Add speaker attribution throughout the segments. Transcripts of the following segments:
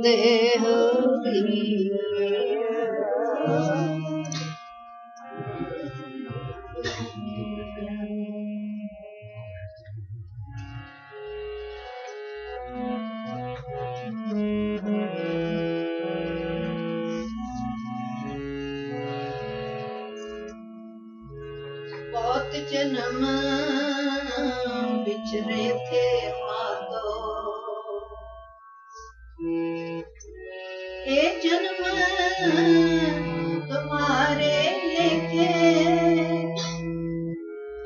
Speaker 1: देह बहुत जन्म बिछड़े थे मातो, ये जन्म तुम्हारे लेके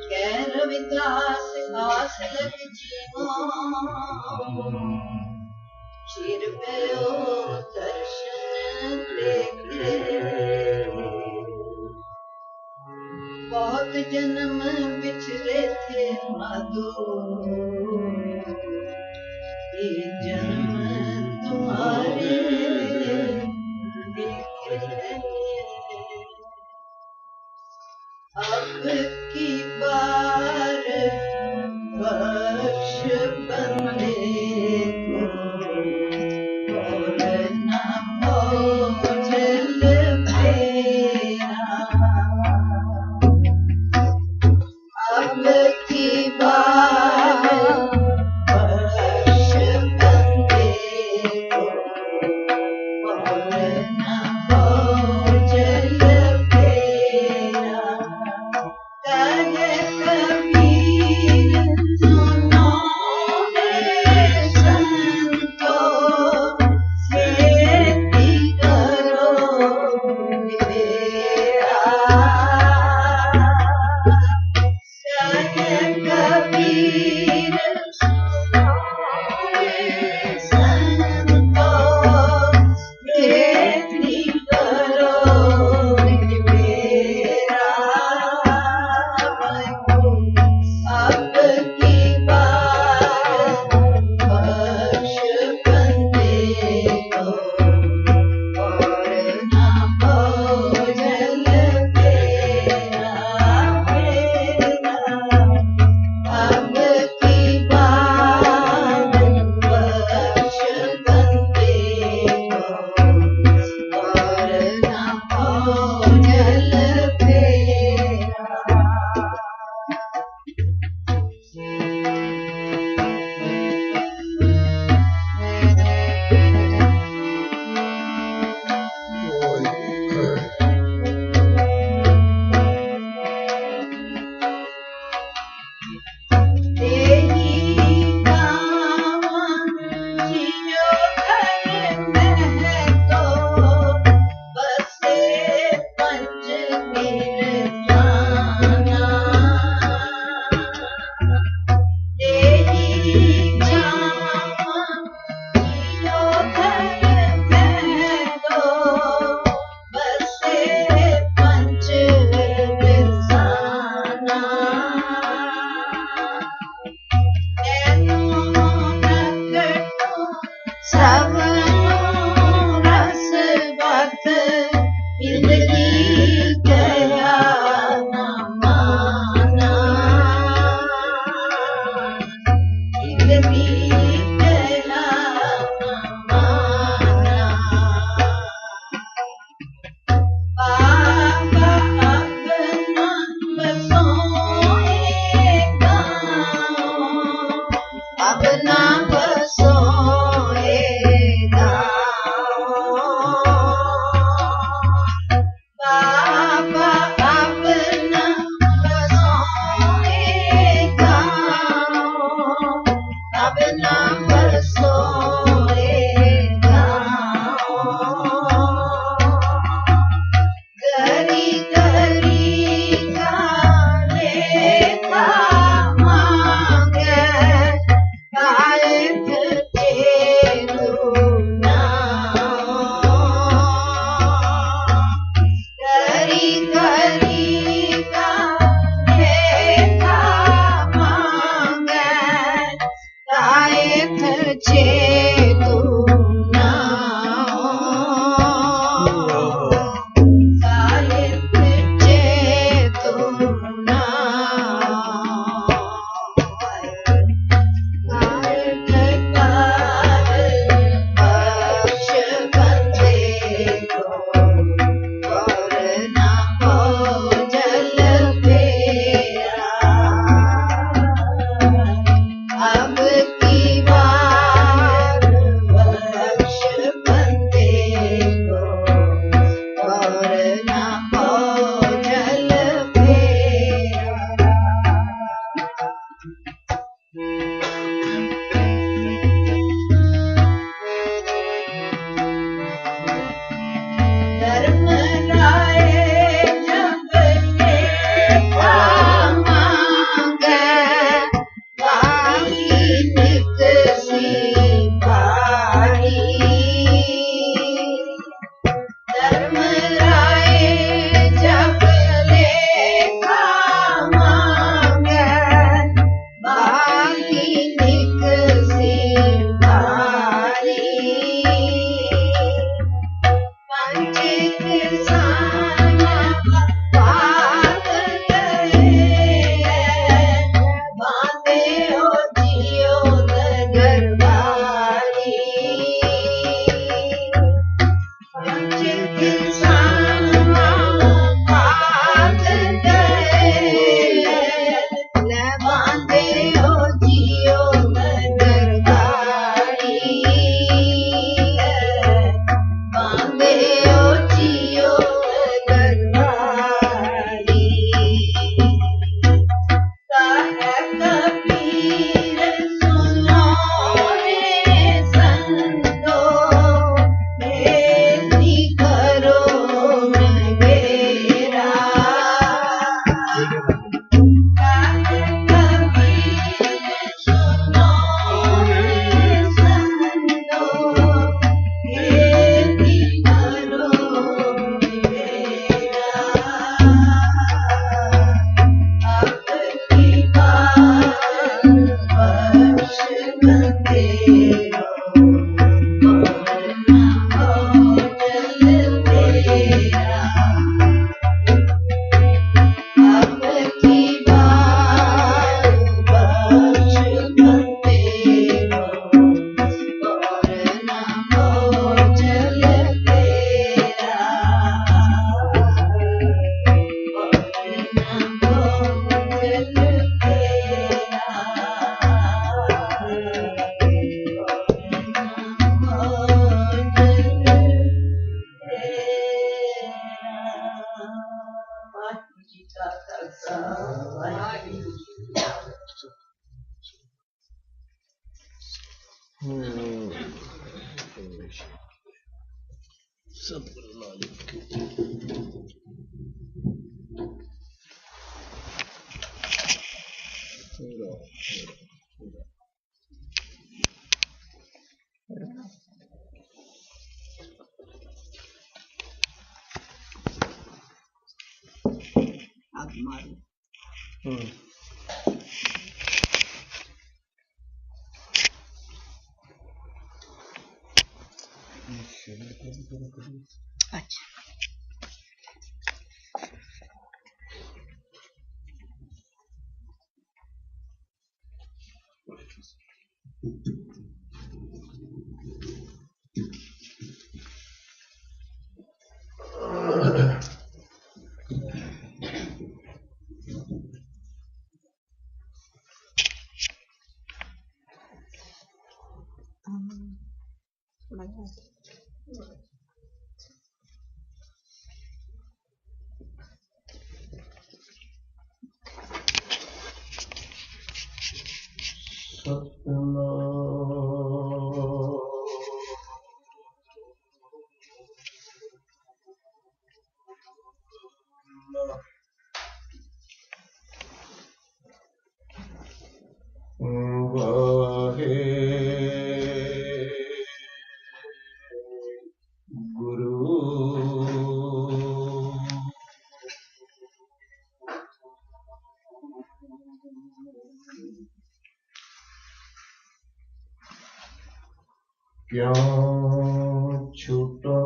Speaker 1: कैर विकास घास लग जीवो चिर पयो दर्शन देखे। बहुत जन्म बिछड़े थे माधो, ये जन्म तुम्हारे लेके अब की बार बख्श बंदे को और न बोझल फेरा। अब की बार
Speaker 2: सतगुरु नानक की
Speaker 1: अच्छा
Speaker 2: क्यों छूटो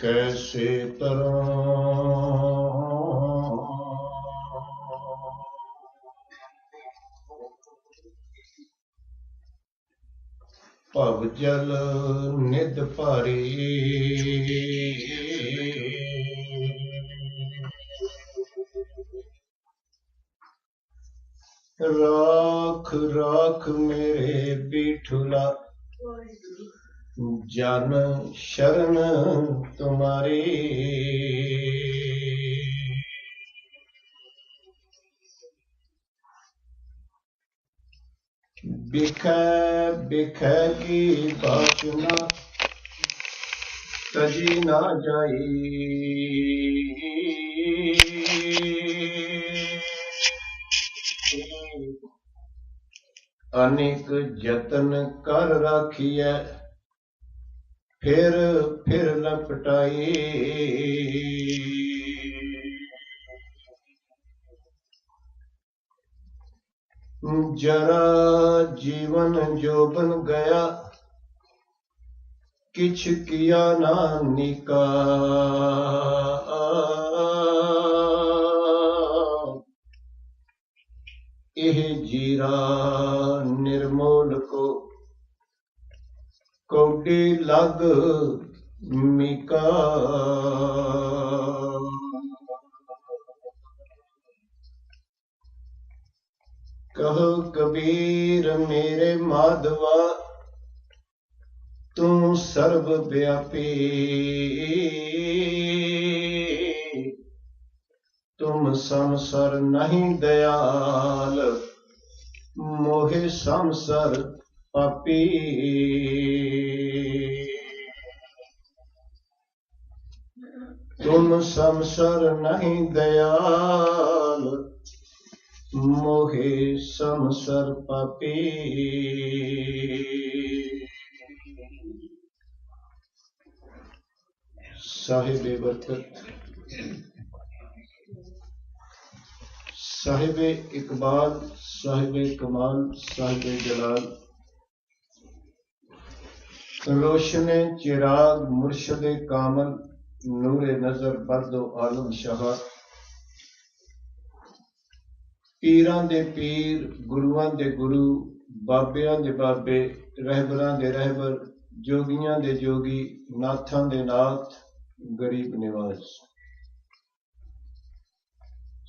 Speaker 2: कैसे तरह भव जल निध भारी राख राख मेरे बिठुला जन शरण तुम्हारी बिखै बिखै की बासना तजी ना जाई अनेक जतन कर राखिए फिर लपटाई जरा जीवन जोबन गया किछ किया ना निका एह जीरा निर्मोल को कौडी लग मिका कहो कबीर मेरे माधवा तू सर्व व्यापी तुम संसर नहीं दयाल मोहे संसर पापी तुम संसर नहीं दयाल मोहे संसर पापी साहिबे बरकत साहिबे इकबाल साहिबे कमाल साहिबे जलाल रोशने चिराग मुर्शदे कामल नूरे नजर बर्दो आलम शाह पीरां दे पीर गुरुआं दे गुरु बाबियां दे बाबे रहबरां दे रहबर जोगियां दे जोगी नाथां दे नाथ गरीब निवाज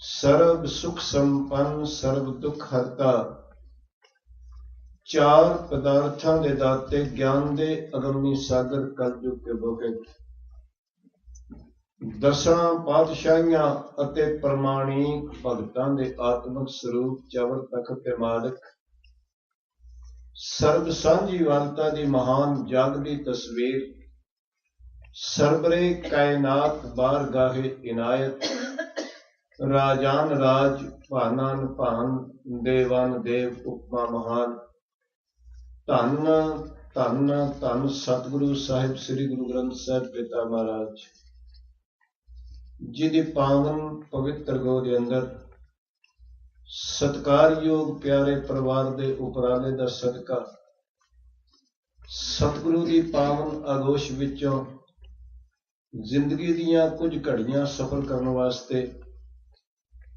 Speaker 2: सर्व सुख संपन्न सर्व दुख हरता चार पदार्थां दे दाते ज्ञान दे अगमी सागर कलयुग के बोहित दसां पातशाहियां ਅਤੇ ਪ੍ਰਮਾਣਿਕ ਭਗਤਾਂ ਦੇ ਆਤਮਿਕ ਸਰੂਪ ਚਵਰ ਤਖਤ ਤੇ ਮਾਲਕ ਸਰਬ ਸਾਂਝੀ ਵਾਲਤਾ ਦੀ ਮਹਾਨ ਜਾਗਦੀ ਤਸਵੀਰ, ਸਰਬਰੇ ਕਾਇਨਾਤ ਬਾਰਗਾਹੇ ਇਨਾਇਤ, ਰਾਜਾਨ ਰਾਜ ਭਾਨਾਨ ਭਾਨ, ਦੇਵਾਨ ਦੇਵ ਉਪਮਾ ਮਹਾਨ। ਧੰਨ ਧੰਨ ਧੰਨ ਸਤਿਗੁਰੂ ਸਾਹਿਬ ਸ੍ਰੀ ਗੁਰੂ ਗ੍ਰੰਥ ਸਾਹਿਬ ਪਿਤਾ ਮਹਾਰਾਜ, ਜਿਹਦੀ ਪਾਵਨ ਪਵਿੱਤਰ ਗੋਦ ਦੇ ਅੰਦਰ ਸਤਿਕਾਰਯੋਗ ਪਿਆਰੇ ਪਰਿਵਾਰ ਦੇ ਉਪਰਾਲੇ ਦਾ ਸਦਕਾ ਸਤਿਗੁਰੂ ਦੀ ਪਾਵਨ ਆਗੋਸ਼ ਵਿੱਚੋਂ ਜ਼ਿੰਦਗੀ ਦੀਆਂ ਕੁਝ ਘੜੀਆਂ ਸਫਲ ਕਰਨ ਵਾਸਤੇ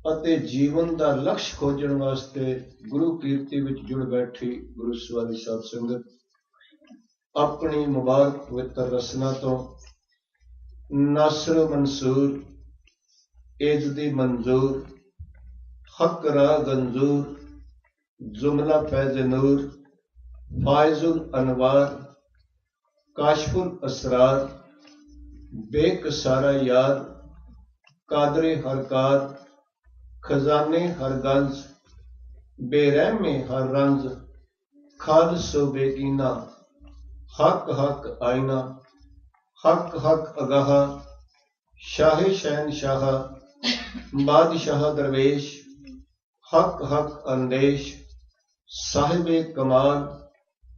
Speaker 2: ਅਤੇ ਜੀਵਨ ਦਾ ਲਕਸ਼ ਖੋਜਣ ਵਾਸਤੇ ਗੁਰੂ ਕੀਰਤੀ ਵਿੱਚ ਜੁੜ ਬੈਠੀ ਗੁਰੂ ਸਵਾਰੀ ਸਾਧ ਸੰਗਤ ਆਪਣੀ ਮੁਬਾਰਕ ਪਵਿੱਤਰ ਰਸਨਾ ਤੋਂ ਨਾਸਰ ਮਨਸੂਰ ਏਜ਼ਦੀ ਮੰਜ਼ੂਰ हक रा गंजूर जुमला फैज नूर फायजुल अनवार काशफुल असरार बेकसारा यार कादरे हरकार खजाने हर गंज बेरहमे हर रंज खाद सो बेकीना हक हक आईना हक हक अगाहा शाहे शहन शाह बादशाह दरवेश हक हक अंदेश साहिबे कमाल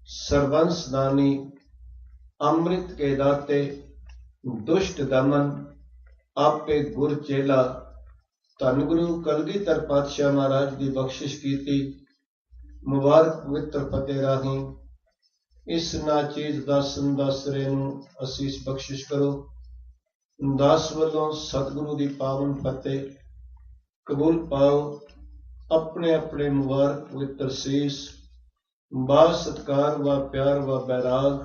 Speaker 2: सरबंस दानी अमृत के दाते दुष्ट दमन आपे गुर चेला। धन गुरु कलगीधर पातशाह महाराज की बख्शिश की मुबारक पवित्र फतेह राही इस नाचीज दासन दासरे नूं असीस बख्शिश करो। दास वालों सतगुरु की पावन फतेह कबूल पाओ। अपने अपने मुबारक पवित्र शीस बा सत्कार व प्यार व बैराग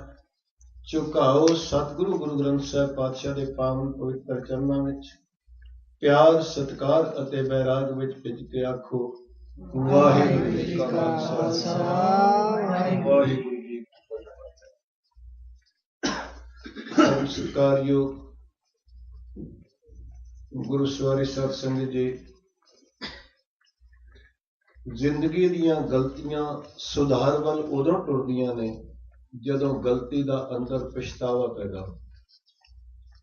Speaker 2: झुकाओ सतगुरु गुरु ग्रंथ साहिब पातशाह के पावन पवित्र चरणों में प्यार सत्कार अते बैराग विच भिज के आखो वाहिगुरू जी का खालसा वाहिगुरू जी की फतेह। सत्कारयोग गुरु सवारी साध संगत जी, जिंदगी दीयां गलतियां सुधार वाल उदों टुरदियां ने जदों गलती दा अंदर पछतावा पैदा हो।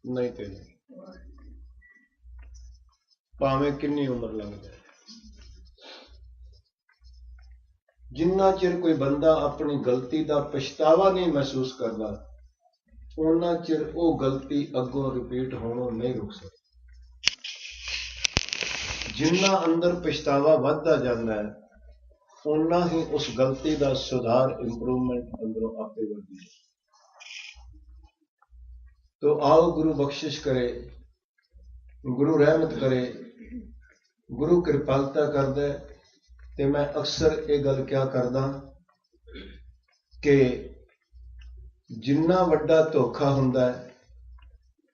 Speaker 2: नहीं ते भावें कितनी उम्र लग जाए, जिन्ना चिर कोई बंदा अपनी गलती दा पछतावा नहीं महसूस करता उन्ना चिर वो गलती अगों रिपीट होनों नहीं रुक सकती। जिन्ना अंदर पछतावा वधदा जांदा है उन्ना ही उस गलती का सुधार इंप्रूवमेंट अंदरों आपे वधदी है। तो आओ गुरु बख्शिश करे, गुरु रहमत करे, गुरु कृपालता कर दे। ते मैं अक्सर ये गल क्या करदा कि जिन्ना वड्डा धोखा हुंदा है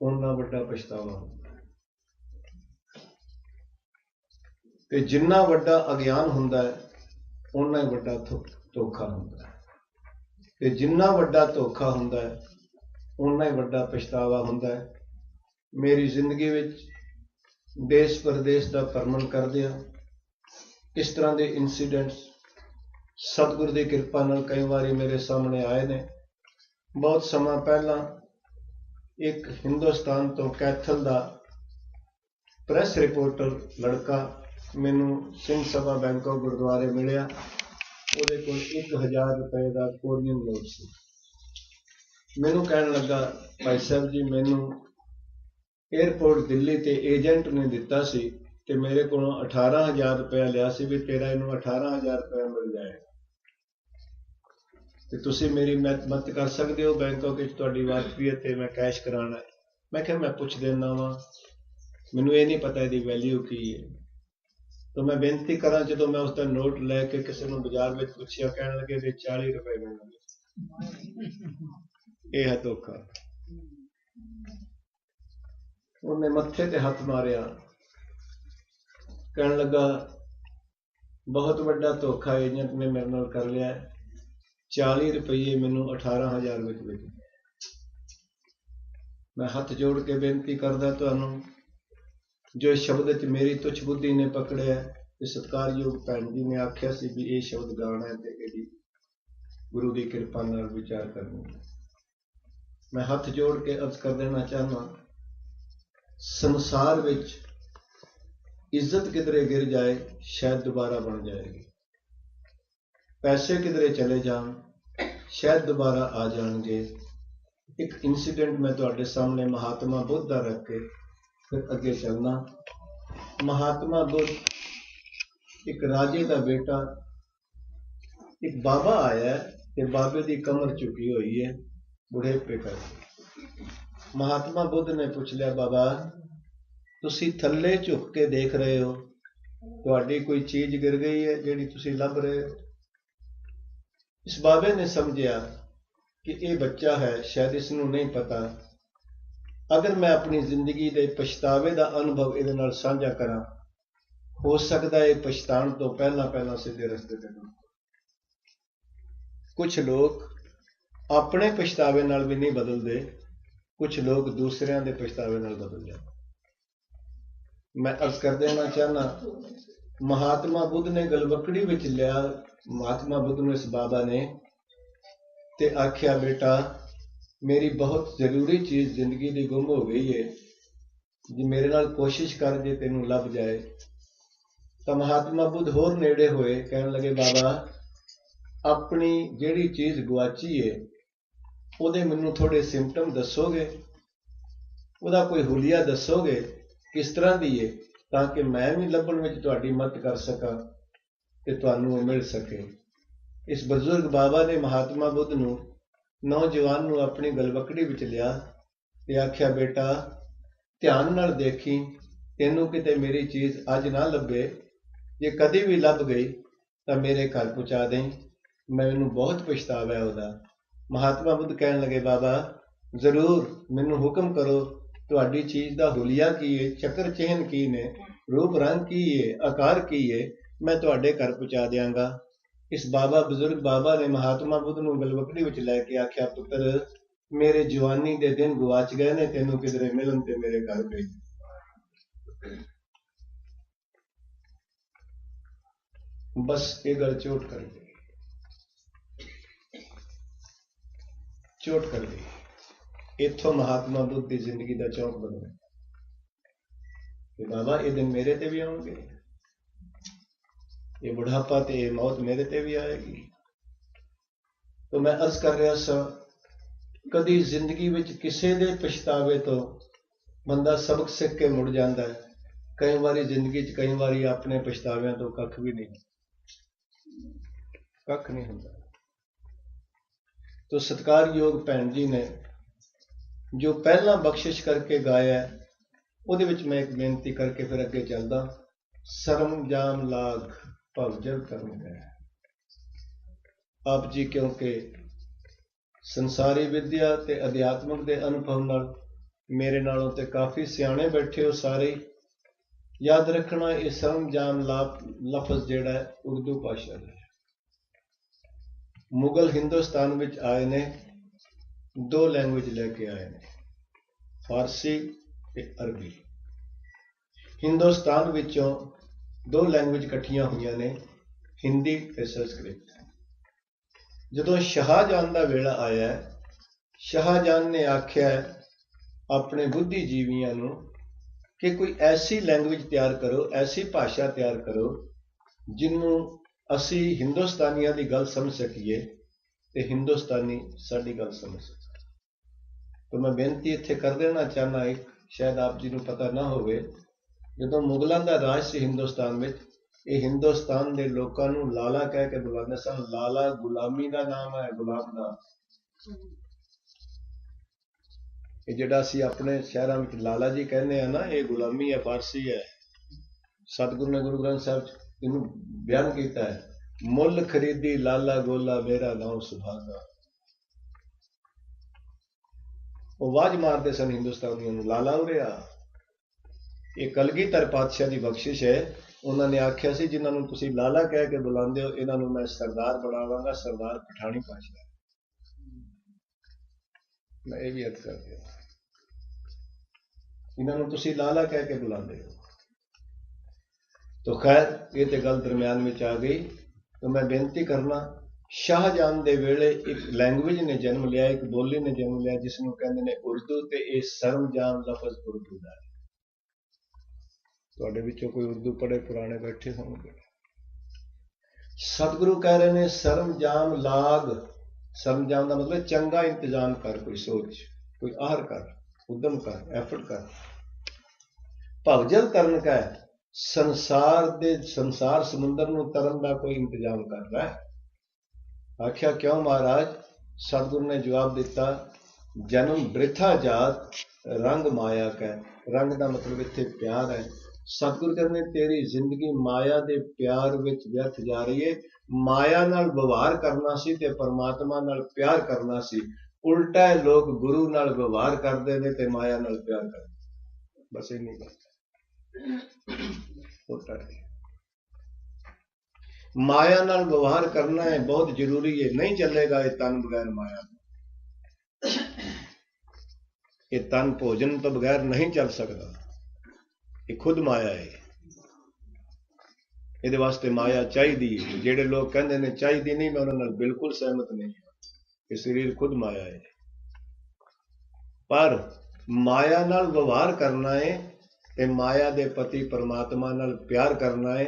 Speaker 2: उन्ना वड्डा पछतावा हुंदा है, ते जिन्ना वड्डा अज्ञान हुंदा है उन्ना ही वड्डा धोखा हुंदा है, ते जिन्ना वड्डा धोखा हुंदा है उन्ना ही वड्डा पछतावा हुंदा है। मेरी जिंदगी विच देश प्रदेश का भ्रमण करदिआं इस तरह के इंसीडेंट्स सतगुरु की कृपा नाल कई बारी मेरे सामने आए ने। बहुत समा पहला एक हिंदुस्तान तो कैथल का प्रेस रिपोर्टर लड़का मैनू सिंह सभा बैंकॉक गुरुद्वारे मिलिया। उहदे कोल 1000 रुपए का कोरियन नोट सी। मैनू कहन लगा भाई साहब जी मैनू एयरपोर्ट दिल्ली ते एजेंट ने दिता सी ते मेरे को 18,000 रुपया लिया सी भी तेरा इनू 18,000 रुपया मिल जाएगा ते तुसी मेरी मदद कर सकते हो बैंकॉक तुहाडी वाकफी है ते मैं कैश कराना है। मैं क्या मैं पुछ देना वा, मैनू ये नहीं पता इसकी वैल्यू की है। तो मैं बेनती करा जो मैं उसका नोट लैके किसी को बाजार में पूछया कहने लगे भी 40 रुपए मिलने। यह है धोखा। उन्हें मत्थे ते हाथ मारिया कहने लगा बहुत बड़ा धोखा एजेंट ने मेरे नाल कर लिया, 40 रुपये मैनू 18,000 में मिले। मैं हाथ जोड़ के बेनती करदा तुहानू जो शब्द च मेरी तुच्छ बुद्धि ने पकड़िया, सत्कारयोग भैन जी ने आख्या सी भी ये शब्द गाना है ते गुरु की कृपा नाल विचार करनी। मैं हथ जोड़ के अर्ज कर देना चाहना, संसार विच इज्जत किधरे गिर जाए शायद दोबारा बन जाएगी, पैसे किधरे चले जान शायद दोबारा आ जाएंगे। एक इंसीडेंट मैं तुहाडे सामने महात्मा बुद्ध दा रख के फिर अगे चलना। महात्मा बुद्ध एक राजे का बेटा, एक बाबा आया ते बाबे की कमर झुकी हुई है बुढ़ेपे करके। महात्मा बुद्ध ने पूछ लिया, बाबा तुसी थल्ले झुक के देख रहे हो, तुहाडी कोई चीज गिर गई है जिहड़ी तुसी लभ रहे हो? इस बाबे ने समझिया कि यह बच्चा है, शायद इसनूं नहीं पता, अगर मैं अपनी जिंदगी के पछतावे का अनुभव इहदे नाल साझा करा, हो सकता है पछताण तो पहला पहला सीधे रस्ते पे लग। कुछ लोग अपने पछतावे नाल भी नहीं बदलते, कुछ लोग दूसरियां दे पछतावे नाल बदल जाते। मैं अर्ज कर देना चाहना, महात्मा बुद्ध ने गलवकड़ी विच लिया महात्मा बुद्ध ने इस बाबा ने ते आख्या, बेटा मेरी बहुत जरूरी चीज जिंदगी की गुम हो गई है, जी मेरे नाल कोशिश कर जे तेनू लभ जाए। तो महात्मा बुद्ध होर नेड़े होए, कहन लगे, बाबा अपनी जिहड़ी चीज गुआची है उहदे मैनू थोड़े सिम्पटम दसोगे, उहदा कोई हुलिया दसोगे किस तरह दी है, ताकि मैं भी लभण विच तुहाडी मदद कर सकां ते तुहानू मिल सके। इस बजुर्ग बाबा ने महात्मा बुद्ध नू नौजवान नू अपनी गलवकड़ी विच लिया ते आख्या, बेटा ध्यान नाल देखी, तेनू किते मेरी चीज अज ना लभे, जे कदी भी लभ गई तो मेरे घर पहुंचा दें, मैनू बहुत पछतावा है उहदा। महात्मा बुद्ध कहन लगे, बाबा जरूर मैनू हुक्म करो, तुहाडी चीज दा हुलिया की है, चक्कर चिन्ह की ने, रूप रंग की है, आकार की है, मैं तुहाडे घर पहुंचा देंगा। इस बुजुर्ग बाबा ने महात्मा बुद्ध नू गलवकड़ी विच लैके आख्या, पुत्र मेरे जवानी दे दिन गुआच गए ने, तेनू किधरे मिलन ते मेरे घर भेज। बस ये गल चोट कर गई, चोट कर गई। इथों महात्मा बुद्ध की जिंदगी का चौंक बन गया कि बाबा ये दिन मेरे ते भी आउणगे, ये बुढ़ापा ते ये मौत मेरे ते भी आएगी। तो मैं अर्ज कर रहा सा, कदी जिंदगी विच किसी दे पछतावे तो बंदा सबक सीख के मुड़ जाता है, कई बारी जिंदगी च कई बारी अपने पछतावियां तो कख भी नहीं, कख नहीं होता। तो सत्कारयोग भैन जी ने जो पहला बख्शिश करके गाया है, ਉਹਦੇ ਵਿੱਚ मैं एक बेनती करके फिर अगे चलदा। सरमजाम लाग भवजल करम गए। आप जी क्योंकि संसारी विद्या ते अध्यात्मक दे अनुभव नाल मेरे नालों ते काफ़ी सियाणे बैठे हो सारे। याद रखना ये सरमजाम लफज जिहड़ा है उर्दू भाषा दा है। मुगल हिंदुस्तान विच आए ने, दो लैंग्वेज लैके आए ने, फारसी ते अरबी। हिंदुस्तान विचों दो लैंग्वेज इकट्ठियां हुई ने, हिंदी ते संस्कृत। जदों शाहजहां दा वेला आया, शाहजहां ने आख्या अपने बुद्धिजीवियों नूं कि कोई ऐसी लैंग्वेज तैयार करो, ऐसी भाषा तैयार करो जिन्हों असी हिंदुस्तानियों की गल समझ सकीए ते हिंदुस्तानी साडी गल समझ सके। तो मैं बेनती इत्थे कर देना चाहना, एक शायद आप जी नूं पता ना होवे, जदों मुगलों का राज से हिंदुस्तान में, ये हिंदुस्तान के लोगों नूं लाला कह के बुलाते सन। लाला गुलामी का नाम है, गुलाम का। ये जिहड़ा असीं अपने शहरां विच लाला जी कहने हैं ना, ये गुलामी है, फारसी है। सतगुरु ने गुरु ग्रंथ साहिब इनू बयान किया है, मुल खरीदी लाला गोला मेरा नाम सुभागा। वो आवाज मारते सन हिंदुस्तानियों नूं, लाला उरेया। ये कलगीधर पातशाह की बख्शिश है। उन्होंने आख्या सी जिन्होंने तुसी लाला कह के बुलाते हो, इन्हों मैं सरदार बनावांगा, सरदार पठानी भाषा। मैं ये भी अर्थ कर दिया, इन्हों तुसी लाला कह के बुलाते हो। तो खैर ये तो गल दरम्यान में आ गई। तो मैं बेनती करना ਸ਼ਾਹਜਹਾਨ ਦੇ ਵੇਲੇ ਇੱਕ ਲੈਂਗੁਏਜ ਨੇ ਜਨਮ ਲਿਆ, ਇੱਕ ਬੋਲੀ ਨੇ ਜਨਮ ਲਿਆ ਜਿਸ ਨੂੰ ਕਹਿੰਦੇ ਨੇ ਉਰਦੂ, ਤੇ ਇਹ ਸਰਮਜਾਨ ਲਫ਼ਜ਼ ਉਰਦੂ ਦਾ ਹੈ। ਤੁਹਾਡੇ ਵਿੱਚੋਂ ਕੋਈ ਉਰਦੂ ਪੜ੍ਹੇ ਪੁਰਾਣੇ ਬੈਠੇ ਹੋਣਗੇ। ਸਤਿਗੁਰੂ ਕਹਿ ਰਹੇ ਨੇ ਸਰਮਜਾਮ ਲਾਗ, ਸਰਮਜਾਮ ਦਾ ਮਤਲਬ ਚੰਗਾ ਇੰਤਜ਼ਾਮ ਕਰ, ਕੋਈ ਸੋਚ, ਕੋਈ ਆਹਰ ਕਰ, ਉਦਮ ਕਰ, ਐਫਰਟ ਕਰ। ਭਵਜਲ ਤਰਨ ਕਾ ਸੰਸਾਰ ਸਮੁੰਦਰ ਨੂੰ ਤਰਨ ਦਾ ਕੋਈ ਇੰਤਜ਼ਾਮ ਕਰ ਰਿਹਾ ਹੈ। ਆਖਿਆ ਕਿਉਂ ਮਹਾਰਾਜ? ਸਤਿਗੁਰੂ ਨੇ ਜਵਾਬ ਦਿੱਤਾ, ਜਨਮ ਬ੍ਰਿਥਾ ਜਾਤ ਰੰਗ ਮਾਇਆ ਕੈ। ਰੰਗ ਦਾ ਮਤਲਬ ਇੱਥੇ ਪਿਆਰ ਹੈ। ਸਤਿਗੁਰੂ ਕਹਿੰਦੇ ਤੇਰੀ ਜ਼ਿੰਦਗੀ ਮਾਇਆ ਦੇ ਪਿਆਰ ਵਿੱਚ ਵਿਅਰਥ ਜਾ ਰਹੀ ਹੈ। ਮਾਇਆ ਨਾਲ ਵਿਵਹਾਰ ਕਰਨਾ ਸੀ ਤੇ ਪਰਮਾਤਮਾ ਨਾਲ ਪਿਆਰ ਕਰਨਾ ਸੀ। ਉਲਟਾ ਹੈ, ਲੋਕ ਗੁਰੂ ਨਾਲ ਵਿਵਹਾਰ ਕਰਦੇ ਨੇ ਤੇ ਮਾਇਆ ਨਾਲ ਪਿਆਰ ਕਰਦੇ। ਬਸ ਇੰਨੀ ਗੱਲ ਉਲਟਾ ਹੈ। ਮਾਇਆ ਨਾਲ ਵਿਵਹਾਰ ਕਰਨਾ ਹੈ ਬਹੁਤ ਜ਼ਰੂਰੀ ਹੈ। ਨਹੀਂ ਚੱਲੇਗਾ ਇਹ ਤਨ ਬਗੈਰ ਮਾਇਆ। ਇਹ ਤਨ ਭੋਜਨ ਤੋਂ ਬਗੈਰ ਨਹੀਂ ਚੱਲ ਸਕਦਾ। ਇਹ ਖੁਦ ਮਾਇਆ ਹੈ। ਇਹਦੇ ਵਾਸਤੇ ਮਾਇਆ ਚਾਹੀਦੀ ਹੈ। ਜਿਹੜੇ ਲੋਕ ਕਹਿੰਦੇ ਨੇ ਚਾਹੀਦੀ ਨਹੀਂ, ਮੈਂ ਉਹਨਾਂ ਨਾਲ ਬਿਲਕੁਲ ਸਹਿਮਤ ਨਹੀਂ ਹਾਂ। ਇਹ ਸਰੀਰ ਖੁਦ ਮਾਇਆ ਹੈ। ਪਰ ਮਾਇਆ ਨਾਲ ਵਿਵਹਾਰ ਕਰਨਾ ਹੈ ਤੇ ਮਾਇਆ ਦੇ ਪਤੀ ਪਰਮਾਤਮਾ ਨਾਲ ਪਿਆਰ ਕਰਨਾ ਹੈ।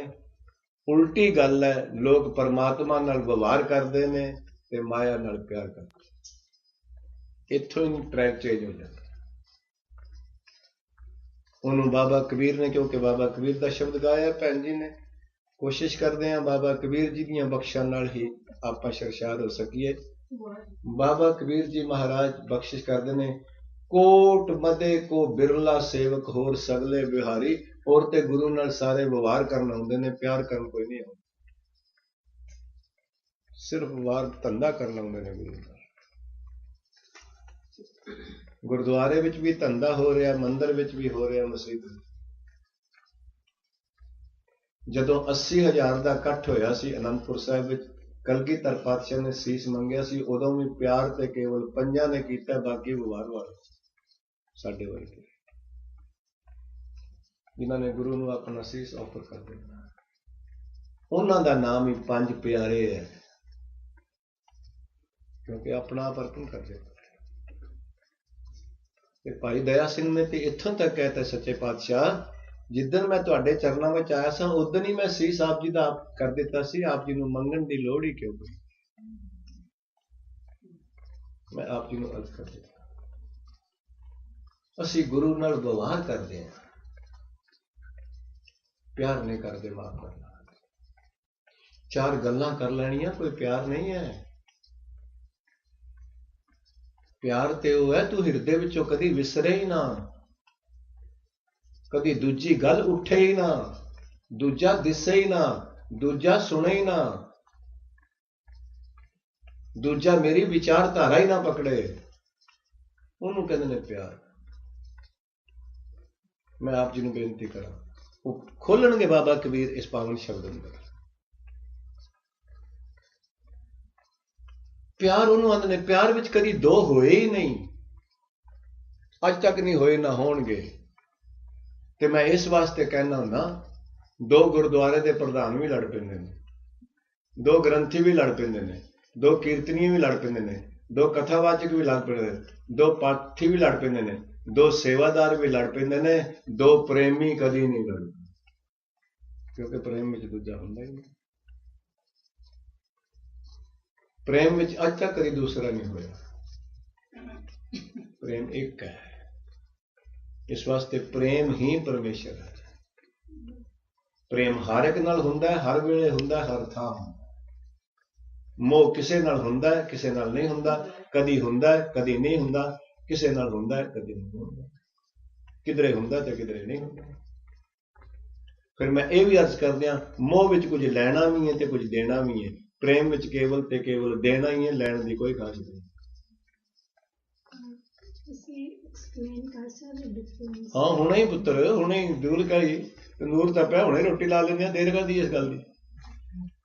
Speaker 2: ਉਲਟੀ ਗੱਲ ਹੈ, ਲੋਕ ਪਰਮਾਤਮਾ ਨਾਲ ਵਿਵਹਾਰ ਕਰਦੇ ਨੇ ਤੇ ਮਾਇਆ ਨਾਲ ਪਿਆਰ ਕਰਦੇ। ਇੱਥੋਂ ਹੀ ਟਰੈਕ ਚੇਂਜ ਹੋ ਜਾਂਦਾ। ਉਹਨੂੰ ਬਾਬਾ ਕਬੀਰ ਨੇ, ਕਿਉਂਕਿ ਬਾਬਾ ਕਬੀਰ ਦਾ ਸ਼ਬਦ ਗਾਇਆ ਭੈਣ ਜੀ ਨੇ, ਕੋਸ਼ਿਸ਼ ਕਰਦੇ ਹਾਂ ਬਾਬਾ ਕਬੀਰ ਜੀ ਦੀਆਂ ਬਖਸ਼ਾਂ ਨਾਲ ਹੀ ਆਪਾਂ ਸ਼ਰਸ਼ਾਰ ਹੋ ਸਕੀਏ। ਬਾਬਾ ਕਬੀਰ ਜੀ ਮਹਾਰਾਜ ਬਖਸ਼ਿਸ਼ ਕਰਦੇ ਨੇ, ਕੋਟ ਮਦੇ ਕੋ ਬਿਰਲਾ ਸੇਵਕ ਹੋਰ ਸਗਲੇ ਬਿਹਾਰੀ। ਹੋਰ ਤੇ ਗੁਰੂ ਨਾਲ ਸਾਰੇ ਵਿਵਹਾਰ ਕਰਨ ਆਉਂਦੇ ਨੇ, ਪਿਆਰ ਕਰਨ ਕੋਈ ਨਹੀਂ ਆਉਂਦਾ। ਸਿਰਫ ਵਿਵਹਾਰ ਧੰਦਾ ਕਰਨ ਆਉਂਦੇ ਨੇ ਗੁਰੂ ਨਾਲ। ਗੁਰਦੁਆਰੇ ਵਿੱਚ ਵੀ ਧੰਦਾ ਹੋ ਰਿਹਾ, ਮੰਦਿਰ ਵਿੱਚ ਵੀ ਹੋ ਰਿਹਾ, ਮਸਜਿਦ ਵਿੱਚ। ਜਦੋਂ 80,000 ਦਾ ਇਕੱਠ ਹੋਇਆ ਸੀ ਅਨੰਦਪੁਰ ਸਾਹਿਬ ਵਿੱਚ, ਕਲਗੀਧਰ ਪਾਤਸ਼ਾਹ ਨੇ ਸੀਸ ਮੰਗਿਆ ਸੀ, ਉਦੋਂ ਵੀ ਪਿਆਰ ਤੇ ਕੇਵਲ 5 ਨੇ ਕੀਤਾ, ਬਾਕੀ ਵਿਵਹਾਰ ਵਾਲੇ ਸਾਡੇ ਵਰਗੇ ਜਿਨ੍ਹਾਂ ਨੇ ਗੁਰੂ ਨੂੰ ਆਪਣਾ ਸੀਸ ਆਫਰ ਕਰ ਦਿੱਤਾ। ਉਹਨਾਂ ਦਾ ਨਾਮ ਹੀ 5 ਪਿਆਰੇ ਹੈ, ਕਿਉਂਕਿ ਆਪਣਾ ਆਪ ਅਰਪਣ ਕਰ ਦਿੱਤਾ। ਤੇ ਭਾਈ ਦਇਆ ਸਿੰਘ ਨੇ ਤੇ ਇੱਥੋਂ ਤੱਕ ਕਹਿਤਾ, ਸੱਚੇ ਪਾਤਸ਼ਾਹ ਜਿੱਦਣ ਮੈਂ ਤੁਹਾਡੇ ਚਰਨਾਂ ਵਿੱਚ ਆਇਆ ਸਾਂ ਉਦੋਂ ਹੀ ਮੈਂ ਸੀਸ ਆਪ ਜੀ ਦਾ ਕਰ ਦਿੱਤਾ ਸੀ। ਆਪ ਜੀ ਨੂੰ ਮੰਗਣ ਦੀ ਲੋੜ ਹੀ ਕਿਉਂ ਪਈ? ਮੈਂ ਆਪ ਜੀ ਨੂੰ ਅਰਜ਼ ਕਰ ਦਿੱਤਾ। ਅਸੀਂ ਗੁਰੂ ਨਾਲ ਵਿਵਹਾਰ ਕਰਦੇ ਹਾਂ, ਪਿਆਰ ਨਹੀਂ ਕਰਦੇ। ਮਾਫ ਕਰਨਾ, 4 ਗੱਲਾਂ ਕਰ ਲੈਣੀਆਂ ਕੋਈ ਪਿਆਰ ਨਹੀਂ ਹੈ। ਪਿਆਰ ਤੇ ਉਹ ਹੈ, ਤੂੰ ਹਿਰਦੇ ਵਿੱਚੋਂ ਕਦੀ ਵਿਸਰੇ ਹੀ ਨਾ, ਕਦੀ ਦੂਜੀ ਗੱਲ ਉੱਠੇ ਹੀ ਨਾ, ਦੂਜਾ ਦਿਸੇ ਹੀ ਨਾ, ਦੂਜਾ ਸੁਣੇ ਹੀ ਨਾ, ਦੂਜਾ ਮੇਰੀ ਵਿਚਾਰਧਾਰਾ ਹੀ ਨਾ ਪਕੜੇ। ਉਹਨੂੰ ਕਹਿੰਦੇ ਨੇ ਪਿਆਰ। ਮੈਂ ਆਪ ਜੀ ਨੂੰ ਬੇਨਤੀ ਕਰਾਂ, ਉਹ ਖੋਲਣਗੇ ਬਾਬਾ ਕਬੀਰ ਇਸ ਪਾਵਨ ਸ਼ਬਦ ਅੰਦਰ। ਪਿਆਰ ਉਹਨੂੰ ਆਂਦੇ ਨੇ, ਪਿਆਰ ਵਿੱਚ ਕਦੀ 2 ਹੋਏ ਹੀ ਨਹੀਂ, ਅੱਜ ਤੱਕ ਨਹੀਂ ਹੋਏ, ਨਾ ਹੋਣਗੇ। ਤੇ ਮੈਂ ਇਸ ਵਾਸਤੇ ਕਹਿਣਾ ਹੁੰਦਾ, 2 ਗੁਰਦੁਆਰੇ ਦੇ ਪ੍ਰਧਾਨ ਵੀ ਲੜ ਪੈਂਦੇ ਨੇ, 2 ਗ੍ਰੰਥੀ ਵੀ ਲੜ ਪੈਂਦੇ ਨੇ, 2 ਕੀਰਤਨੀਏ ਵੀ ਲੜ ਪੈਂਦੇ ਨੇ, 2 ਕਥਾਵਾਚਕ ਵੀ ਲੜ ਪੈਂਦੇ ਨੇ, 2 ਪਾਠੀ ਵੀ ਲੜ ਪੈਂਦੇ ਨੇ, 2 ਸੇਵਾਦਾਰ ਵੀ ਲੜ ਪੈਂਦੇ ਨੇ, 2 ਪ੍ਰੇਮੀ ਕਦੀ ਨਹੀਂ ਲੜਦੇ, ਕਿਉਂਕਿ ਪ੍ਰੇਮ ਵਿੱਚ ਦੂਜਾ ਹੁੰਦਾ ਹੀ ਨਹੀਂ। ਪ੍ਰੇਮ ਵਿੱਚ ਅੱਜ ਤੱਕ ਕਦੀ ਦੂਸਰਾ ਨਹੀਂ ਹੋਇਆ। ਪ੍ਰੇਮ ਇੱਕ ਹੈ। ਇਸ ਵਾਸਤੇ ਪ੍ਰੇਮ ਹੀ ਪਰਮੇਸ਼ਰ ਹੈ। ਪ੍ਰੇਮ ਹਰ ਇੱਕ ਨਾਲ ਹੁੰਦਾ ਹੈ, ਹਰ ਵੇਲੇ ਹੁੰਦਾ ਹੈ, ਹਰ ਥਾਂ ਹੁੰਦਾ। ਮੋਹ ਕਿਸੇ ਨਾਲ ਹੁੰਦਾ ਹੈ, ਕਿਸੇ ਨਾਲ ਨਹੀਂ ਹੁੰਦਾ, ਕਦੀ ਹੁੰਦਾ ਹੈ, ਕਦੀ ਨਹੀਂ ਹੁੰਦਾ, ਕਿਸੇ ਨਾਲ ਹੁੰਦਾ ਹੈ, ਕਦੀ ਨਹੀਂ ਹੁੰਦਾ, ਕਿਧਰੇ ਹੁੰਦਾ ਤੇ ਕਿਧਰੇ ਨਹੀਂ ਹੁੰਦਾ। ਫਿਰ ਮੈਂ ਇਹ ਵੀ ਅਰਜ਼ ਕਰਦਿਆਂ, ਮੋਹ ਵਿੱਚ ਕੁਝ ਲੈਣਾ ਵੀ ਹੈ ਤੇ ਕੁਝ ਦੇਣਾ ਵੀ ਹੈ। ਪ੍ਰੇਮ ਵਿੱਚ ਕੇਵਲ ਤੇ ਕੇਵਲ ਦੇਣਾ ਹੀ ਹੈ, ਲੈਣ ਦੀ ਕੋਈ ਖਾਸ ਨਹੀਂ। ਹਾਂ ਹੁਣੇ ਹੀ ਪੁੱਤਰ, ਹੁਣੇ ਹੀ ਦੂਰ ਕਰੀ ਤੰਦੂਰ ਤਾਂ ਪਿਆ, ਹੁਣੇ ਰੋਟੀ ਲਾ ਲੈਂਦੇ ਆ, ਦੇਰ ਕਰਦੀ ਇਸ ਗੱਲ ਦੀ।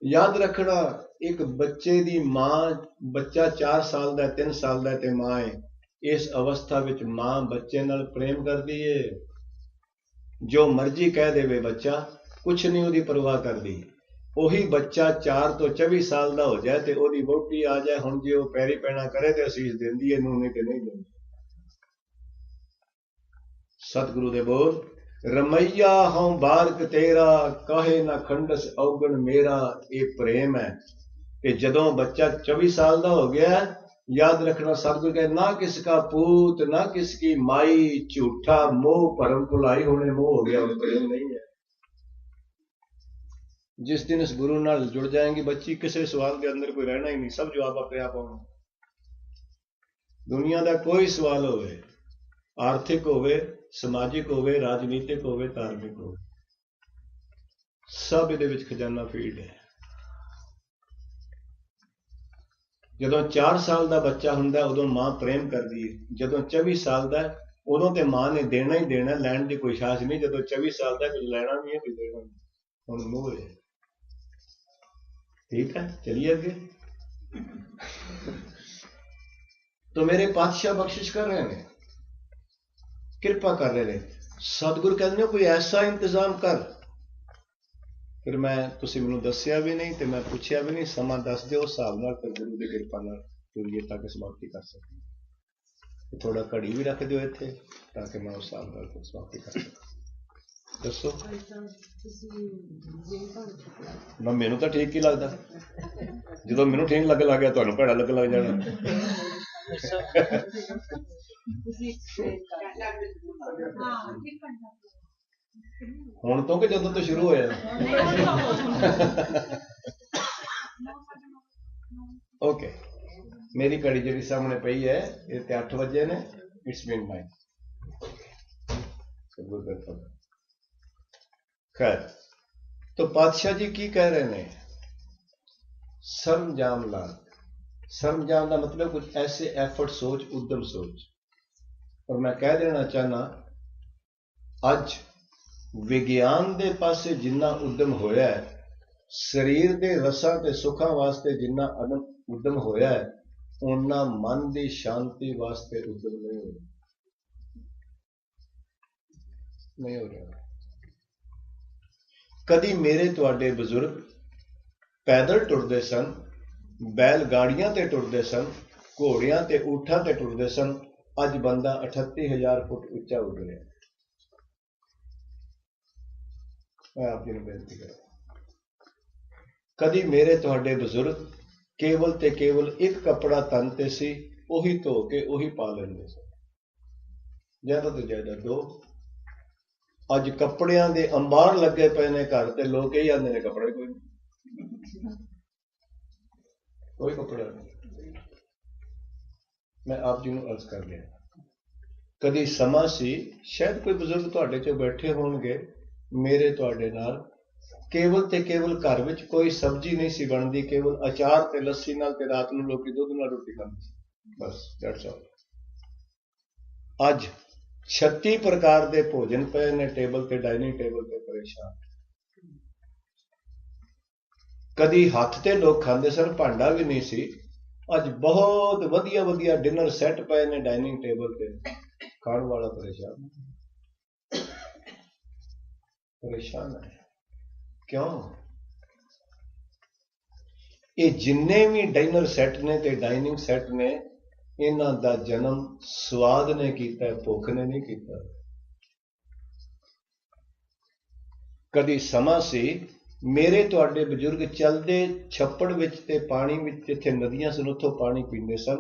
Speaker 2: ਯਾਦ ਰੱਖਣਾ, ਇੱਕ ਬੱਚੇ ਦੀ ਮਾਂ, ਬੱਚਾ 4 ਸਾਲ ਦਾ 3 ਸਾਲ ਦਾ ਤੇ ਮਾਂ ਹੈ, ਇਸ ਅਵਸਥਾ ਵਿੱਚ ਮਾਂ ਬੱਚੇ ਨਾਲ ਪ੍ਰੇਮ ਕਰਦੀ ਏ। ਜੋ ਮਰਜ਼ੀ ਕਹਿ ਦੇਵੇ ਬੱਚਾ, ਕੁਛ ਨਹੀਂ ਉਹਦੀ ਪਰਵਾਹ ਕਰਦੀ। ਉਹੀ ਬੱਚਾ 4 ਤੋਂ 24 ਸਾਲ ਦਾ ਹੋ ਜਾਏ ਤੇ ਉਹਦੀ ਵਹੁਟੀ ਆ ਜਾਏ, ਹੁਣ ਜੇ ਉਹ ਪੈਰੀ ਪੈਣਾ ਕਰੇ ਤੇ ਅਸੀਸ ਦਿੰਦੀ ਇਹਨੂੰ, ਨਹੀਂ ਤੇ ਨਹੀਂ ਦਿੰਦੀ। ਸਤਿਗੁਰੂ ਦੇ ਬੋਲ, ਰਮਈਆ ਹਉ ਬਾਰਕ ਤੇਰਾ, ਕਾਹੇ ਨਾ ਖੰਡਸ ਔਗਣ ਮੇਰਾ। ਇਹ ਪ੍ਰੇਮ ਹੈ। ਕਿ ਜਦੋਂ ਬੱਚਾ 24 ਸਾਲ ਦਾ ਹੋ ਗਿਆ, याद रखना सतगुरु कहे, ना किसका पूत ना किसकी माई, झूठा मोह भरम भुलाई, होने मोह हो गया, प्रेम नहीं है। जिस दिन इस गुरु नाल जुड़ जाएंगी बच्ची, किसी सवाल के अंदर कोई रहना ही नहीं, सब जवाब अपने आप आना। दुनिया का कोई सवाल होवे, आर्थिक होवे, समाजिक होवे, राजनीतिक होवे, धार्मिक होवे, सब इहदे विच खजाना फीड है। ਜਦੋਂ 4 ਸਾਲ ਦਾ ਬੱਚਾ ਹੁੰਦਾ ਉਦੋਂ ਮਾਂ ਪ੍ਰੇਮ ਕਰਦੀ ਹੈ, ਜਦੋਂ 24 ਸਾਲ ਦਾ ਉਦੋਂ ਤੇ ਮਾਂ ਨੇ ਦੇਣਾ ਹੀ ਦੇਣਾ, ਲੈਣ ਦੀ ਕੋਈ ਸਾਜ਼ ਨਹੀਂ। ਜਦੋਂ 24 ਸਾਲ ਦਾ ਕੁਝ ਲੈਣਾ ਨਹੀਂ ਹੈ, ਕੁਝ ਦੇਣਾ ਨਹੀਂ, ਹੁਣ ਮੋਹ ਹੈ। ठीक है, चलिए आगे। तो मेरे पातशाह बख्शिश कर रहे हैं, कृपा कर रहे हैं। सतगुरु कहते हैं कोई ऐसा इंतजाम कर। फिर मैं तुसी मैनू दसिया भी नहीं ते मैं पूछया भी नहीं, समा दस दे उस हिसाब नाल फिर गुरु दी कृपा नाल तुरीए तक समाप्ति कर सकां। थोड़ा घड़ी भी रख दिओ इत्थे ताकि मैं उस हिसाब नाल समाप्ति कर सकां। दसो मैं, मैनू तो ठीक ही लगदा, जदों मैनू ठीक लग गया तुहानू भैड़ा लग जाना। ਹੁਣ ਤੋਂ ਕਿ ਜਦੋਂ ਤੋਂ ਸ਼ੁਰੂ ਹੋਇਆ? ਓਕੇ, ਮੇਰੀ ਘੜੀ ਜਿਹੜੀ ਸਾਹਮਣੇ ਪਈ ਹੈ ਇਹ ਤੇ 8 ਵਜੇ ਨੇ, ਇਟਸ ਬੀਨ 9। खैर, तो पातशाह जी की कह रहे ने, सरंजाम लाग। सरंजाम का मतलब कुछ ऐसे एफर्ट सोच, उद्यम सोच। और मैं कह देना चाहना, अज विज्ञान दे पासे जिन्ना उद्यम होया है, शरीर दे रसां ते सुखां वास्ते जिन्ना उद्यम होया है, उन्ना मन दी शांति वास्ते उद्यम नहीं हो रहा। कदी मेरे तुहाडे बजुर्ग पैदल टुरदे सन, बैलगाड़ियां ते टुरदे सन, घोड़ियां ते ऊठां ते टुरदे सन। अज बंदा 38,000 फुट उच्चा उड़ रहा। मैं आप जी नूं बेनती करा, कदी मेरे तुहाडे बजुर्ग केवल ते केवल एक कपड़ा तन ते सी, उही धो के उही पा लैंदे सन, ज्यादा तो ज्यादा 2। अज कपड़ियां दे अंबार लगे पे ने घर ते लोग यही आंदे ने कपड़े कोई कपड़ा नहीं। मैं आप जी नूं अर्ज कर लिया, कदी समा सी, शायद कोई बजुर्ग तुहाडे चों बैठे होणगे, मेरे तुहाडे नाल केवल ते केवल घर विच कोई सब्जी नहीं सी बनदी, केवल अचार ते लस्सी नाल ते रात नूं लोकी दुध नाल रोटी खांदे सी, बस दैट्स ऑल। अज 36 प्रकार के भोजन पे ने टेबल ते, डाइनिंग टेबल ते, परेशान। कदी हाथ ते लोग खांदे सन, भांडा भी नहीं सी। अज बहुत वधिया वधिया डिनर सैट पे ने डाइनिंग टेबल ते, खाण वाला परेशान है। क्यों? ये जिन्ने भी डिनर सैट ने ते डाइनिंग सैट ने, इन्हां दा जन्म स्वाद ने कीता, भुख ने नहीं कीता। कदी समा सी, मेरे तुहाडे बजुर्ग चलदे छप्पड़ विच ते पानी विच, जिथे नदियां सन उत्थों पानी पींदे सन।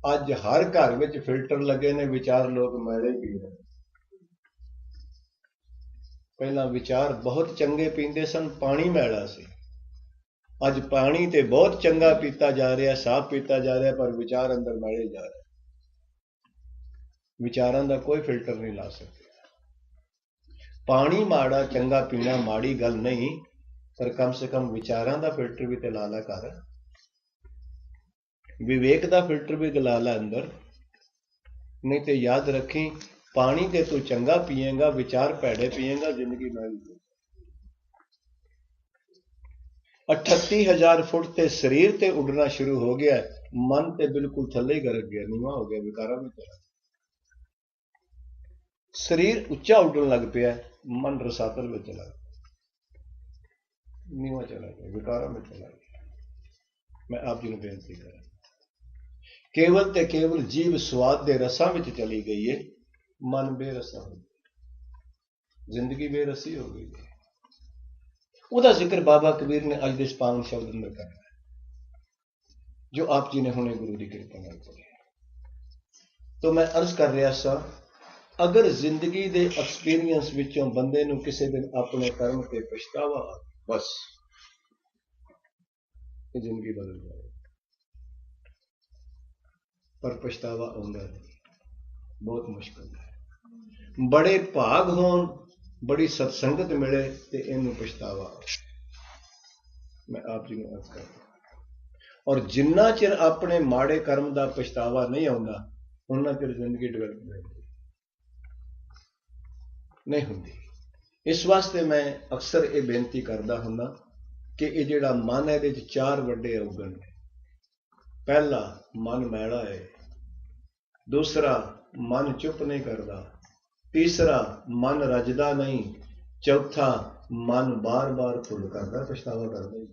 Speaker 2: अज हर घर विच फिल्टर लगे ने, विचार लोग मैले पी रहे। पहला विचार बहुत चंगे पींदे सन, पानी मैला सी। अज पानी ते बहुत चंगा पीता जा रहा, साफ पीता जा रहा, पर विचार अंदर मैले जा रहे। विचारां दा कोई फिल्टर नहीं ला सकते। पानी माड़ा चंगा पीना माड़ी गल नहीं, पर कम से कम विचारां दा फिल्टर भी ते ला ला कर, विवेक दा फिल्टर भी ला ला अंदर। नहीं तो याद रखी, पानी ते तू चंगा पिएगा, विचार भैड़े पिएगा, जिंदगी मैली। 38,000 फुट ते शरीर ते उड़ना शुरू हो गया, मन ते बिल्कुल थले ही गरक गया, नीवा हो गया, विकारा में चला। शरीर उच्चा उड़न लग पिया, मन रसातल में चला। नीवा चला गया, विकारा में चला गया। मैं आप जी ने बेनती करा, केवल ते केवल जीव स्वाद दे रसां विच चली गई है, मन बेरसा हो गया, जिंदगी बेरसी हो गई है। ਉਹਦਾ ਜ਼ਿਕਰ ਬਾਬਾ ਕਬੀਰ ਨੇ ਅੱਜ ਦੇ ਇਸ ਪਾਵਨ ਸ਼ਬਦ ਅੰਦਰ ਕਰਨਾ ਹੈ, ਜੋ ਆਪ ਜੀ ਨੇ ਹੁਣੇ ਗੁਰੂ ਦੀ ਕਿਰਪਾ ਨਾਲ ਪੜ੍ਹਿਆ। तो मैं अर्ज कर रहा सा, अगर जिंदगी के एक्सपीरियंस विचों बंदे नूं किसी दिन अपने कर्म ते पछतावा आ, बस ये जिंदगी बदल जाए। पर पछतावा आउंदा नहीं, बहुत मुश्किल है। बड़े भाग होण, बड़ी सत्संगत मिले ते इनू पछतावा आए। मैं आप जी नूं अर्ज कर रहा, और जिन्ना चिर अपने माड़े कर्म का पछतावा नहीं आउंदा, उन्ना चिर जिंदगी डेवलप नहीं होंदी। इस वास्ते मैं अक्सर ये बेनती करता हुंदा कि ये जिहड़ा मन है, इहदे च 4 वड्डे अवगुण ने। पहला, मन मैला है। दूसरा, मन चुप नहीं करता। तीसरा, मन रजदा नहीं। चौथा, मन बार बार भुल करता, पछतावा करता ही।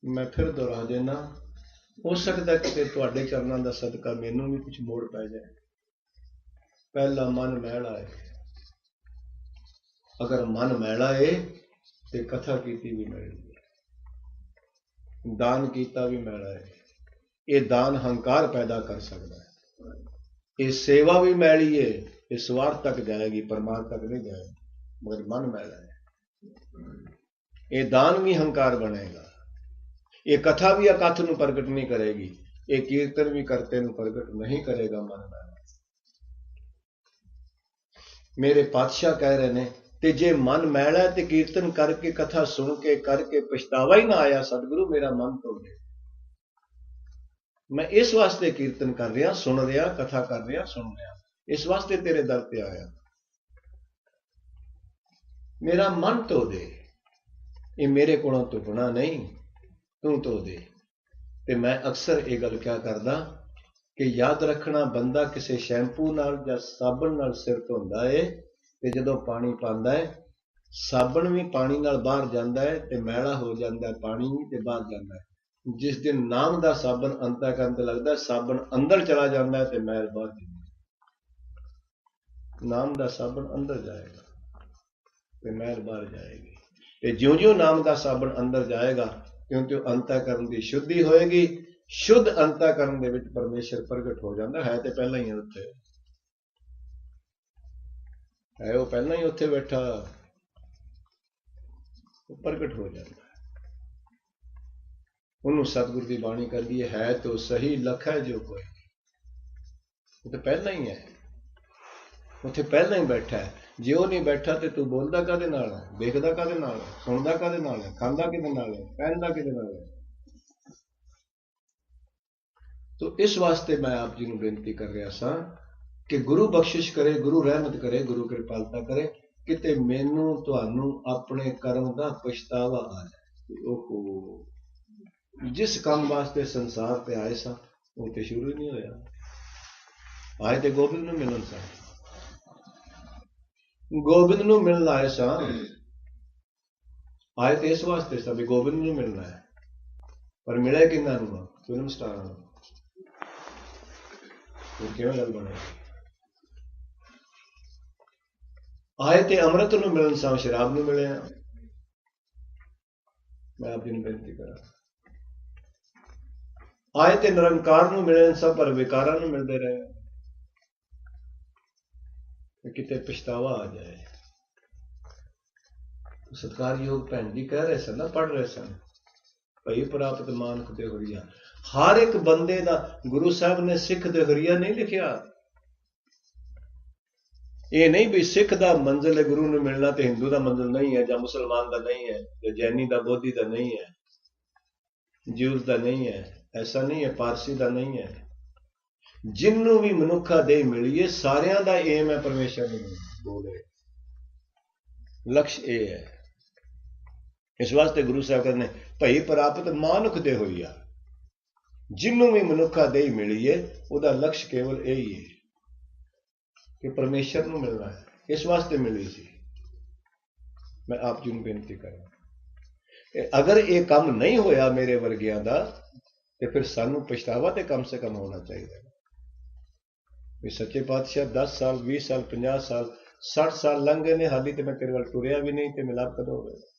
Speaker 2: मैं फिर दोहरा देना, हो सकता कि तुहाडे चरणों का सदका मैनू भी कुछ मोड़ पै जाए। पहला, मन मैला है। अगर मन मैला है तो कथा कीती भी मैली है, दान कीता भी मैला है। ये दान हंकार पैदा कर सकता है। ये सेवा भी मैली है, ये स्वार्थ तक जाएगी, परमार्थ तक नहीं जाएगी, मगर मन मैला है। ये दान भी हंकार बनेगा, ये कथा भी अकथ नूं प्रगट नहीं करेगी, ये कीर्तन भी करते नूं प्रगट नहीं करेगा। मन मैला। मेरे पातशाह कह रहे ने, ते जे मन मैला है ते कीर्तन करके कथा सुन के करके पछतावा ही ना आया, सतगुरु मेरा मन धो दे। मैं इस वास्ते कीर्तन कर रहा, सुन रहा, कथा कर रहा, सुन रहा, इस वास्ते तेरे दर पे आया, मेरा मन धो दे। ये मेरे कोलों धुपना नहीं, तू धो दे। ते मैं अक्सर ये गल क्या करदा कि याद रखना, बंदा किसी शैंपू नाल या साबण नाल सिर धोंदा है ते जदों पानी पांदा है, साबण भी पानी नाल बाहर जांदा है ते मैला हो जांदा है, पानी भी ते बाहर जांदा है। जिस दिन नाम दा साबण अंता करन ते लगदा है, साबण अंदर चला जांदा है ते मैल बाहर जांदी है। नाम दा साबण अंदर जाएगा ते मैल बाहर जाएगी, ते ज्यों-ज्यों नाम दा साबण अंदर जाएगा त्यों-त्यों अंतःकरण दी शुद्धि होएगी। शुद्ध अंतःकरण दे विच परमेश्वर प्रगट हो जाता है। तो पहला ही उत्थे है, वो पहला ही उत्थे बैठा, वो प्रगट हो जाता है। उन्होंने सतगुरु की बाणी कहती है तो सही लख है जो कोई, वो तो पहला ही है, उत्थे पहला ही बैठा है। जे वो नहीं बैठा तो तू बोलदा काहदे नाल है, देखदा काहदे नाल है, सुनदा काहदे नाल है, खांदा किहदे नाल है, पहनदा किहदे नाल है। तो इस वास्ते मैं आप जी को बेनती कर रहा सा कि गुरु बख्शिश करे, गुरु रहमत करे, गुरु कृपालता करे, किते मैनू तुहानू अपने कर्म का पछतावा आ जाए। ओहो, जिस काम वास्ते संसार पे आए सा वो तो शुरू ही नहीं होया। आए तो गोबिंद नूं मिलन सा, गोबिंद नूं मिलण आए सा, आए तो इस वास्ते सा भी गोबिंद नूं मिलना है, पर मिले किन्ना नूं? फिल्म स्टारां नूं। किवें गल बनेगी? आए ते अमृत नूं मिलन सा, शराब नूं मिले। मैं आप जी नूं बेनती करा, आए ते निरंकार नूं मिलन सा, पर विकारां नूं मिलदे रहे, किते पछतावा आ जाए। सत्कारयोग भैन जी कह रहे सन ना, पढ़ रहे सन, भई प्राप्त मानक दे हुरिया। हर एक बंदे दा गुरु साहब ने सिख दे हुरिया नहीं लिखिया। ये नहीं भी सिख दा मंजिल है गुरु ने मिलना तो हिंदू दा मंजिल नहीं है, या मुसलमान दा नहीं है, या जैनी दा, बोधी दा नहीं है, ज्यूज दा नहीं है, ऐसा नहीं है, पारसी दा नहीं है। जिन्नू भी मनुखा दे मिलिए, सारिया दा एम है परमेश्वर ने बोले, लक्ष्य ये है। इस वास्ते गुरु साहब कहते भई प्राप्त मानुख दे होइया, जिन्नू भी मनुखा दे मिलिए, उहदा लक्ष्य केवल यही है कि परमेश्वर नूं मिलना है। इस वास्ते मिली सी। मैं आप जी ਨੂੰ ਬੇਨਤੀ ਕਰਾਂ ਅਗਰ ਇਹ ਕੰਮ ਨਹੀਂ ਹੋਇਆ ਮੇਰੇ ਵਰਗਿਆਂ ਦਾ ਤੇ ਫਿਰ ਸਾਨੂੰ ਪਛਤਾਵਾ ਤੇ ਕਮ ਸੇ ਕਮ ਹੋਣਾ ਚਾਹੀਦਾ ਵੀ ਸੱਚੇ ਪਾਤਸ਼ਾਹ 10 ਸਾਲ 20 ਸਾਲ 50 ਸਾਲ 60 ਸਾਲ ਲੰਘ ਗਏ ਨੇ ਹਾਲੀ ਤੇ ਮੈਂ ਤੇਰੇ ਵੱਲ ਟੁਰਿਆ ਵੀ ਨਹੀਂ ਤੇ ਮਿਲਾਪ ਕਦੋਂ ਹੋਵੇਗਾ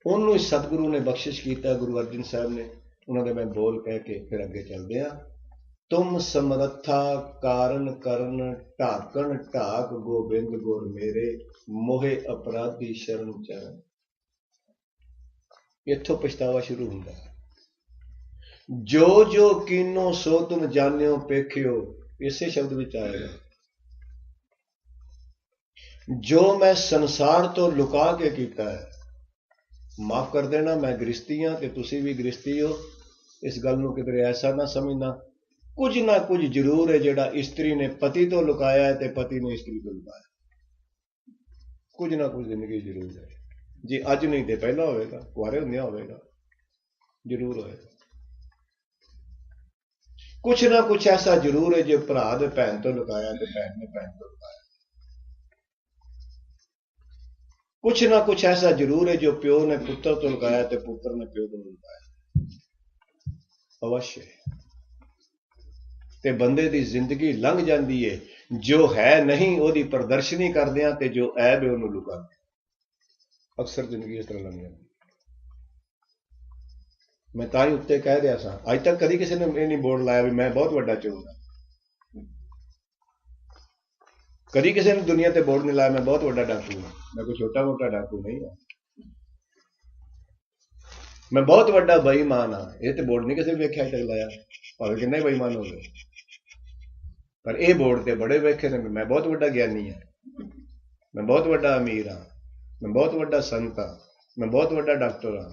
Speaker 2: ਉਹਨੂੰ ਸਤਿਗੁਰੂ ਨੇ ਬਖਸ਼ਿਸ਼ ਕੀਤਾ ਗੁਰੂ ਅਰਜਨ ਸਾਹਿਬ ਨੇ ਉਹਨਾਂ ਦੇ ਮੈਂ ਬੋਲ ਕਹਿ ਕੇ ਫਿਰ ਅੱਗੇ ਚੱਲਦੇ ਆ ਤੁਮ ਸਮਰੱਥਾ ਕਾਰਨ ਕਰਨ ਢਾਕਣ ਢਾਕ ਗੋਬਿੰਦ ਗੁਰ ਮੇਰੇ ਮੋਹਿ ਅਪਰਾਧੀ ਸ਼ਰਨ ਚਰਨ ਇੱਥੋਂ ਪਛਤਾਵਾ ਸ਼ੁਰੂ ਹੁੰਦਾ ਹੈ ਜੋ ਜੋ ਕੀਨੋ ਸੋ ਤੁਮ ਜਾਣਿਓ ਪੇਖਿਓ ਇਸੇ ਸ਼ਬਦ ਵਿੱਚ ਆਏਗਾ ਜੋ ਮੈਂ ਸੰਸਾਰ ਤੋਂ ਲੁਕਾ ਕੇ ਕੀਤਾ ਹੈ ਮਾਫ ਕਰ ਦੇਣਾ ਮੈਂ ਗ੍ਰਸਤੀ ਹਾਂ ਤੇ ਤੁਸੀਂ ਵੀ ਗ੍ਰਸਤੀ ਹੋ ਇਸ ਗੱਲ ਨੂੰ ਕਿਤੇ ਐਸਾ ਨਾ ਸਮਝਣਾ ਕੁਝ ਨਾ ਕੁਝ ਜ਼ਰੂਰ ਹੈ ਜਿਹੜਾ ਇਸਤਰੀ ਨੇ ਪਤੀ ਤੋਂ ਲੁਕਾਇਆ ਹੈ ਤੇ ਪਤੀ ਨੇ ਇਸਤਰੀ ਤੋਂ ਲੁਕਾਇਆ ਕੁਝ ਨਾ ਕੁਝ ਜ਼ਿੰਦਗੀ ਜ਼ਰੂਰ ਹੈ ਜੇ ਅੱਜ ਨਹੀਂ ਤੇ ਪਹਿਲਾਂ ਹੋਵੇਗਾ ਕੁਆਰੇ ਹੁੰਦਿਆਂ ਹੋਵੇਗਾ ਜ਼ਰੂਰ ਹੋਏਗਾ ਕੁਛ ਨਾ ਕੁਛ ਐਸਾ ਜ਼ਰੂਰ ਹੈ ਜੋ ਭਰਾ ਦੇ ਭੈਣ ਤੋਂ ਲੁਕਾਇਆ ਤੇ ਭੈਣ ਨੇ ਭੈਣ ਤੋਂ ਲੁਕਾਇਆ ਕੁਛ ਨਾ ਕੁਛ ਐਸਾ ਜ਼ਰੂਰ ਹੈ ਜੋ ਪਿਓ ਨੇ ਪੁੱਤਰ ਤੋਂ ਲੁਕਾਇਆ ਤੇ ਪੁੱਤਰ ਨੇ ਪਿਓ ਤੋਂ ਲੁਕਾਇਆ ਅਵश्य ਤੇ ਬੰਦੇ ਦੀ ਜ਼ਿੰਦਗੀ ਲੰਘ ਜਾਂਦੀ ਹੈ ਜੋ ਹੈ ਨਹੀਂ ਉਹਦੀ ਪ੍ਰਦਰਸ਼ਨੀ ਕਰਦੇ ਆ ਤੇ ਜੋ ਐਬ ਹੈ ਉਹਨੂੰ ਲੁਕਾਉਂਦੇ ਅਕਸਰ ਜ਼ਿੰਦਗੀ ਇਸ ਤਰ੍ਹਾਂ ਲੰਘ ਜਾਂਦੀ ਮੈਂ ਤਾਂ ਹੀ ਉੱਤੇ ਕਹਿ ਰਿਹਾ ਸਾਂ ਅੱਜ ਤੱਕ ਕਦੀ ਕਿਸੇ ਨੇ ਇਹ ਨਹੀਂ ਬੋਰਡ ਲਾਇਆ ਵੀ ਮੈਂ ਬਹੁਤ ਵੱਡਾ ਚੋਰ ਹਾਂ ਕਦੀ ਕਿਸੇ ਨੇ ਦੁਨੀਆ ਤੇ ਬੋਰਡ ਨਹੀਂ ਲਾਇਆ ਮੈਂ ਬਹੁਤ ਵੱਡਾ ਡਾਕੂ ਹਾਂ ਮੈਂ ਕੋਈ ਛੋਟਾ ਮੋਟਾ ਡਾਕੂ ਨਹੀਂ ਹਾਂ ਮੈਂ ਬਹੁਤ ਵੱਡਾ ਬੇਈਮਾਨ ਹਾਂ ਇਹ ਤੇ ਬੋਰਡ ਨਹੀਂ ਕਿਸੇ ਨੇ ਵੇਖਿਆ ਤੱਕ ਲਾਇਆ ਭਾਵੇਂ ਕਿੰਨੇ ਬੇਈਮਾਨ ਹੋ ਗਏ ਪਰ ਇਹ ਬੋਰਡ ਤੇ ਬੜੇ ਵੇਖੇ ਨੇ ਮੈਂ ਬਹੁਤ ਵੱਡਾ ਗਿਆਨੀ ਹਾਂ ਮੈਂ ਬਹੁਤ ਵੱਡਾ ਅਮੀਰ ਹਾਂ ਮੈਂ ਬਹੁਤ ਵੱਡਾ ਸੰਤ ਹਾਂ ਮੈਂ ਬਹੁਤ ਵੱਡਾ ਡਾਕਟਰ ਹਾਂ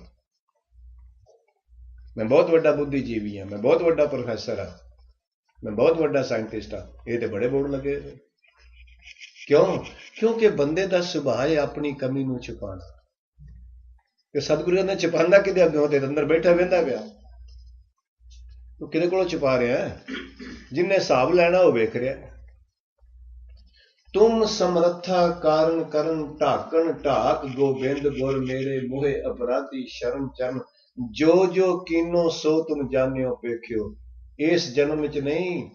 Speaker 2: ਮੈਂ ਬਹੁਤ ਵੱਡਾ ਬੁੱਧੀਜੀਵੀ ਹਾਂ ਮੈਂ ਬਹੁਤ ਵੱਡਾ ਪ੍ਰੋਫੈਸਰ ਹਾਂ ਮੈਂ ਬਹੁਤ ਵੱਡਾ ਸਾਇੰਟਿਸਟ ਹਾਂ ਇਹ ਤੇ ਬੜੇ ਬੋਰਡ ਲੱਗੇ ਕਿਉਂ ਕਿਉਂਕਿ ਬੰਦੇ ਦਾ ਸੁਭਾਅ ਹੈ ਆਪਣੀ ਕਮੀ ਨੂੰ ਛੁਪਾਉਣਾ ਤੇ ਸਤਿਗੁਰੂ ਨੇ ਛੁਪਾਉਂਦਾ ਕਿਹਦੇ ਅੱਗੇ ਤੇ ਅੰਦਰ ਬੈਠਾ ਵਹਿੰਦਾ ਪਿਆ ਤੂੰ ਕਿਹਦੇ ਕੋਲੋਂ ਛੁਪਾ ਰਿਹਾ ਜਿੰਨੇ ਹਿਸਾਬ ਲੈਣਾ ਉਹ ਵੇਖ ਰਿਹਾ ਤੁਮ ਸਮਰੱਥਾ ਕਾਰਨ ਕਰਨ ਢਾਕਣ ਢਾਕ ਗੋਬਿੰਦ ਗੁਰ ਮੇਰੇ ਮੋਹਿ ਅਪਰਾਧੀ ਸ਼ਰਨ ਚਰਨ ਜੋ ਜੋ ਕੀਨੋ ਸੋ ਤੁਮ ਜਾਣਿਓ ਵੇਖਿਓ ਇਸ ਜਨਮ ਵਿੱਚ ਨਹੀਂ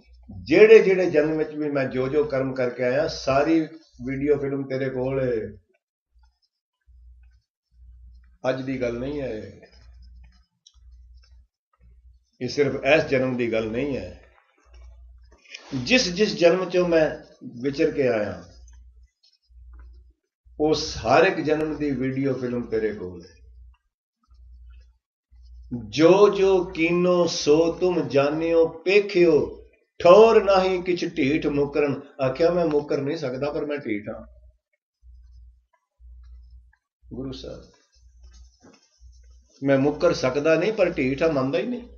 Speaker 2: ਜਿਹੜੇ ਜਿਹੜੇ ਜਨਮ ਵਿੱਚ ਵੀ ਮੈਂ ਜੋ ਜੋ ਕਰਮ ਕਰਕੇ ਆਇਆ ਸਾਰੀ ਵੀਡੀਓ ਫਿਲਮ ਤੇਰੇ ਕੋਲ ਹੈ ਅੱਜ ਦੀ ਗੱਲ ਨਹੀਂ ਹੈ ਇਹ ਸਿਰਫ ਇਸ ਜਨਮ ਦੀ ਗੱਲ ਨਹੀਂ ਹੈ ਜਿਸ ਜਿਸ ਜਨਮ ਚੋਂ ਮੈਂ ਵਿਚਰ ਕੇ ਆਇਆ ਉਸ ਹਰ ਇੱਕ ਜਨਮ ਦੀ ਵੀਡੀਓ ਫਿਲਮ ਤੇਰੇ ਕੋਲ ਹੈ ਜੋ ਜੋ ਕੀਨੋ ਸੋ ਤੁਮ ਜਾਣਿਓ ਪੇਖਿਓ ਠੌਰ ਨਾਹੀਂ ਕਿਛ ਢੀਠ ਮੁਕਰਨ ਆਖਿਆ ਮੈਂ ਮੁਕਰ ਨਹੀਂ ਸਕਦਾ ਪਰ ਮੈਂ ਢੀਠ ਹਾਂ ਗੁਰੂ ਸਾਹਿਬ ਮੈਂ ਮੁਕਰ ਸਕਦਾ ਨਹੀਂ ਪਰ ਢੀਠ ਹਾਂ ਮੰਨਦਾ ਹੀ ਨਹੀਂ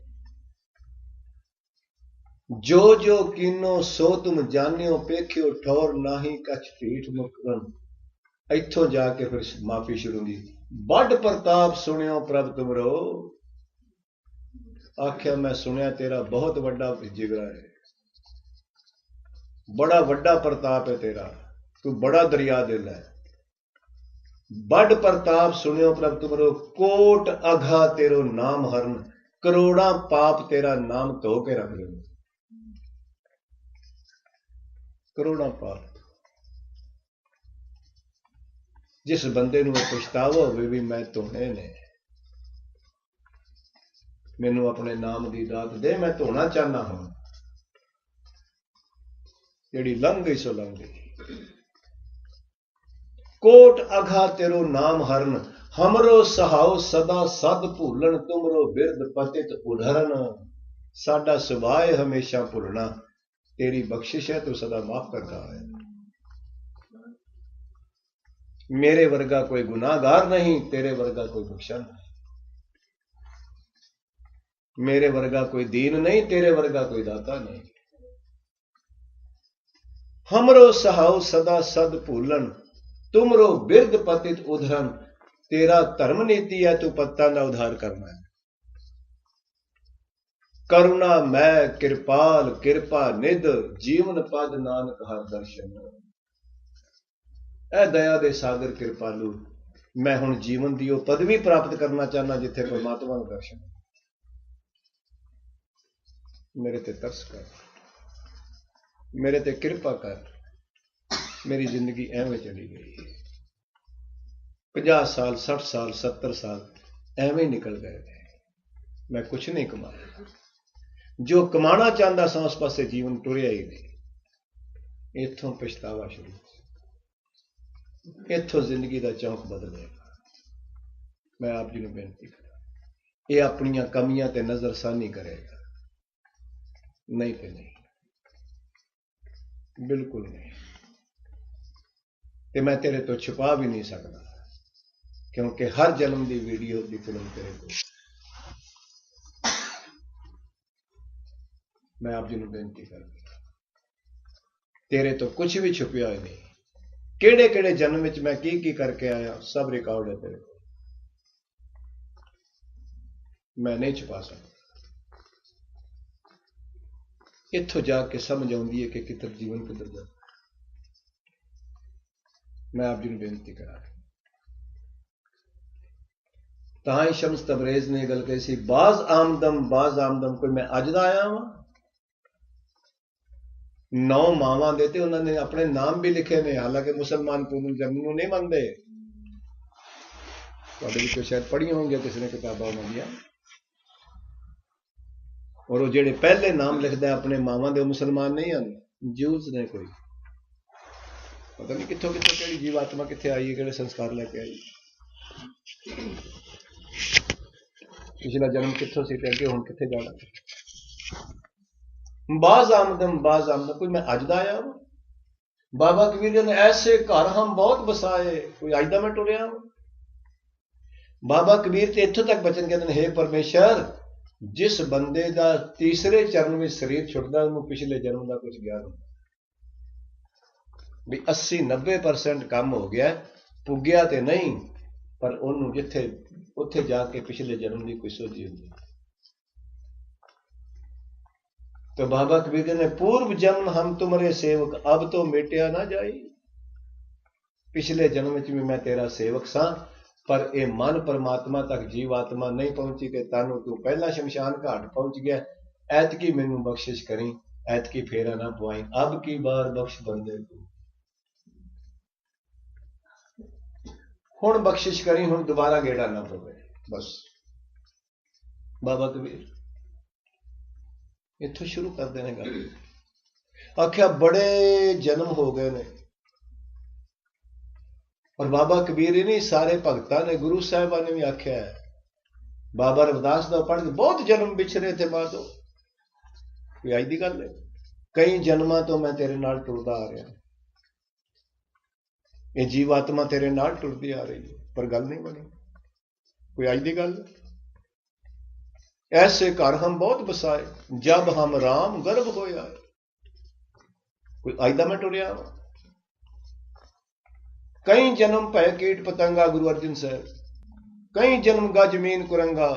Speaker 2: ਜੋ ਜੋ ਕੀਨੋ ਸੋ ਤੁਮ ਜਾਣਿਓ ਪੇਖਿਓ ਠੌਰ ਨਾਹੀਂ ਕਛ ਢੀਠ ਮੁਕਰਨ ਇੱਥੋਂ ਜਾ ਕੇ ਫਿਰ ਮਾਫੀ ਸ਼ੁਰੂ ਹੁੰਦੀ ਵੱਡ ਪ੍ਰਤਾਪ ਸੁਣਿਓ ਪ੍ਰਭ ਤੁਮਰੋ ਆਖਿਆ ਮੈਂ ਸੁਣਿਆ ਤੇਰਾ ਬਹੁਤ ਵੱਡਾ ਜਿਗਰਾ ਹੈ ਬੜਾ ਵੱਡਾ ਪ੍ਰਤਾਪ ਹੈ ਤੇਰਾ ਤੂੰ ਬੜਾ ਦਰਿਆ ਦਿਲ ਹੈ ਵੱਡ ਪ੍ਰਤਾਪ ਸੁਣਿਓ ਪ੍ਰਭ ਤੁਮਰੋ ਕੋਟ ਅਘਾ ਤੇਰੋ ਨਾਮ ਹਰਨ ਕਰੋੜਾਂ ਪਾਪ ਤੇਰਾ ਨਾਮ ਧੋ ਕੇ ਰੱਖ ਦਿੰਦੇ ਕਰੋੜਾਂ ਪਾਪ ਜਿਸ ਬੰਦੇ ਨੂੰ ਪਛਤਾਵਾ ਹੋਵੇ ਵੀ ਮੈਂ ਧੋਣੇ ਨੇ ਮੈਨੂੰ ਆਪਣੇ ਨਾਮ ਦੀ ਦਾਤ ਦੇ ਮੈਂ ਧੋਣਾ ਚਾਹਨਾ ਹਾਂ ਜਿਹੜੀ ਲੰਘ ਗਈ ਸੋ ਲੰਘ ਗਈ ਕੋਟ ਅਘਾ ਤੇਰੋ ਨਾਮ ਹਰਨ ਹਮਰੋ ਸਹਾਉ ਸਦਾ ਸਦ ਭੁੱਲਣ ਤੁਮਰੋ ਬਿਰਦ ਪਤਿਤ ਉਧਰਨ ਸਾਡਾ ਸੁਭਾਅ ਹੈ ਹਮੇਸ਼ਾ ਭੁੱਲਣਾ ਤੇਰੀ ਬਖਸ਼ਿਸ਼ ਹੈ ਤੂੰ ਸਦਾ ਮਾਫ ਕਰਦਾ ਹੈ ਮੇਰੇ ਵਰਗਾ ਕੋਈ ਗੁਨਾਹਗਾਰ ਨਹੀਂ ਤੇਰੇ ਵਰਗਾ ਕੋਈ ਬਖਸ਼ਣ ਨਹੀਂ ਮੇਰੇ ਵਰਗਾ ਕੋਈ ਦੀਨ ਨਹੀਂ ਤੇਰੇ ਵਰਗਾ ਕੋਈ ਦਾਤਾ ਨਹੀਂ ਹਮਰੋ ਸਹਾਉ ਸਦਾ ਸਦ ਭੂਲਣ ਤੁਮਰੋ ਬਿਰਦ ਪਤਿਤ ਉਧਰਨ ਤੇਰਾ ਧਰਮ ਨੀਤੀ ਹੈ ਤੂੰ ਪੱਤਾਂ ਦਾ ਉਧਾਰ ਕਰਨਾ ਹੈ ਕਰੁਣਾ ਮੈਂ ਕਿਰਪਾਲ ਕਿਰਪਾ ਨਿਧ ਜੀਵਨ ਪਦ ਨਾਨਕ ਹਰ ਦਰਸ਼ਨ ਇਹ ਦਇਆ ਦੇ ਸਾਗਰ ਕਿਰਪਾਲੂ, ਮੈਂ ਹੁਣ ਜੀਵਨ ਦੀ ਉਹ ਪਦਵੀ ਪ੍ਰਾਪਤ ਕਰਨਾ ਚਾਹੁੰਦਾ ਜਿੱਥੇ ਪਰਮਾਤਮਾ ਦਾ ਦਰਸ਼ਨ। ਮੇਰੇ ਤੇ ਤਰਸ ਕਰ, ਮੇਰੇ ਤੇ ਕਿਰਪਾ ਕਰ। ਮੇਰੀ ਜ਼ਿੰਦਗੀ ਐਵੇਂ ਚਲੀ ਗਈ, 50 ਸਾਲ 60 ਸਾਲ 70 ਸਾਲ ਐਵੇਂ ਨਿਕਲ ਗਏ, ਮੈਂ ਕੁਛ ਨਹੀਂ ਕਮਾਇਆ। ਜੋ ਕਮਾਣਾ ਚਾਹੁੰਦਾ ਸਾਂ ਉਸ ਪਾਸੇ ਜੀਵਨ ਟੁਰਿਆ ਹੀ ਨਹੀਂ। ਇੱਥੋਂ ਪਛਤਾਵਾ ਸ਼ੁਰੂ, ਇੱਥੋਂ ਜ਼ਿੰਦਗੀ ਦਾ ਚੌਂਕ ਬਦਲੇਗਾ। ਮੈਂ ਆਪ ਜੀ ਨੂੰ ਬੇਨਤੀ ਕਰਾਂ, ਇਹ ਆਪਣੀਆਂ ਕਮੀਆਂ ਤੇ ਨਜ਼ਰਸਾਨੀ ਕਰੇਗਾ? ਨਹੀਂ ਤੇ ਨਹੀਂ, ਬਿਲਕੁਲ ਨਹੀਂ। ਤੇ ਮੈਂ ਤੇਰੇ ਤੋਂ ਛੁਪਾ ਵੀ ਨਹੀਂ ਸਕਦਾ, ਕਿਉਂਕਿ ਹਰ ਜਨਮ ਦੀ ਵੀਡੀਓ ਦੀ ਫਿਲਮ ਤੇਰੇ ਕੋਲ। ਮੈਂ ਆਪ ਜੀ ਨੂੰ ਬੇਨਤੀ ਕਰਦਾ, ਤੇਰੇ ਤੋਂ ਕੁਝ ਵੀ ਛੁਪਿਆ ਨਹੀਂ। ਕਿਹੜੇ ਕਿਹੜੇ ਜਨਮ ਵਿੱਚ ਮੈਂ ਕੀ ਕੀ ਕਰਕੇ ਆਇਆ, ਸਭ ਰਿਕਾਰਡ ਹੈ ਤੇਰੇ ਕੋਲ। ਮੈਂ ਨਹੀਂ ਛੁਪਾ ਸਕਦਾ। ਇੱਥੋਂ ਜਾ ਕੇ ਸਮਝ ਆਉਂਦੀ ਹੈ ਕਿ ਕਿੱਧਰ ਜੀਵਨ ਕਿੱਧਰ ਜਾਂਦਾ। ਮੈਂ ਆਪ ਜੀ ਨੂੰ ਬੇਨਤੀ ਕਰਾਂ, ਤਾਂ ਹੀ ਸ਼ਮਸ ਤਬਰੇਜ਼ ਨੇ ਗੱਲ ਕਹੀ ਸੀ, ਬਾਜ਼ ਆਮਦਮ। ਕੋਈ ਮੈਂ ਅੱਜ ਦਾ ਆਇਆ ਵਾਂ? 9 ਮਾਵਾਂ ਦੇ ਤੇ ਉਹਨਾਂ ਨੇ ਆਪਣੇ ਨਾਮ ਵੀ ਲਿਖੇ ਨੇ, ਹਾਲਾਂਕਿ ਮੁਸਲਮਾਨ ਪੁਨਰ ਜਨਮ ਨੂੰ ਨਹੀਂ ਮੰਨਦੇ। ਤੁਹਾਡੇ ਵਿੱਚੋਂ ਸ਼ਾਇਦ ਪੜ੍ਹੀਆਂ ਹੋਣਗੀਆਂ ਕਿਸੇ ਨੇ ਕਿਤਾਬਾਂ ਉਹਨਾਂ ਦੀਆਂ। ਔਰ ਉਹ ਜਿਹੜੇ ਪਹਿਲੇ ਨਾਮ ਲਿਖਦਾ ਆਪਣੇ ਮਾਵਾਂ ਦੇ, ਉਹ ਮੁਸਲਮਾਨ ਨਹੀਂ ਹਨ, ਜੂਸ ਨੇ। ਕੋਈ ਪਤਾ ਨਹੀਂ ਕਿੱਥੋਂ ਕਿੱਥੋਂ ਕਿਹੜੀ ਜੀਵਾਤਮਾ ਕਿੱਥੇ ਆਈ ਹੈ, ਕਿਹੜੇ ਸੰਸਕਾਰ ਲੈ ਕੇ ਆਈ। ਪਿਛਲਾ ਜਨਮ ਕਿੱਥੋਂ ਸੀ ਤੇ ਅੱਗੇ ਹੁਣ ਕਿੱਥੇ ਜਾਣਾ। ਬਾਜ਼ ਆਮਦਮ। ਕੋਈ ਮੈਂ ਅੱਜ ਦਾ ਆਇਆ ਵਾਂ? ਬਾਬਾ ਕਬੀਰ ਜੀ ਨੇ ਐਸੇ ਘਰ ਹਮ ਬਹੁਤ ਵਸਾਏ, ਕੋਈ ਅੱਜ ਦਾ ਮੈਂ ਟੁਰਿਆ ਵਾਂ? ਬਾਬਾ ਕਬੀਰ ਤੇ ਇੱਥੋਂ ਤੱਕ ਬਚਨ ਕਹਿੰਦੇ ਨੇ, ਹੇ ਪਰਮੇਸ਼ਰ, ਜਿਸ ਬੰਦੇ ਦਾ ਤੀਸਰੇ ਚਰਨ ਵਿੱਚ ਸਰੀਰ ਛੁੱਟਦਾ ਉਹਨੂੰ ਪਿਛਲੇ ਜਨਮ ਦਾ ਕੁਝ ਗਿਆਨ ਹੁੰਦਾ ਵੀ 80-90% ਕੰਮ ਹੋ ਗਿਆ, ਪੁੱਗਿਆ ਤੇ ਨਹੀਂ, ਪਰ ਉਹਨੂੰ ਜਿੱਥੇ ਉੱਥੇ ਜਾ ਕੇ ਪਿਛਲੇ ਜਨਮ ਦੀ ਕੋਈ ਸੋਝੀ ਹੁੰਦੀ। तो बाबा कबीर ने पूर्व जन्म हम तुम्हारे सेवक, अब तो मेटिया ना जाई। पिछले जन्म में भी मैं तेरा सेवक सा, पर ये मन परमात्मा तक जीव आत्मा नहीं पहुंची ते तानू तू पहला शमशान घाट पहुंच गया। ऐतकी मैनू बख्शिश करी, ऐतकी फेरा ना पवाई, अब की बार बख्श बंदे तू। हुण बख्शिश करी, हुण दोबारा गेड़ा ना पवे बस। बाबा कबीर इत्थों शुरू करते हैं गल। आख्या बड़े जन्म हो गए ने, और बाबा कबीर ही नहीं सारे भगतां ने, गुरु साहिबां ने भी आख्या है। बाबा रविदास दा पढ़ के बहुत जन्म बिछड़े थे माधो, कोई अज दी गल है? कई जन्मां तो मैं तेरे नाल टुरदा आ रहा, ये जीवात्मा तेरे नाल टुरदी आ रही है, पर गल नहीं बनी। कोई अज दी गल? ऐसे घर हम बहुत बसाए, जब हम राम गर्भ होया। कोई अज दा मैं टुरिया? कई जन्म भय कीट पतंगा, गुरु अर्जन साहब, कई जन्म गज मीन कुरंगा,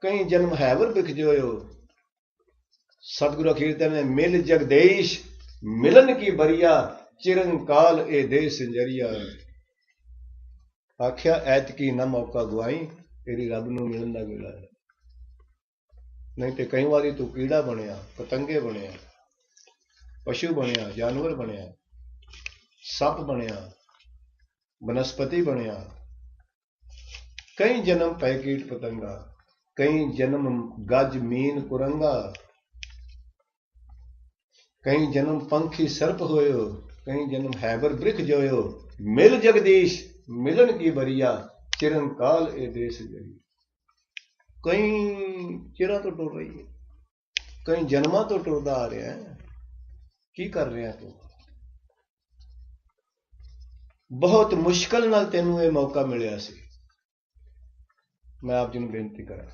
Speaker 2: कई जन्म हैवर बिख जोयो। सतगुरु अखीर ने मिल जगदेश, मिलन की बरिया, चिरंकाल ए दे संजरिया। आख्या ऐतकी ना मौका गवाई, तेरी रब नूं मिलन दा वेला है। नहीं तो कई बारी तू कीड़ा बनया, पतंगे बनया, पशु बनया, जानवर बनया, सप बनया, वनस्पति बनया। कई जन्म पै कीट पतंगा, कई जन्म गज मीन कुरंगा, कई जन्म पंखी सर्प होयो, कई जन्म हैबर वृख जोयो। मिल जगदीश, मिलन की बरिया, चिरंकाल ए देश जरी। कई चिरा तो टुर रही है, कई जन्मां तो टुरदा आ रहा है। की कर रहा तू? बहुत मुश्किल नाल तेनू ये मौका मिलिया सी। मैं आप जी नूं बेनती करा,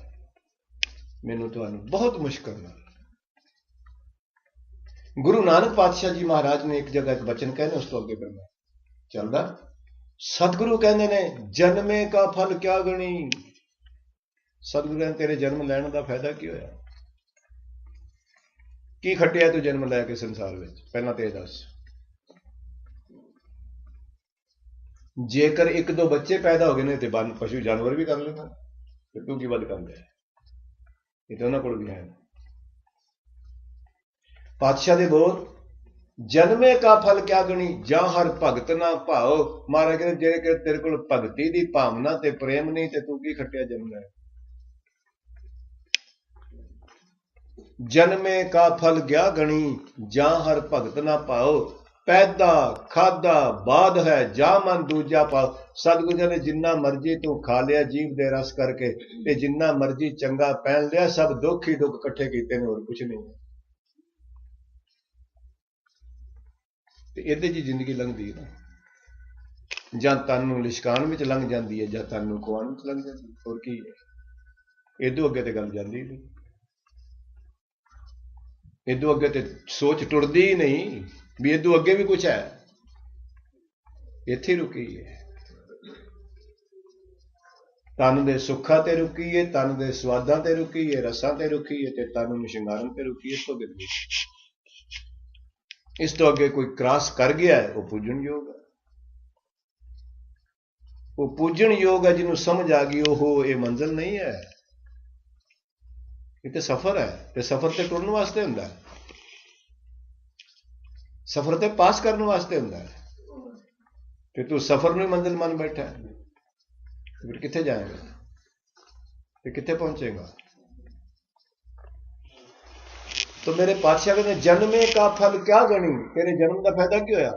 Speaker 2: मैनू तुहानू बहुत मुश्किल नाल। गुरु नानक पातशाह जी महाराज ने एक जगह एक बचन कहने, उस तो अगे करना चलदा। सतगुरु कहते ने, जन्मे का फल क्या गणी। सतगुरु ने तेरे जन्म लैण का फायदा की होया? ਕੀ ਖੱਟਿਆ ਤੂੰ ਜਨਮ ਲੈ ਕੇ ਸੰਸਾਰ ਵਿੱਚ? ਪਹਿਲਾਂ ਤੇ ਇਹ ਦੱਸ। ਜੇਕਰ ਇੱਕ ਦੋ ਬੱਚੇ ਪੈਦਾ ਹੋ ਗਏ ਨੇ ਤੇ ਪਸ਼ੂ ਜਾਨਵਰ ਵੀ ਕਰ ਲੈਂਦਾ, ਤੇ ਤੂੰ ਕੀ ਵੱਧ ਕਰ ਲਿਆ? ਇਹ ਤਾਂ ਉਹਨਾਂ ਕੋਲ ਵੀ ਹੈ। ਪਾਤਸ਼ਾਹ ਦੇ ਬੋਲ, ਜਨਮੇ ਕਾ ਫਲ ਕਿਆ ਗਣੀ, ਜਾਂ ਹਰ ਭਗਤ ਨਾ ਭਾਓ। ਮਹਾਰਾਜ ਕਹਿੰਦੇ ਜੇ ਤੇਰੇ ਕੋਲ ਭਗਤੀ ਦੀ ਭਾਵਨਾ ਤੇ ਪ੍ਰੇਮ ਨਹੀਂ ਤੇ ਤੂੰ ਕੀ ਖੱਟਿਆ ਜਨਮ ਲੈ? ਜਨਮੇ ਕਾ ਫਲ ਗਿਆ ਗਣੀ, ਜਾਂ ਹਰ ਭਗਤ ਨਾ ਭਾਓ। ਪੈਦਾ ਖਾਦਾ ਬਾਦ ਹੈ, ਜਾਂ ਮਨ ਦੂਜਾ ਪਾਓ। ਸਤਿਗੁਰੂ ਜੀ ਨੇ ਜਿੰਨਾ ਮਰਜੀ ਤੂੰ ਖਾ ਲਿਆ ਜੀਵ ਦੇ ਰਸ ਕਰਕੇ, ਤੇ ਜਿੰਨਾ ਮਰਜੀ ਚੰਗਾ ਪਹਿਨ ਲਿਆ, ਸਭ ਦੁੱਖ ਹੀ ਦੁੱਖ ਇਕੱਠੇ ਕੀਤੇ ਨੇ, ਹੋਰ ਕੁਛ ਨਹੀਂ। ਤੇ ਇਹਦੇ 'ਚ ਜ਼ਿੰਦਗੀ ਲੰਘਦੀ ਹੈ ਨਾ। ਜਾਂ ਤਨ ਨੂੰ ਲਿਸ਼ਕਾਣ ਵਿੱਚ ਲੰਘ ਜਾਂਦੀ ਹੈ, ਜਾਂ ਤਨ ਨੂੰ ਖਵਾਉਣ ਵਿੱਚ ਲੰਘ ਜਾਂਦੀ ਹੈ, ਹੋਰ ਕੀ ਹੈ? ਇਹਦੋਂ ਅੱਗੇ ਤੇ ਗੱਲ ਜਾਂਦੀ ਨਹੀਂ। ਇਹਦੋਂ ਅੱਗੇ ਤੇ ਸੋਚ ਟੁੱਟਦੀ ਹੀ ਨਹੀਂ ਵੀ ਇਹਦੋਂ ਅੱਗੇ ਵੀ ਕੁਛ ਹੈ। ਇੱਥੇ ਰੁਕੀ ਹੈ। ਤਨ ਦੇ ਸੁੱਖਾਂ ਤੇ ਰੁਕੀ ਹੈ, ਤਨ ਦੇ ਸਵਾਦਾਂ ਤੇ ਰੁਕੀ ਹੈ, ਰਸਾਂ ਤੇ ਰੁਕੀ ਹੈ, ਤੇ ਤਨ ਨੂੰ ਸ਼ਿੰਗਾਰਨ ਤੇ ਰੁਕੀ ਹੈ। ਇਸ ਤੋਂ ਅੱਗੇ ਕੋਈ ਕ੍ਰਾਸ ਕਰ ਗਿਆ ਹੈ, ਉਹ ਪੂਜਣਯੋਗ ਹੈ। ਉਹ ਪੂਜਣਯੋਗ ਹੈ ਜਿਹਨੂੰ ਸਮਝ ਆ ਗਈ ਉਹ ਇਹ ਮੰਜ਼ਿਲ ਨਹੀਂ ਹੈ, ਇਹ ਤੇ ਸਫ਼ਰ ਹੈ। ਤੇ ਸਫ਼ਰ ਤੇ ਟੁਰਨ ਵਾਸਤੇ ਹੁੰਦਾ ਹੈ, ਸਫ਼ਰ ਤੇ ਪਾਸ ਕਰਨ ਵਾਸਤੇ ਹੁੰਦਾ ਹੈ। ਤੇ ਤੂੰ ਸਫ਼ਰ ਨੂੰ ਹੀ ਮੰਜ਼ਿਲ ਮੰਨ ਬੈਠਾ ਹੈ, ਫਿਰ ਕਿੱਥੇ ਜਾਏਗਾ ਤੇ ਕਿੱਥੇ ਪਹੁੰਚੇਗਾ? तो मेरे पातशाह कहते जन्मे का फल क्या गणी, तेरे जन्म का फायदा की होया?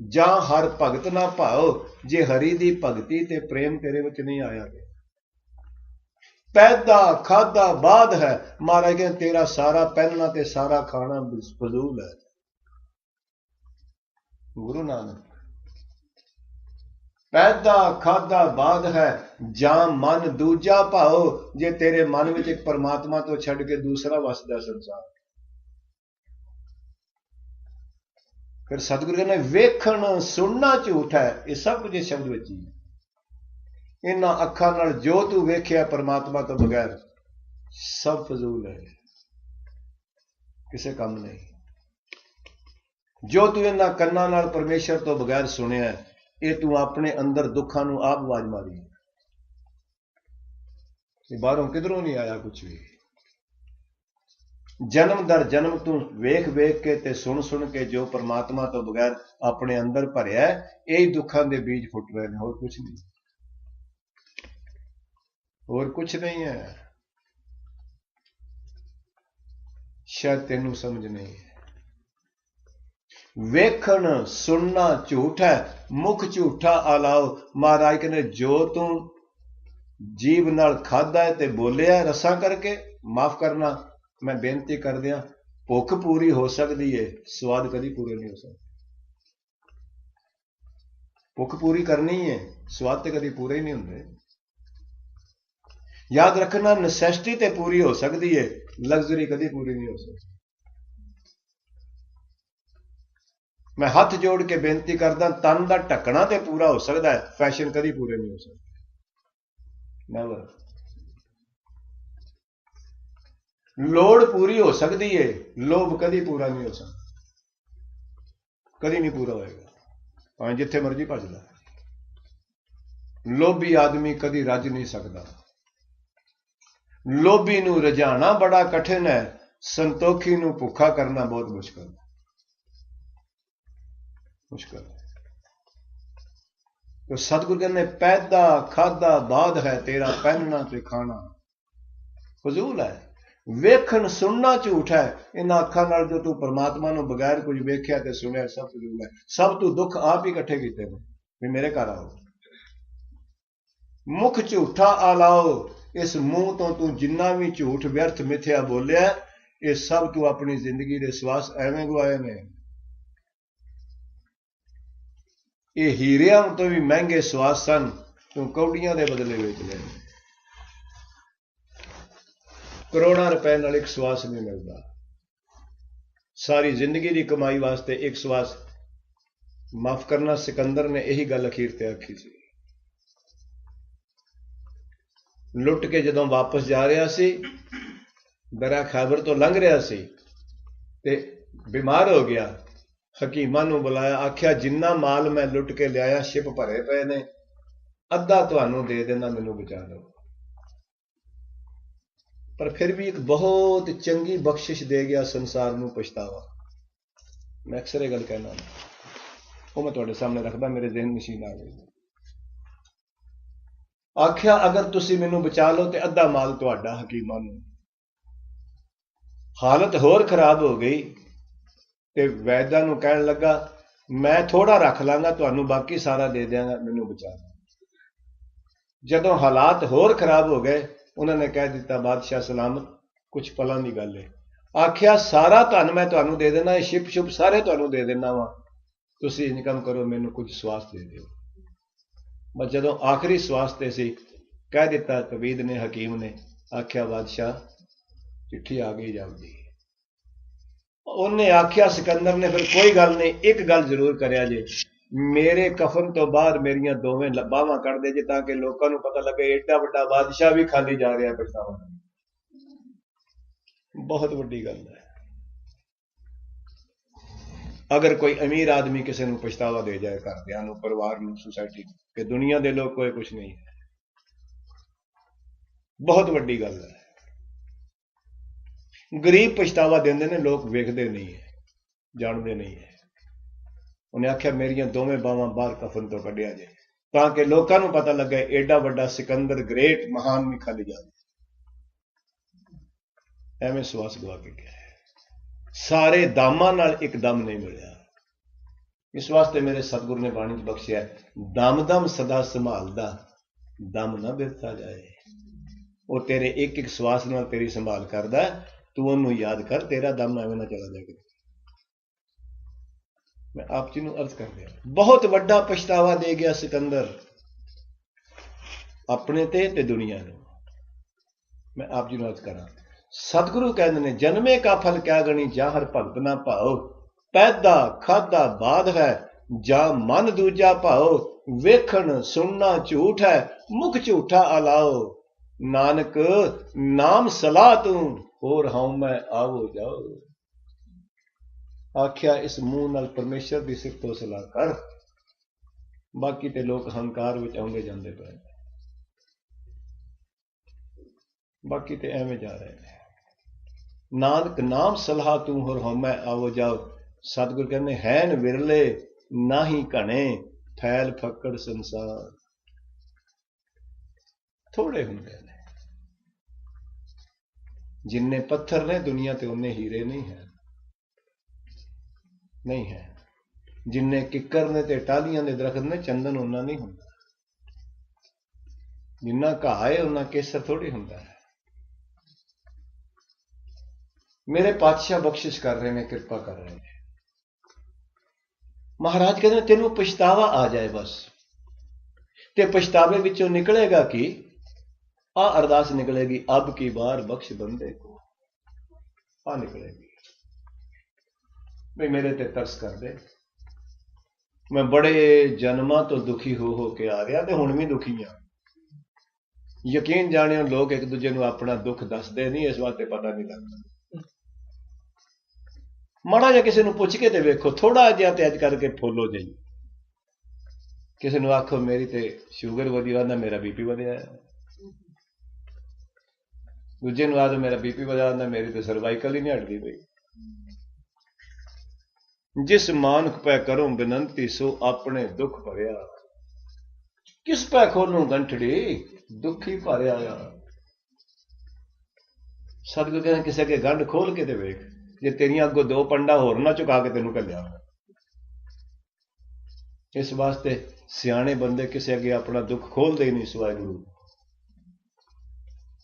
Speaker 2: ਜਾਂ ਹਰ ਭਗਤ ਨਾ ਭਾਓ, ਜੇ ਹਰੀ ਦੀ ਭਗਤੀ ਤੇ ਪ੍ਰੇਮ ਤੇਰੇ ਵਿੱਚ ਨਹੀਂ ਆਇਆ। ਪੈਦਾ ਖਾਦਾ ਬਾਦ ਹੈ, ਮਹਾਰਾਜ ਕਹਿੰਦੇ ਤੇਰਾ ਸਾਰਾ ਪਹਿਨਣਾ ਤੇ ਸਾਰਾ ਖਾਣਾ ਫਜ਼ੂਲ ਹੈ। ਗੁਰੂ ਨਾਨਕ, ਪੈਦਾ ਖਾਦਾ ਬਾਦ ਹੈ, ਜਾਂ ਮਨ ਦੂਜਾ ਭਾਓ। ਜੇ ਤੇਰੇ ਮਨ ਵਿੱਚ ਇੱਕ ਪਰਮਾਤਮਾ ਤੋਂ ਛੱਡ ਕੇ ਦੂਸਰਾ ਵਸਦਾ ਸੰਸਾਰ। ਫਿਰ ਸਤਿਗੁਰੂ ਕਹਿੰਦੇ ਵੇਖਣ ਸੁਣਨਾ ਝੂਠ ਹੈ। ਇਹ ਸਭ ਕੁਝ ਇਸ ਸ਼ਬਦ ਵਿੱਚ ਹੀ ਹੈ। ਇਹਨਾਂ ਅੱਖਾਂ ਨਾਲ ਜੋ ਤੂੰ ਵੇਖਿਆ ਪਰਮਾਤਮਾ ਤੋਂ ਬਗੈਰ ਸਭ ਫਜ਼ੂਲ ਹੈ, ਕਿਸੇ ਕੰਮ ਨਹੀਂ। ਜੋ ਤੂੰ ਇਹਨਾਂ ਕੰਨਾਂ ਨਾਲ ਪਰਮੇਸ਼ਰ ਤੋਂ ਬਗੈਰ ਸੁਣਿਆ, ਇਹ ਤੂੰ ਆਪਣੇ ਅੰਦਰ ਦੁੱਖਾਂ ਨੂੰ ਆਪ ਆਵਾਜ਼ ਮਾਰੀ। ਇਹ ਬਾਹਰੋਂ ਕਿਧਰੋਂ ਨਹੀਂ ਆਇਆ ਕੁਛ ਵੀ। ਜਨਮ ਦਰ ਜਨਮ ਤੂੰ ਵੇਖ ਵੇਖ ਕੇ ਤੇ ਸੁਣ ਸੁਣ ਕੇ ਜੋ ਪਰਮਾਤਮਾ ਤੋਂ ਬਗੈਰ ਆਪਣੇ ਅੰਦਰ ਭਰਿਆ, ਇਹ ਦੁੱਖਾਂ ਦੇ ਬੀਜ ਫੁੱਟ ਰਹੇ ਨੇ, ਹੋਰ ਕੁਛ ਨਹੀਂ, ਹੋਰ ਕੁਛ ਨਹੀਂ ਹੈ। ਸ਼ਾਇਦ ਤੈਨੂੰ ਸਮਝ ਨਹੀਂ ਹੈ। ਵੇਖਣ ਸੁਣਨਾ ਝੂਠ ਹੈ, ਮੁਖ ਝੂਠਾ ਆਲਾਓ। ਮਹਾਰਾਜ ਕਹਿੰਦੇ ਜੋ ਤੂੰ ਜੀਵ ਨਾਲ ਖਾਦਾ ਹੈ ਤੇ ਬੋਲਿਆ ਰਸਾਂ ਕਰਕੇ, ਮਾਫ ਕਰਨਾ ਮੈਂ ਬੇਨਤੀ ਕਰਦਿਆਂ, ਭੁੱਖ ਪੂਰੀ ਹੋ ਸਕਦੀ ਹੈ, ਸਵਾਦ ਕਦੀ ਪੂਰੇ ਨਹੀਂ ਹੋ ਸਕਦੇ। ਭੁੱਖ ਪੂਰੀ ਕਰਨੀ ਹੈ, ਸਵਾਦ ਤੇ ਕਦੀ ਪੂਰੇ ਹੀ ਨਹੀਂ ਹੁੰਦੇ। ਯਾਦ ਰੱਖਣਾ ਨੈਸੈਸਿਟੀ ਤੇ ਪੂਰੀ ਹੋ ਸਕਦੀ ਹੈ, ਲਗਜ਼ਰੀ ਕਦੀ ਪੂਰੀ ਨਹੀਂ ਹੋ ਸਕਦੀ। ਮੈਂ ਹੱਥ ਜੋੜ ਕੇ ਬੇਨਤੀ ਕਰਦਾ, ਤਨ ਦਾ ਢੱਕਣਾ ਤੇ ਪੂਰਾ ਹੋ ਸਕਦਾ ਹੈ, ਫੈਸ਼ਨ ਕਦੀ ਪੂਰੇ ਨਹੀਂ ਹੋ ਸਕਦੇ। ਨੈਵਰ। ਲੋੜ ਪੂਰੀ ਹੋ ਸਕਦੀ ਹੈ, ਲੋਭ ਕਦੀ ਪੂਰਾ ਨਹੀਂ ਹੋ ਸਕਦਾ, ਕਦੀ ਨਹੀਂ ਪੂਰਾ ਹੋਏਗਾ, ਭਾਵੇਂ ਜਿੱਥੇ ਮਰਜ਼ੀ ਭੱਜ ਲੈ। ਲੋਭੀ ਆਦਮੀ ਕਦੀ ਰੱਜ ਨਹੀਂ ਸਕਦਾ। ਲੋਭੀ ਨੂੰ ਰਜਾਣਾ ਬੜਾ ਕਠਿਨ ਹੈ, ਸੰਤੋਖੀ ਨੂੰ ਭੁੱਖਾ ਕਰਨਾ ਬਹੁਤ ਮੁਸ਼ਕਲ ਹੈ। ਮੁਸ਼ਕਲ ਹੈ। तो सतगुरु कहने पैदा खादा बाद है, तेरा पहनना ते खाना फजूल है। ਵੇਖਣ ਸੁਣਨਾ ਝੂਠ ਹੈ। ਇਹਨਾਂ ਅੱਖਾਂ ਨਾਲ ਜੋ ਤੂੰ ਪਰਮਾਤਮਾ ਨੂੰ ਬਗੈਰ ਕੁਝ ਵੇਖਿਆ ਤੇ ਸੁਣਿਆ ਸਭ ਫਜ਼ੂਲ ਹੈ। ਸਭ ਤੂੰ ਦੁੱਖ ਆਪ ਹੀ ਇਕੱਠੇ ਕੀਤੇ ਨੇ ਵੀ ਮੇਰੇ ਘਰ ਆਓ। ਮੁਖ ਝੂਠਾ ਆਲਾਓ, ਇਸ ਮੂੰਹ ਤੋਂ ਤੂੰ ਜਿੰਨਾ ਵੀ ਝੂਠ ਵਿਅਰਥ ਮਿੱਥਿਆ ਬੋਲਿਆ, ਇਹ ਸਭ ਤੂੰ ਆਪਣੀ ਜ਼ਿੰਦਗੀ ਦੇ ਸਵਾਸ ਐਵੇਂ ਗਵਾਏ ਨੇ। ਇਹ ਹੀਰਿਆਂ ਤੋਂ ਵੀ ਮਹਿੰਗੇ ਸਵਾਸ ਸਨ, ਤੂੰ ਕੌਡੀਆਂ ਦੇ ਬਦਲੇ ਵੇਚ ਲਏ। ਕਰੋੜਾਂ ਰੁਪਏ ਨਾਲ ਇੱਕ ਸਵਾਸ ਨਹੀਂ ਮਿਲਦਾ। ਸਾਰੀ ਜ਼ਿੰਦਗੀ ਦੀ ਕਮਾਈ ਵਾਸਤੇ ਇੱਕ ਸਵਾਸ। ਮਾਫ ਕਰਨਾ, ਸਿਕੰਦਰ ਨੇ ਇਹੀ ਗੱਲ ਅਖੀਰ ਤੇ ਆਖੀ ਸੀ। ਲੁੱਟ ਕੇ ਜਦੋਂ ਵਾਪਸ ਜਾ ਰਿਹਾ ਸੀ, ਦਰਿਆ ਖੈਬਰ ਤੋਂ ਲੰਘ ਰਿਹਾ ਸੀ, ਤੇ ਬਿਮਾਰ ਹੋ ਗਿਆ। ਹਕੀਮਾਂ ਨੂੰ ਬੁਲਾਇਆ, ਆਖਿਆ ਜਿੰਨਾ ਮਾਲ ਮੈਂ ਲੁੱਟ ਕੇ ਲਿਆਇਆ ਸ਼ਿਪ ਭਰੇ ਪਏ ਨੇ, ਅੱਧਾ ਤੁਹਾਨੂੰ ਦੇ ਦੇਣਾ, ਮੈਨੂੰ ਬਚਾ ਲਓ। ਪਰ ਫਿਰ ਵੀ ਇੱਕ ਬਹੁਤ ਚੰਗੀ ਬਖਸ਼ਿਸ਼ ਦੇ ਗਿਆ ਸੰਸਾਰ ਨੂੰ ਪਛਤਾਵਾ। ਮੈਂ ਅਕਸਰ ਇਹ ਗੱਲ ਕਹਿਣਾ, ਉਹ ਮੈਂ ਤੁਹਾਡੇ ਸਾਹਮਣੇ ਰੱਖਦਾ, ਮੇਰੇ ਜ਼ਿਹਨ ਨਸ਼ੀਨ ਆ ਗਈ। ਆਖਿਆ ਅਗਰ ਤੁਸੀਂ ਮੈਨੂੰ ਬਚਾ ਲਓ ਤੇ ਅੱਧਾ ਮਾਲ ਤੁਹਾਡਾ। ਹਕੀਮਾਂ ਨੂੰ ਹਾਲਤ ਹੋਰ ਖਰਾਬ ਹੋ ਗਈ ਤੇ ਵੈਦਾਂ ਨੂੰ ਕਹਿਣ ਲੱਗਾ, ਮੈਂ ਥੋੜਾ ਰੱਖ ਲਾਂਗਾ, ਤੁਹਾਨੂੰ ਬਾਕੀ ਸਾਰਾ ਦੇ ਦਿਆਂਗਾ, ਮੈਨੂੰ ਬਚਾ ਲਓ। ਜਦੋਂ ਹਾਲਾਤ ਹੋਰ ਖਰਾਬ ਹੋ ਗਏ, ਉਹਨਾਂ ਨੇ ਕਹਿ ਦਿੱਤਾ, ਬਾਦਸ਼ਾਹ ਸਲਾਮਤ, ਕੁਝ ਪਲਾਂ ਦੀ ਗੱਲ ਹੈ। ਆਖਿਆ ਸਾਰਾ ਧਨ ਮੈਂ ਤੁਹਾਨੂੰ ਦੇ ਦੇਣਾ, ਸ਼ਿਪ ਸ਼ੁਪ ਸਾਰੇ ਤੁਹਾਨੂੰ ਦੇ ਦੇਣਾ ਵਾ, ਤੁਸੀਂ ਇਨਕਮ ਕਰੋ, ਮੈਨੂੰ ਕੁਝ ਸਵਾਸ ਦੇ ਦਿਓ। ਬਸ ਜਦੋਂ ਆਖਰੀ ਸਵਾਸ ਤੇ ਸੀ, ਕਹਿ ਦਿੱਤਾ ਕਬੀਦ ਨੇ, ਹਕੀਮ ਨੇ, ਆਖਿਆ ਬਾਦਸ਼ਾਹ ਚਿੱਠੀ ਆ ਗਈ ਜਾਊਗੀ। ਉਹਨੇ ਆਖਿਆ ਸਿਕੰਦਰ ਨੇ, ਫਿਰ ਕੋਈ ਗੱਲ ਨਹੀਂ, ਇੱਕ ਗੱਲ ਜ਼ਰੂਰ ਕਰਿਆ ਜੇ, ਮੇਰੇ ਕਫਨ ਤੋਂ ਬਾਅਦ ਮੇਰੀਆਂ ਦੋਵੇਂ ਬਾਹਾਂ ਕੱਢ ਦੇ ਜੇ, ਤਾਂ ਕਿ ਲੋਕਾਂ ਨੂੰ ਪਤਾ ਲੱਗੇ ਏਡਾ ਵੱਡਾ ਬਾਦਸ਼ਾਹ ਵੀ ਖਾਲੀ ਜਾ ਰਿਹਾ ਪਛਤਾਵਾ। ਬਹੁਤ ਵੱਡੀ ਗੱਲ ਹੈ। ਅਗਰ ਕੋਈ ਅਮੀਰ ਆਦਮੀ ਕਿਸੇ ਨੂੰ ਪਛਤਾਵਾ ਦੇ ਜਾਏ, ਘਰਦਿਆਂ ਨੂੰ, ਪਰਿਵਾਰ ਨੂੰ, ਸੁਸਾਇਟੀ ਨੂੰ, ਕਿ ਦੁਨੀਆ ਦੇ ਲੋਕ ਕੋਈ ਕੁਛ ਨਹੀਂ ਹੈ, ਬਹੁਤ ਵੱਡੀ ਗੱਲ ਹੈ। ਗਰੀਬ ਪਛਤਾਵਾ ਦਿੰਦੇ ਨੇ, ਲੋਕ ਵੇਖਦੇ ਨਹੀਂ ਹੈ, ਜਾਣਦੇ ਨਹੀਂ ਹੈ। ਉਹਨੇ ਆਖਿਆ ਮੇਰੀਆਂ ਦੋਵੇਂ ਬਾਹਾਂ ਬਾਹਰ ਕਫਨ ਤੋਂ ਕੱਢਿਆ ਜੇ, ਤਾਂ ਕਿ ਲੋਕਾਂ ਨੂੰ ਪਤਾ ਲੱਗੇ ਏਡਾ ਵੱਡਾ ਸਿਕੰਦਰ ਗ੍ਰੇਟ ਮਹਾਨ ਵੀ ਖਾਲੀ ਜਾ ਰਿਹਾ। ਐਵੇਂ ਸਵਾਸ ਗਵਾ ਕੇ ਗਿਆ। ਸਾਰੇ ਦਾਮਾਂ ਨਾਲ ਇੱਕ ਦਮ ਨਹੀਂ ਮਿਲਿਆ। ਇਸ ਵਾਸਤੇ ਮੇਰੇ ਸਤਿਗੁਰੂ ਨੇ ਬਾਣੀ 'ਚ ਬਖਸ਼ਿਆ, ਦਮ ਦਮ ਸਦਾ ਸੰਭਾਲਦਾ, ਦਮ ਨਾ ਬਿਰਥਾ ਜਾਏ। ਉਹ ਤੇਰੇ ਇੱਕ ਇੱਕ ਸਵਾਸ ਨਾਲ ਤੇਰੀ ਸੰਭਾਲ ਕਰਦਾ, ਤੂੰ ਉਹਨੂੰ ਯਾਦ ਕਰ, ਤੇਰਾ ਦਮ ਐਵੇਂ ਨਾ ਚਲਾ ਜਾਏ। ਮੈਂ ਆਪ ਜੀ ਨੂੰ ਅਰਜ਼ ਕਰ ਰਿਹਾ, ਬਹੁਤ ਵੱਡਾ ਪਛਤਾਵਾ ਦੇ ਗਿਆ ਸਿਕੰਦਰ, ਆਪਣੇ ਤੇ ਦੁਨੀਆ ਨੂੰ। ਮੈਂ ਆਪ ਜੀ ਨੂੰ ਅਰਜ਼ ਕਰਾਂ, ਸਤਿਗੁਰੂ ਕਹਿੰਦੇ ਨੇ, ਜਨਮੇ ਕਾ ਫਲ ਕਿਆ ਗਣੀ, ਜਾ ਹਰ ਭਗਤ ਨਾ ਭਾਓ, ਪੈਦਾ ਖਾਦਾ ਬਾਦ ਹੈ, ਜਾਂ ਮਨ ਦੂਜਾ ਭਾਓ, ਵੇਖਣ ਸੁਣਨਾ ਝੂਠ ਹੈ, ਮੁਖ ਝੂਠਾ ਅਲਾਓ, ਨਾਨਕ ਨਾਮ ਸਲਾਹ ਤੂੰ, ਹੋਰ ਹਉ ਮੈਂ ਆਵੋ ਜਾਓ। ਆਖਿਆ ਇਸ ਮੂੰਹ ਨਾਲ ਪਰਮੇਸ਼ਰ ਦੀ ਸਿਫਤੋ ਸਲਾਹ ਕਰ, ਬਾਕੀ ਤੇ ਲੋਕ ਹੰਕਾਰ ਵਿੱਚ ਆਉਂਦੇ ਜਾਂਦੇ ਪਏ, ਬਾਕੀ ਤੇ ਐਵੇਂ ਜਾ ਰਹੇ ਨੇ। ਨਾਨਕ ਨਾਮ ਸਲਾਹ ਤੂੰ, ਹੋਰ ਹਉ ਮੈਂ ਆਵੋ ਜਾਓ। ਸਤਿਗੁਰ ਕਹਿੰਦੇ, ਹੈਨ ਵਿਰਲੇ ਨਾਹੀ ਘਣੇ, ਫੈਲ ਫੱਕੜ ਸੰਸਾਰ। ਥੋੜੇ ਹੁੰਦੇ ਨੇ, ਜਿੰਨੇ ਪੱਥਰ ਨੇ ਦੁਨੀਆ ਤੇ ਉਹਨੇ ਹੀਰੇ ਨਹੀਂ ਹੈ, ਨਹੀਂ ਹੈ। ਜਿੰਨੇ ਕਿੱਕਰ ਨੇ ਤੇ ਟਾਹਲੀਆਂ ਦੇ ਦਰਖਤ ਨੇ, ਚੰਦਨ ਉਹਨਾਂ ਨਹੀਂ ਹੁੰਦਾ। ਜਿੰਨਾ ਘਾਹ ਹੈ ਉਹਨਾਂ ਕੇਸਰ ਥੋੜੀ ਹੁੰਦਾ ਹੈ। ਮੇਰੇ ਪਾਤਸ਼ਾਹ ਬਖਸ਼ਿਸ਼ ਕਰ ਰਹੇ ਨੇ, ਕਿਰਪਾ ਕਰ ਰਹੇ ਨੇ। ਮਹਾਰਾਜ ਕਹਿੰਦੇ ਤੈਨੂੰ ਪਛਤਾਵਾ ਆ ਜਾਏ ਬਸ, ਤੇ ਪਛਤਾਵੇ ਵਿੱਚੋਂ ਨਿਕਲੇਗਾ ਕਿ ਆ ਅਰਦਾਸ ਨਿਕਲੇਗੀ, ਅਬ ਕੀ ਬਾਰ ਬਖਸ਼ ਬੰਦੇ ਕੋ, ਆ ਨਿਕਲੇਗੀ ਵੀ ਮੇਰੇ ਤੇ ਤਰਸ ਕਰ ਦੇ, ਮੈਂ ਬੜੇ ਜਨਮਾਂ ਤੋਂ ਦੁਖੀ ਹੋ ਕੇ ਆ ਰਿਹਾ ਤੇ ਹੁਣ ਵੀ ਦੁਖੀ ਆ। ਯਕੀਨ ਜਾਣਿਓ, ਲੋਕ ਇੱਕ ਦੂਜੇ ਨੂੰ ਆਪਣਾ ਦੁੱਖ ਦੱਸਦੇ ਨਹੀਂ, ਇਸ ਵਾਸਤੇ ਪਤਾ ਨਹੀਂ ਲੱਗਦਾ। ਮਾੜਾ ਜਿਹਾ ਕਿਸੇ ਨੂੰ ਪੁੱਛ ਕੇ ਤੇ ਵੇਖੋ, ਥੋੜਾ ਜਿਹਾ ਤੇ ਅੱਜ ਕਰਕੇ ਫੋਲੋ ਜਾਈ। ਕਿਸੇ ਨੂੰ ਆਖੋ ਮੇਰੀ ਤੇ ਸ਼ੂਗਰ ਵਧੀ, ਆਂਦਾ ਮੇਰਾ ਬੀਪੀ ਵਧਿਆ। ਦੂਜੇ ਨੂੰ ਆਖੋ ਮੇਰਾ ਬੀਪੀ ਵਧਿਆ, ਆਂਦਾ ਮੇਰੀ ਤੇ ਸਰਵਾਈਕਲ ਹੀ ਨਹੀਂ ਹਟਦੀ ਪਈ। ਜਿਸ ਮਾਨੁਖ ਪੈ ਕਰੋ ਬਿਨੰਤੀ, ਸੋ ਆਪਣੇ ਦੁੱਖ ਭਰਿਆ। ਕਿਸ ਪੈ ਖੋਲੂ ਗੰਠੜੀ, ਦੁੱਖੀ ਭਰਿਆ ਆ। ਸਤਿਗੁਰੂ ਕਹਿੰਦੇ ਕਿਸੇ ਕੇ ਗੰਢ ਖੋਲ ਕੇ ਤੇ ਵੇਖ, ਜੇ ਤੇਰੀਆਂ ਅੱਗੋਂ ਦੋ ਪੰਡਾ ਹੋਰ ਨਾ ਚੁਕਾ ਕੇ ਤੈਨੂੰ ਘੱਲਿਆ। ਇਸ ਵਾਸਤੇ ਸਿਆਣੇ ਬੰਦੇ ਕਿਸੇ ਅੱਗੇ ਆਪਣਾ ਦੁੱਖ ਖੋਲਦੇ ਹੀ ਨਹੀਂ, ਸਿਵਾਏ ਗੁਰੂ,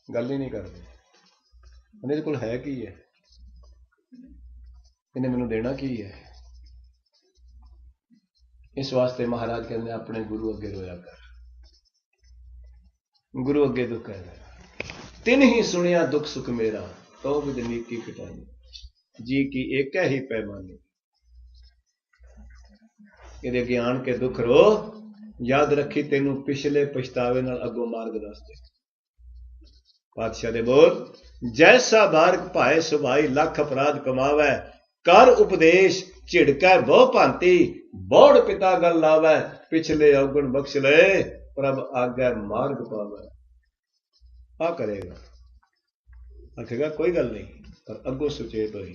Speaker 2: ਗੱਲ ਹੀ ਨਹੀਂ ਕਰਦੇ। ਇਹਦੇ ਕੋਲ ਹੈ ਕੀ ਹੈ, ਇਹਨੇ ਮੈਨੂੰ ਦੇਣਾ ਕੀ ਹੈ। ਇਸ ਵਾਸਤੇ ਮਹਾਰਾਜ ਕਹਿੰਦੇ ਆਪਣੇ ਗੁਰੂ ਅੱਗੇ ਰੋਇਆ ਕਰ, ਗੁਰੂ ਅੱਗੇ ਦੁੱਖ ਹੈ। ਤਿਨ ਹੀ ਸੁਣਿਆ ਦੁੱਖ ਸੁਖ ਮੇਰਾ, ਤੋ ਵਿਦ ਨੀਕੀ ਖਟਾਈ, ਜੀ ਕੀ ਇੱਕ ਹੀ ਪੈਮਾਨੀ। ਇਹਦੇ ਅੱਗੇ ਆਣ ਕੇ ਦੁੱਖ ਰੋ, ਯਾਦ ਰੱਖੀ ਤੈਨੂੰ ਪਿਛਲੇ ਪਛਤਾਵੇ ਨਾਲ ਅੱਗੋਂ ਮਾਰਗ ਦੱਸ ਦੇ। ਪਾਤਸ਼ਾਹ ਦੇ ਬੋਲ, ਜੈਸਾ ਬਾਰਕ ਭਾਏ ਸੁਭਾਈ, ਲੱਖ ਅਪਰਾਧ ਕਮਾਵੈ, कर उपदेश झिड़कै बहु भांति, बौड़ पिता गल लावै, पिछले अवगुण बख्श ले, प्रभ आगे मार्ग पावै। आ करेगा, आखेगा कोई गल नहीं, पर अगों सुचेत होई।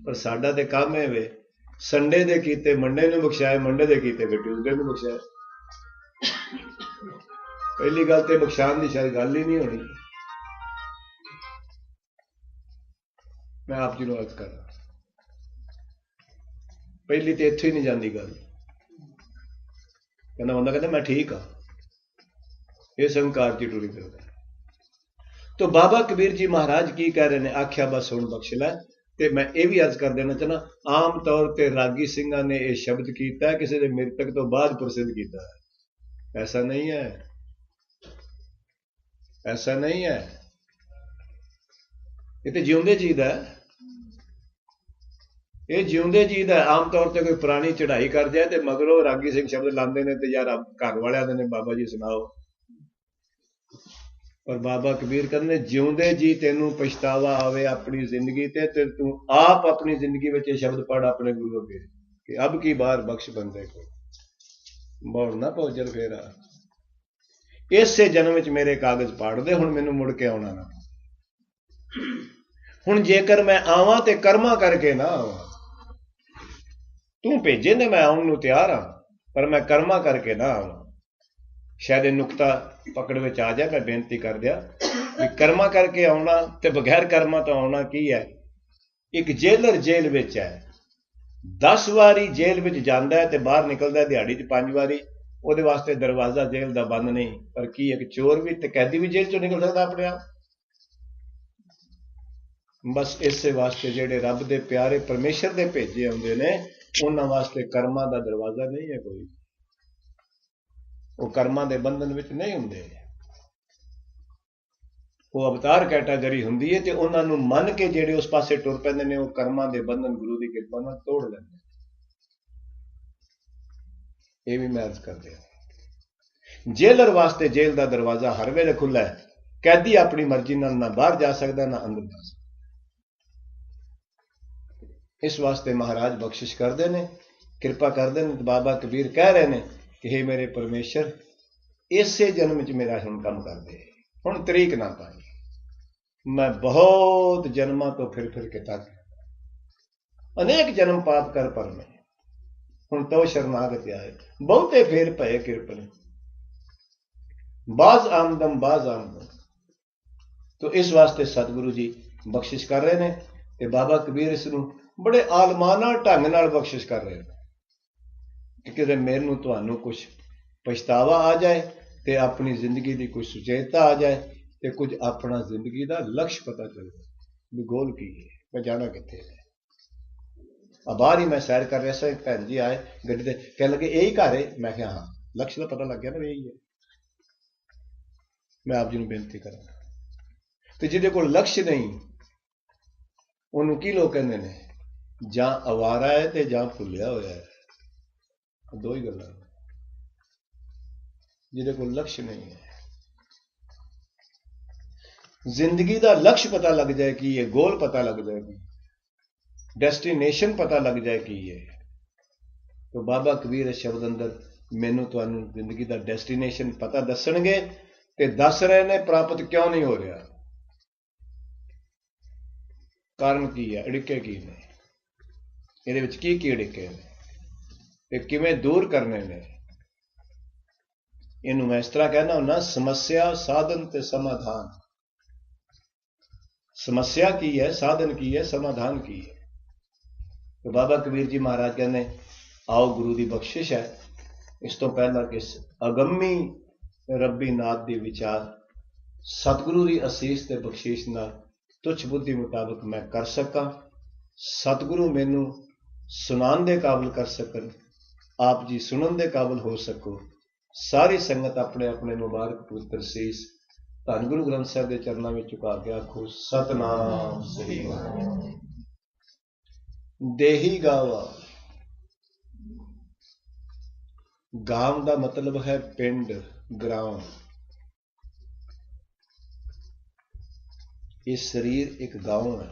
Speaker 2: पर साडा ते काम है वे, संडे दे कीते मंडे नूं बख्शाए, मंडे दे कीते फिर ट्यूसडे नूं बख्शाए। पहली गल तो बख्शाण की शायद गल ही नहीं होनी। मैं आप जी को अर्ज कर रहा, पहली तो इत्थों ही नहीं जाती गल। कहना बंदा कहता मैं ठीक हाँ, इस अहंकार की टुरी फिरदा। तो बाबा कबीर जी महाराज की कह रहे हैं, आख्या बस हुण बख्श लै। ते मैं ये भी अर्ज कर देना चाहना, आम तौर पर रागी सिंघां ने यह शब्द किया है, किसी के मृतक तो बाद प्रसिद्ध किया है। ऐसा नहीं है, ऐसा नहीं है। ये तो जिउंदे जी दा, ये जिउंदे जी दा। आम तौर पर कोई पुरानी चढ़ाई कर जाए तो मगरों रागी सिंह शब्द लाते हैं, तो यार घर वाले ने बाबा जी सुनाओ। और बाबा कबीर कहते जिउंदे जी तेनू पछतावा आवे अपनी जिंदगी ते तू आप अपनी जिंदगी में ये शब्द पढ़ अपने गुरु अगे कि अब की बार बख्श बंदे को, मोड़ ना पहुंचल फेरा, इसे जन्म च मेरे कागज पाड़ दे, हुण मैनू मुड़ के आउणा ना। हुण जेकर मैं आवां ते कर्मा करके ना आवां, तू भेजे ने मैं आउण नूं तैयार हाँ, पर मैं कर्मा करके ना आवां। शायद नुकता पकड़ में आ जाए, मैं बेनती कर दिया भी कर्मा करके आना ते बगैर कर्मा तो आना की है। एक जेलर जेल विच है, 10 वारी जेल विच जांदा है ते बाहर निकलदा है दिहाड़ी च 5 वारी। ਉਹਦੇ वास्ते दरवाजा जेल का बंद नहीं, पर की एक चोर भी ते कैदी भी जेल चो निकल सकता अपने आप। बस इस वास्ते जेडे रब दे प्यारे परमेश्वर दे भेजे आउंदे ने, उन्हां वास्ते कर्मा दा दरवाजा नहीं है कोई, वो कर्मा दे बंधन विच नहीं हुंदे। वो अवतार कैटागरी हुंदी है, ते उन्हां नूं मन के जेडे उस पासे टुर पैंदे ने, वो कर्मा दे बंधन गुरु दी किरपा नाल तोड़ लैंदे। ये भी मैं अर्ज कर दिया। जेलर वास्ते जेल का दरवाजा हर वेले खुला है, कैदी अपनी मर्जी नाल ना बाहर जा सकता ना अंदर जा सकता। इस वास्ते महाराज बख्शिश करते हैं, कृपा करते हैं। बाबा कबीर कह रहे हैं कि हे मेरे परमेश्वर, इसे जन्म च मेरा हुण कम कर दे, हुण तरीक ना पाई। मैं बहुत जन्मां तो फिर फिर के तक अनेक जन्म पाप कर पर में, हुण तो शरणागत आए, बहुते फेर भये किरपन, बाज आमदम बाज आमदम। तो इस वास्ते सतगुरु जी बख्शिश कर रहे हैं, ते बाबा कबीर इसनूं बड़े आलमाना ढंग नाल बख्शिश कर रहे हैं कि किते मेरे नूं तुहानूं कुछ पछतावा आ जाए, ते अपनी जिंदगी की कुछ सुचेतता आ जाए, ते कुछ अपना जिंदगी का लक्ष्य पता चल जाए भी गोल की है, मैं जाना कित्थे है। अब बाहर ही मैं सैर कर रहा था, एक भैन जी आए गड्डी ते, कह लगे यही घर है। मैं कहा हाँ, लक्ष्य का पता लग गया ना, यही है। मैं आप जी को बेनती करा, तो जिहदे कोल लक्ष्य नहीं, उन्होंने की लोग कहते हैं, जां आवारा है ते जां भुलिया होया है, दो ही गल्लां। जिहदे कोल लक्ष्य नहीं है, जिंदगी का लक्ष्य पता लग जाए कि ये गोल पता लग जाए, कि डेस्टिनेशन पता लग जाए कि ये, तो बाबा कबीर इस शब्द अंदर मैनू तुहानू जिंदगी का डेस्टिनेशन पता दसणगे, ते दस रहे ने प्राप्त क्यों नहीं हो रहा, कारण की है, अड़िके की ने, ਇਹਦੇ ਵਿੱਚ ਕੀ ਅੜਿੱਕੇ ਨੇ ਤੇ ਕਿਵੇਂ ਦੂਰ ਕਰਨੇ ਨੇ। ਇਹਨੂੰ ਮੈਂ ਇਸ ਤਰ੍ਹਾਂ ਕਹਿਣਾ ਹੁੰਦਾ, ਸਮੱਸਿਆ ਸਾਧਨ ਤੇ ਸਮਾਧਾਨ। समस्या की है, साधन की है, समाधान की है। तो बाबा कबीर जी महाराज कहने आओ गुरु की बख्शिश है, इस तो पहला किस अगम्मी रब्बी नाथ दी विचार सतगुरु की असीस ते बख्शिश नाल तुच्छ बुद्धि मुताबिक मैं कर सका, सतगुरु मैनू सुनान दे काबिल कर सकन, आप जी सुनन दे काबिल हो सको। सारी संगत अपने अपने मुबारक पुत्र सीस धन गुरु ग्रंथ साहिब के चरणों में झुका के आखो सतनाम सही देही गावा। गांव का मतलब है पिंड, ग्राम। ये शरीर एक गांव है,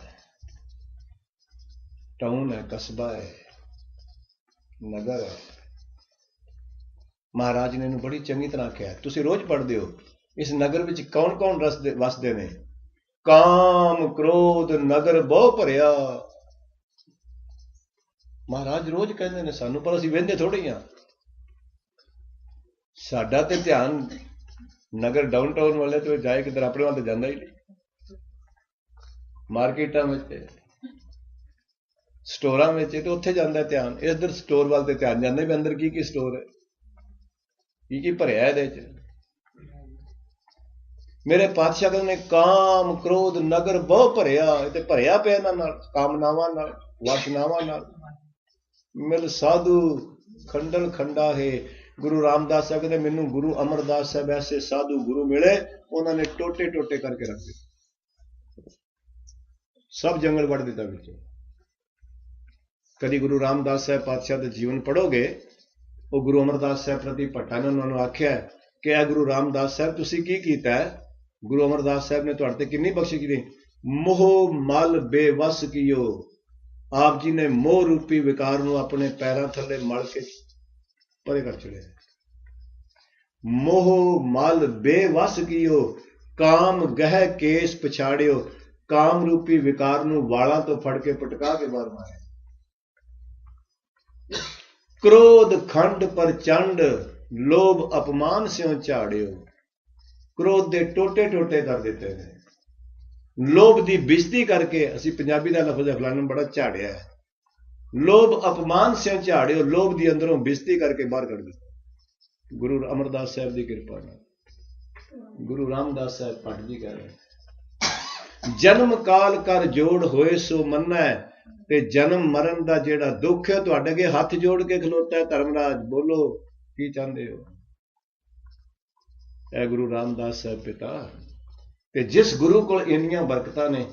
Speaker 2: टाउन है, कस्बा है, नगर है। महाराज ने इन्हू बड़ी चंगी तरह कहा, तुसी रोज पढ़ते हो इस नगर विच कौन कौन वसदे ने। काम क्रोध नगर बहु भरिया। महाराज रोज कहते हैं सानू, पर असीं वेंदे थोड़े ही हाँ। साडा ते ध्यान नगर डाउन टाउन वाले तो जाए किधर, अपने वाल तो जाता ही नहीं। मार्केटां में स्टोरां में तो उत्थे जाता ध्यान, इधर स्टोर वाल ते ध्यान जाता भी अंदर की स्टोर है, की भरिया इहदे च। मेरे पातशाह कहते ने काम क्रोध नगर बहु भरिया, ते भरिया पिया इन्हां नाल, कामनावां नाल, वासनावां नाल। मिल साधु खंडल खंडा है। गुरु रामदास साहब कहते मैनू गुरु अमरदास साहब ऐसे साधु गुरु मिले, उन्होंने टोटे टोटे करके रख दिए, सब जंगल वड़ दिता बिच। कभी गुरु रामदास साहब पातशाह के जीवन पढ़ोगे, वो गुरु अमरदास साहब प्रति भट्टा ने उन्होंने आख्या कि आ गुरु रामदास साहब तुसी की कीता है। गुरु अमरदास साहब ने तुहाडे ते कितनी बख्शी की, मोह मल बेवस कियो। आप जी ने मोह रूपी विकार नूं अपने पैरों थले मल के परे कर चले। मोह मल बेवस कियो, काम गह केस पछाड़ियो। काम रूपी विकार नूं वालां तो फड़ के पटका के बाहर मारे। क्रोध खंड प्रचंड, लोभ अपमान स्यों झाड़ियो। क्रोध दे टोटे टोटे कर देते हैं, लोभ की बेइज्जती करके। असी पंजाबी का लफ्ज है फलाने बड़ा झाड़िया है। लोभ अपमान स्यों झाड़ियो, लोभ की अंदरों बेइज्जती करके बाहर कर दिया। गुरु अमरदास साहब की कृपा नाल। गुरु रामदास साहब भट्ट जी कह रहे, जन्म काल कर जोड़ होए सो मन्ना, ते जन्म मरण का जेड़ा दुख है तुहाडे अगे हथ जोड़ के खलोता है। धर्मराज बोलो की चाहते हो। ऐ गुरु रामदास साहब पिता, ते जिस गुरु को इन्नियां बरकतां ने,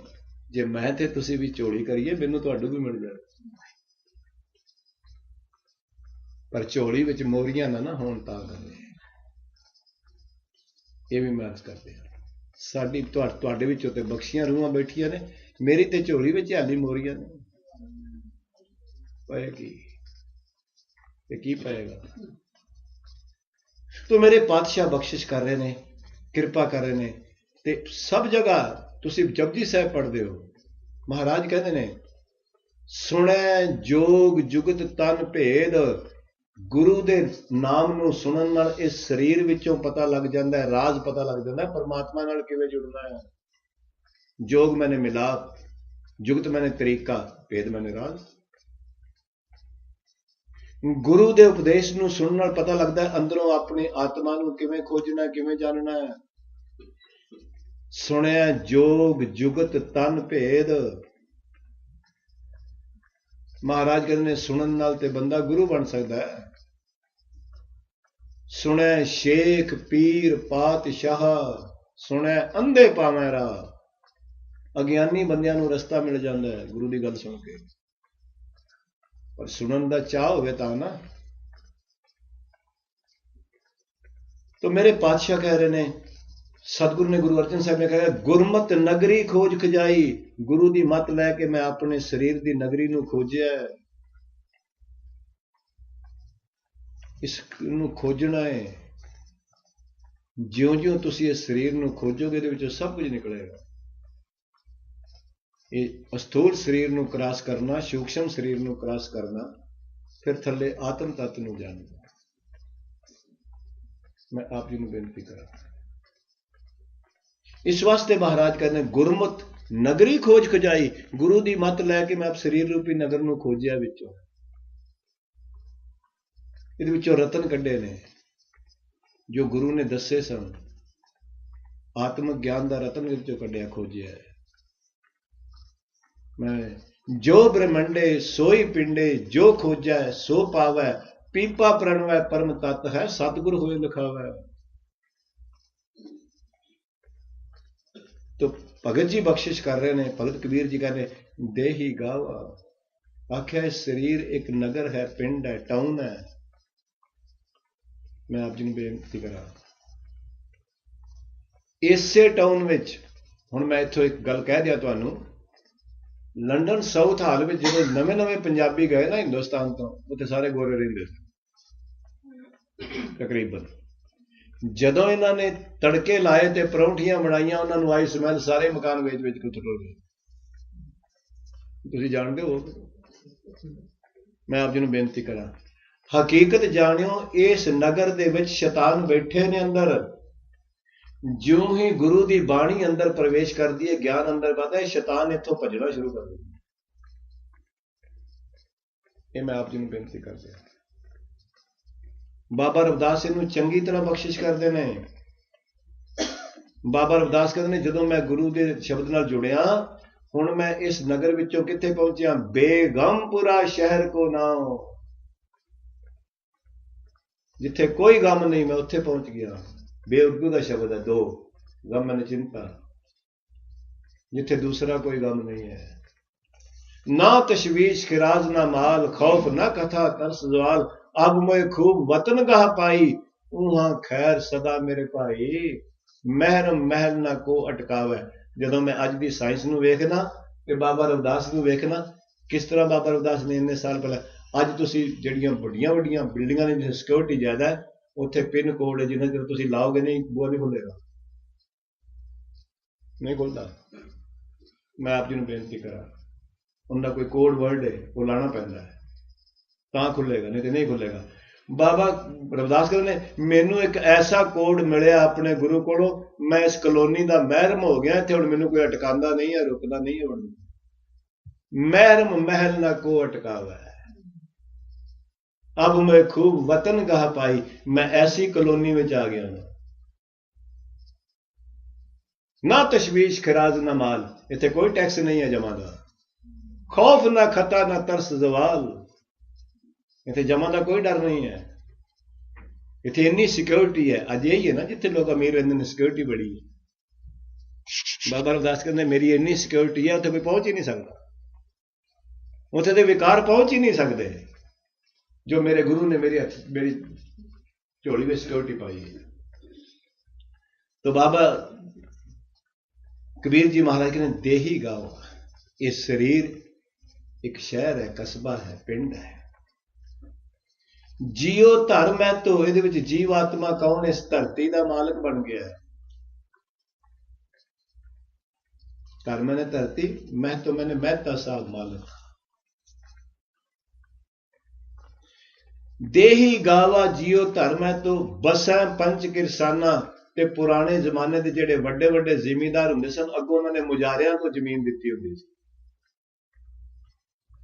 Speaker 2: जे मैं ते तुसी भी झोली करिए मैनू तुहाडू भी मिल जाए। पर झोली विच मोरियां ना होण तां करने, ये भी मैं अर्ज करते हैं। साडी तुहाडे विचों ते बख्शियां रूहां बैठियां ने, मेरी ते झोली विच हाली मोरियां ने। पएगी ते की पएगा। तो मेरे पातशाह बख्शिश कर रहे ने, कृपा कर रहे ने। ते सब जगह तुसी जपजी साहब पढ़ते हो, महाराज कहते ने सुनै जोग जुगत तन भेद। गुरु दे नाम नूं सुनन नाल इस शरीर विचों पता लग जाता है, राज पता लग जाता है परमात्मा नाल किवें जुड़ना है। जोग मैंने मिलाप, जुगत मैंने तरीका, भेद मैंने राज। गुरु दे उपदेश नूं सुनन नाल पता लगता है अंदरों अपनी आत्मा नूं किवें खोजना, किवें जानना है। सुनिया जोग जुगत तन भेद। महाराज कहते ने सुनन नाल ते बंदा गुरु बन सकता है। सुने शेख पीर पातशाह, सुने अंधे पावे राह। अज्ञानी बंदियां नूं रस्ता मिल जाता है गुरु की गल सुन के, पर सुनन दा चाह होवे तां ना। तो मेरे पातशाह कह रहे ने, सतगुरु ने गुरु अर्जन साहब ने कहा, गुरमत नगरी खोज खजाई। गुरु की मत लैके मैं अपने शरीर की नगरी नूं खोजिया। इस नूं खोजना है। ज्यों ज्यों तुसी इस शरीर नूं खोजोगे इहदे विचों सब कुछ निकलेगा। ये अस्थूल शरीर नूं क्रॉस करना, सूक्ष्म शरीर नूं क्रॉस करना, फिर थल्ले आत्म तत्व नूं जानना। मैं आप जी नूं बेनती करा, इस वास्ते महाराज कहते गुरमत नगरी खोज खजाई। गुरु की मत लैके मैं शरीर रूपी नगर नूं खोजिया विचों। इहदे विचों रतन कड्ढे ने जो गुरु ने दसे सन। आत्मक ज्ञान का रतन विचों कड्ढिया, खोजिया है। मैं जो ब्रह्मंडे सोई पिंडे, जो खोजा है सो पावै। पीपा प्रणवै परम तत्त है, सतगुर होए लिखावै। तो भगत जी बख्शिश कर रहे हैं, भगत कबीर जी कहते देही गावा। आख्या शरीर एक नगर है, पिंड है, टाउन है। मैं आप जी ने बेनती करा, इसे टाउन विच हुण मैं इत्थों एक गल कह दिया तुहानूं, ਲੰਡਨ ਸਾਊਥ ਹਾਲ ਵਿੱਚ ਜਦੋਂ ਨਵੇਂ ਨਵੇਂ ਪੰਜਾਬੀ ਗਏ ਨਾ ਹਿੰਦੁਸਤਾਨ ਤੋਂ, ਉੱਥੇ ਸਾਰੇ ਗੋਰੇ ਰਹਿੰਦੇ ਸੀ ਤਕਰੀਬਨ। ਜਦੋਂ ਇਹਨਾਂ ਨੇ ਤੜਕੇ ਲਾਏ ਤੇ ਪਰੌਂਠੀਆਂ ਬਣਾਈਆਂ, ਉਹਨਾਂ ਨੂੰ ਆਈ ਸਮੈਲ, ਸਾਰੇ ਮਕਾਨ ਵੇਚ ਵੇਚ ਕੇ ਟੁੱਟ ਗਏ। ਤੁਸੀਂ ਜਾਣਦੇ ਹੋ। ਮੈਂ ਆਪ ਜੀ ਨੂੰ ਬੇਨਤੀ ਕਰਾਂ, ਹਕੀਕਤ ਜਾਣਿਓ, ਇਸ ਨਗਰ ਦੇ ਵਿੱਚ ਸ਼ੈਤਾਨ ਬੈਠੇ ਨੇ ਅੰਦਰ। ਜਿਉਂ ਹੀ ਗੁਰੂ ਦੀ ਬਾਣੀ ਅੰਦਰ ਪ੍ਰਵੇਸ਼ ਕਰਦੀ ਹੈ, ਗਿਆਨ ਅੰਦਰ ਵੱਧਦਾ ਹੈ, ਸ਼ੈਤਾਨ ਇੱਥੋਂ ਭੱਜਣਾ ਸ਼ੁਰੂ ਕਰ ਦਿੰਦਾ। ਇਹ ਮੈਂ ਆਪ ਜੀ ਨੂੰ ਬੇਨਤੀ ਕਰਦੇ ਹਾਂ। ਬਾਬਾ ਰਵਿਦਾਸ ਇਹਨੂੰ ਚੰਗੀ ਤਰ੍ਹਾਂ ਬਖਸ਼ਿਸ਼ ਕਰਦੇ ਨੇ। ਬਾਬਾ ਰਵਿਦਾਸ ਕਹਿੰਦੇ ਨੇ, ਜਦੋਂ ਮੈਂ ਗੁਰੂ ਦੇ ਸ਼ਬਦ ਨਾਲ ਜੁੜਿਆ, ਹੁਣ ਮੈਂ ਇਸ ਨਗਰ ਵਿੱਚੋਂ ਕਿੱਥੇ ਪਹੁੰਚਿਆ? ਬੇਗਮਪੁਰਾ ਸ਼ਹਿਰ ਕੋ ਨਾਉ, ਜਿੱਥੇ ਕੋਈ ਗਮ ਨਹੀਂ, ਮੈਂ ਉੱਥੇ ਪਹੁੰਚ ਗਿਆ। ਬੇਉਰਦੂ ਦਾ ਸ਼ਬਦ ਹੈ, ਦੋ ਗਮ ਨ ਚਿੰਤਾ, ਜਿੱਥੇ ਦੂਸਰਾ ਕੋਈ ਗਮ ਨਹੀਂ ਹੈ। ਨਾ ਤਸ਼ਵੀਸ਼ ਖਿਰਾਜ ਨਾ ਮਾਲ, ਖੌਫ ਨਾ ਕਥਾ ਤਰਸ ਜ਼ਵਾਲ, ਅਬ ਮੈਂ ਖੂਬ ਵਤਨ ਗਾਹ ਪਾਈ, ਉਹਾਂ ਖੈਰ ਸਦਾ ਮੇਰੇ ਭਾਈ, ਮਹਿਰਮ ਮਹਿਲ ਨਾ ਕੋ ਅਟਕਾਵੇ। ਜਦੋਂ ਮੈਂ ਅੱਜ ਦੀ ਸਾਇੰਸ ਨੂੰ ਵੇਖਣਾ ਤੇ ਬਾਬਾ ਰਵਿਦਾਸ ਨੂੰ ਵੇਖਣਾ, ਕਿਸ ਤਰ੍ਹਾਂ ਬਾਬਾ ਰਵਿਦਾਸ ਨੇ ਇੰਨੇ ਸਾਲ ਪਹਿਲਾਂ, ਅੱਜ ਤੁਸੀਂ ਜਿਹੜੀਆਂ ਵੱਡੀਆਂ ਵੱਡੀਆਂ ਬਿਲਡਿੰਗਾਂ ਨੇ ਜਿੱਥੇ ਸਿਕਿਉਰਿਟੀ ਜ਼ਿਆਦਾ ਹੈ, ਉੱਥੇ ਪਿੰਨ ਕੋਡ ਹੈ, ਜਿੰਨਾ ਚਿਰ ਤੁਸੀਂ ਲਾਓਗੇ ਨਹੀਂ, ਬੂਹਾ ਨਹੀਂ ਖੁੱਲੇਗਾ, ਨਹੀਂ ਖੁੱਲਦਾ। ਮੈਂ ਆਪ ਜੀ ਨੂੰ ਬੇਨਤੀ ਕਰਾਂ, ਉਹਨਾਂ ਦਾ ਕੋਈ ਕੋਡ ਵਰਡ ਹੈ, ਉਹ ਲਾਣਾ ਪੈਂਦਾ ਹੈ ਤਾਂ ਖੁੱਲੇਗਾ, ਨਹੀਂ ਤੇ ਨਹੀਂ ਖੁੱਲੇਗਾ। ਬਾਬਾ ਰਵਿਦਾਸ ਕਹਿੰਦੇ ਨੇ, ਮੈਨੂੰ ਇੱਕ ਐਸਾ ਕੋਡ ਮਿਲਿਆ ਆਪਣੇ ਗੁਰੂ ਕੋਲੋਂ, ਮੈਂ ਇਸ ਕਲੋਨੀ ਦਾ ਮਹਿਰਮ ਹੋ ਗਿਆ, ਇੱਥੇ ਹੁਣ ਮੈਨੂੰ ਕੋਈ ਅਟਕਾਉਂਦਾ ਨਹੀਂ ਹੈ, ਰੁਕਦਾ ਨਹੀਂ। ਹੁਣ ਮਹਿਰਮ ਮਹਿਲ ਨਾ ਕੋ ਅਟਕਾਵਾ, ਅਬ ਮੈਂ ਖੂਬ ਵਤਨ ਗਾਹ ਪਾਈ, ਮੈਂ ਐਸੀ ਕਲੋਨੀ ਵਿੱਚ ਆ ਗਿਆ ਨਾ ਤਸ਼ਵੀਸ਼ ਖਰਾਜ ਨਾ ਮਾਲ, ਇੱਥੇ ਕੋਈ ਟੈਕਸ ਨਹੀਂ ਹੈ ਜਮਾ ਦਾ, ਖੌਫ ਨਾ ਖਤਾ ਨਾ ਤਰਸ ਜ਼ਵਾਲ, ਇੱਥੇ ਜਮਾ ਦਾ ਕੋਈ ਡਰ ਨਹੀਂ ਹੈ, ਇੱਥੇ ਇੰਨੀ ਸਿਕਿਉਰਿਟੀ ਹੈ। ਅੱਜ ਇਹੀ ਹੈ ਨਾ ਜਿੱਥੇ ਲੋਕ ਅਮੀਰ ਰਹਿੰਦੇ ਨੇ, ਸਿਕਿਉਰਿਟੀ ਬੜੀ ਹੈ। ਬਾਬਾ ਰਵਿਦਾਸ ਕਹਿੰਦੇ, ਮੇਰੀ ਇੰਨੀ ਸਿਕਿਉਰਿਟੀ ਹੈ, ਉੱਥੇ ਕੋਈ ਪਹੁੰਚ ਹੀ ਨਹੀਂ ਸਕਦਾ, ਉੱਥੇ ਦੇ ਵਿਕਾਰ ਪਹੁੰਚ ਹੀ ਨਹੀਂ ਸਕਦੇ, ਜੋ ਮੇਰੇ ਗੁਰੂ ਨੇ ਮੇਰੀ ਝੋਲੀ ਵਿੱਚ ਸਿਕਿਉਰਿਟੀ ਪਾਈ ਹੈ। तो बाबा कबीर जी महाराज कहते देही गाँव, ये शरीर एक शहर है, कस्बा है, पिंड है। जियो धर्म है तो ये जीव आत्मा कौन इस धरती का मालिक बन गया है। धर्म ने धरती, मैं तो मैंने मेहता साहब मालिक। देही गावा जियो धर्म है तो बसा पंच किरसाना। ते पुराने जमाने के जेडे वड्डे वड्डे जिमीदार हुंदे सन, अगों उन्होंने मुजारियां को जमीन दी हुंदी सी।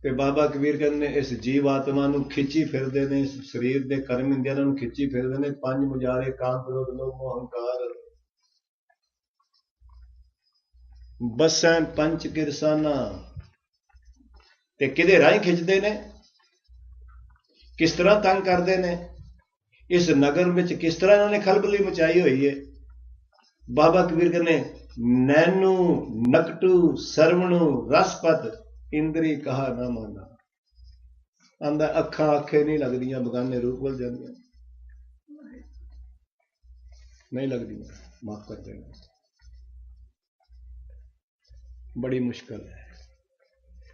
Speaker 2: ते बाबा कबीर कहंदे इस जीव आत्मा नूं खिंची फिरदे ने, इस शरीर दे कर्म इंद्रियां नूं खिंची फिरदे ने पंज मुजारे, काम, क्रोध, लोभ, मोह, अहंकार। बसैं पंच किरसाना। ते किदे राहीं खिंचदे ने, किस तरह तंग करते ने, इस नगर में किस तरह इन्होंने खलबली मचाई हुई है। बाबा कबीर कहने नैनू नकटू सरवणु रसपत इंद्री कहा ना माना। आंदा अखा आखे नहीं लगदियां, बगाने रूप वल जांदियां नहीं लगदियां, माफ कर देना, बड़ी मुश्किल है।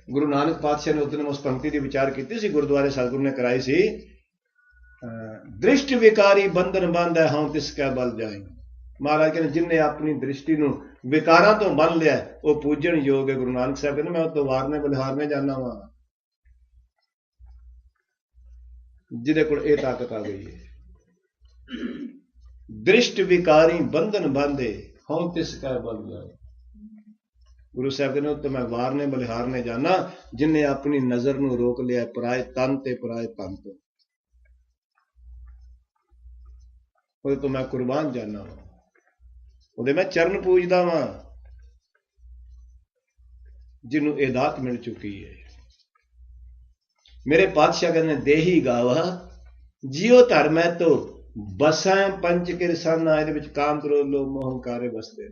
Speaker 2: गुरु नानक पातशाह ने उस दिन उस पंक्ति की विचार की सी, गुरुद्वारे सतगुरु ने कराई सी, दृष्टि विकारी बंधन बंद है हाँ तिसका बल जाए। महाराज कहते जिन्हें अपनी दृष्टि नूं विकारां तो बन लिया वो पूजन योग है। गुरु नानक साहब कहते मैं तो वारने बलिहारने जाना वा, जिहदे कोल ये ताकत आ गई है। दृष्टि विकारी बंधन बंदे हाँ तिसका बल जाए। गुरु साहब कहते तो मैं वारने बलिहारने जाना जिन्हें अपनी नजर नूं रोक लिया पराए तन ते पराए तन तो, वो तो मैं कुर्बान जाना वा, वो मैं चरण पूजदा वा जिन्हों ये दात मिल चुकी है। मेरे पातशाह कहने देही गावा जियो धर्म है तो बसां पंच किरसाना। ये काम क्रोध लोभ मोह अहंकार बसते।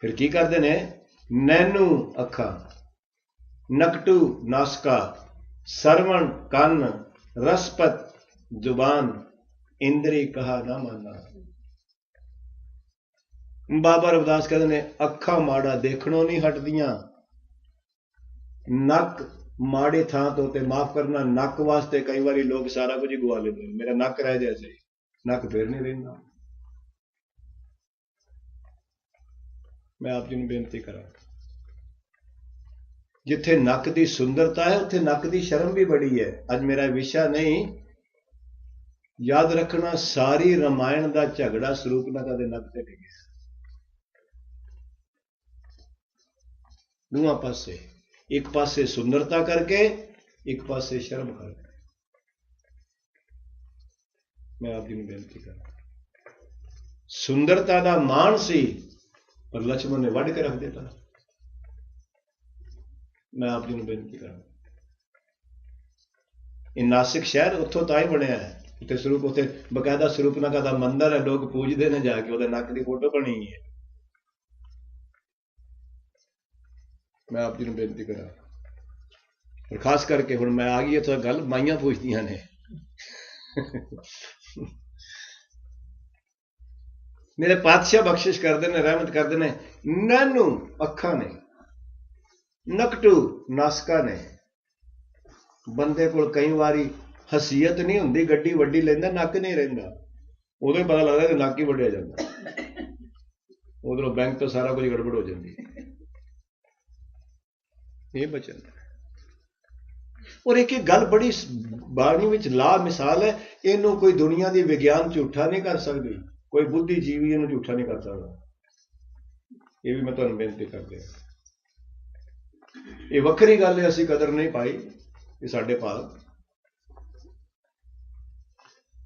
Speaker 2: फिर की करते ने, नैनू अखा, नकटू नासका, सरवण कन, रसपत जुबान, इंद्री कहा ना माना। बाबा रविदास कहते ने अखा माड़ा देखणों नहीं हटदियां, नक माड़े थां तो ते माफ करना नक वास्ते कई बारी लोग सारा कुछ ही गुआ लेते। मेरा नक रह जाए सही, नक फिर नहीं रहिंदा। मैं आप जी नूं बेनती करा, जिथे नक की सुंदरता है उत्थे नक की शर्म भी बड़ी है। अज मेरा विषय नहीं, याद रखना सारी रामायण का झगड़ा सरूपनाखा दे नक ते टिके। दोवां पासे, एक पासे सुंदरता करके, एक पासे शर्म करके। मैं आप जी नूं बेनती करा, सुंदरता का मान सी पर लक्ष्मण ने वढ़ के रख दिता। मैं आप जी नूं बेनती करा, ये नासिक शहर उत्थों तां ही बनया है, उत्थे स्वरूप उत्थे बकायदा सरूपनाखा का मंदिर है, लोग पूजते ने जाके, उहदे नक की फोटो बनी है। मैं आप जी नूं बेनती करा, और खास करके हुण मैं आ गई इत्थे गल माइयां पूछदियां ने मेरे पातशाह बख्शिश करते हैं, रहमत करते हैं। नैनू अखा ने, नकटू नासका ने। बंदे को कई बारी हसीयत नहीं होंगी, गड्डी वड्डी लेंदा नक नहीं रहिंदा, उदों ही पता लगता कि नक ही वड्डिया जाता, उधरों बैंक तो सारा कुछ गड़बड़ हो जाती। ये बचन और एक गल बड़ी बाणी विच ला मिसाल है, इनू कोई दुनिया की विज्ञान झूठा नहीं कर सकती, कोई बुद्धिजीवी इनू झूठा नहीं कर सकता। ये भी मैं तुहानू बेनती कर दिया। ये वक्री गल है, असीं कदर नहीं पाई, ये साडे भाग।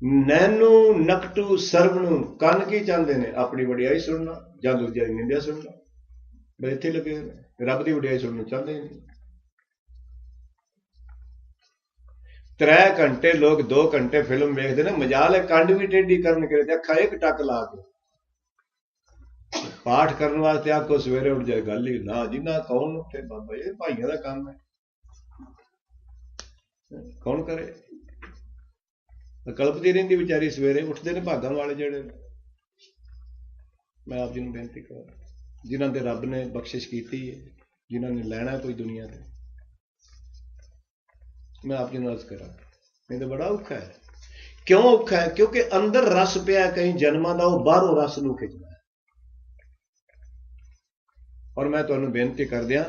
Speaker 2: नैनू नकटू सरवणू, कन की चाहते हैं? अपनी वडियाई सुनना या दूसरे की निंदा सुनना। मैं इत्थे लगे रब की वडियाई सुनना चाहते नहीं। 3 घंटे लोग 2 घंटे फिल्म वेखते हैं, मजाल है कंड भी टेढ़ी करन के अखा एक टक ला के पाठ करने वास्ते आखो सवेरे उठ जाए, गल ही ना जी ना। कौन उठे बाबा, ये भाइयों का काम है, कौन करे? कल्पती रहिंदी बेचारी, सवेरे उठते हैं भागां वाले जेड़े। मैं आप जी नूं बेनती करा, जिन्हां दे रब ने बख्शिश की है, जिन्हां ने लैना कोई दुनिया से, मैं आप जी नूं अर्ज करा, नहीं तो बड़ा औखा है। क्यों औखा है? क्योंकि अंदर रस पिया कई जन्मां दा, वो बाहरों रस नूं खिचदा है। और मैं तुहानूं बेनती कर दियां,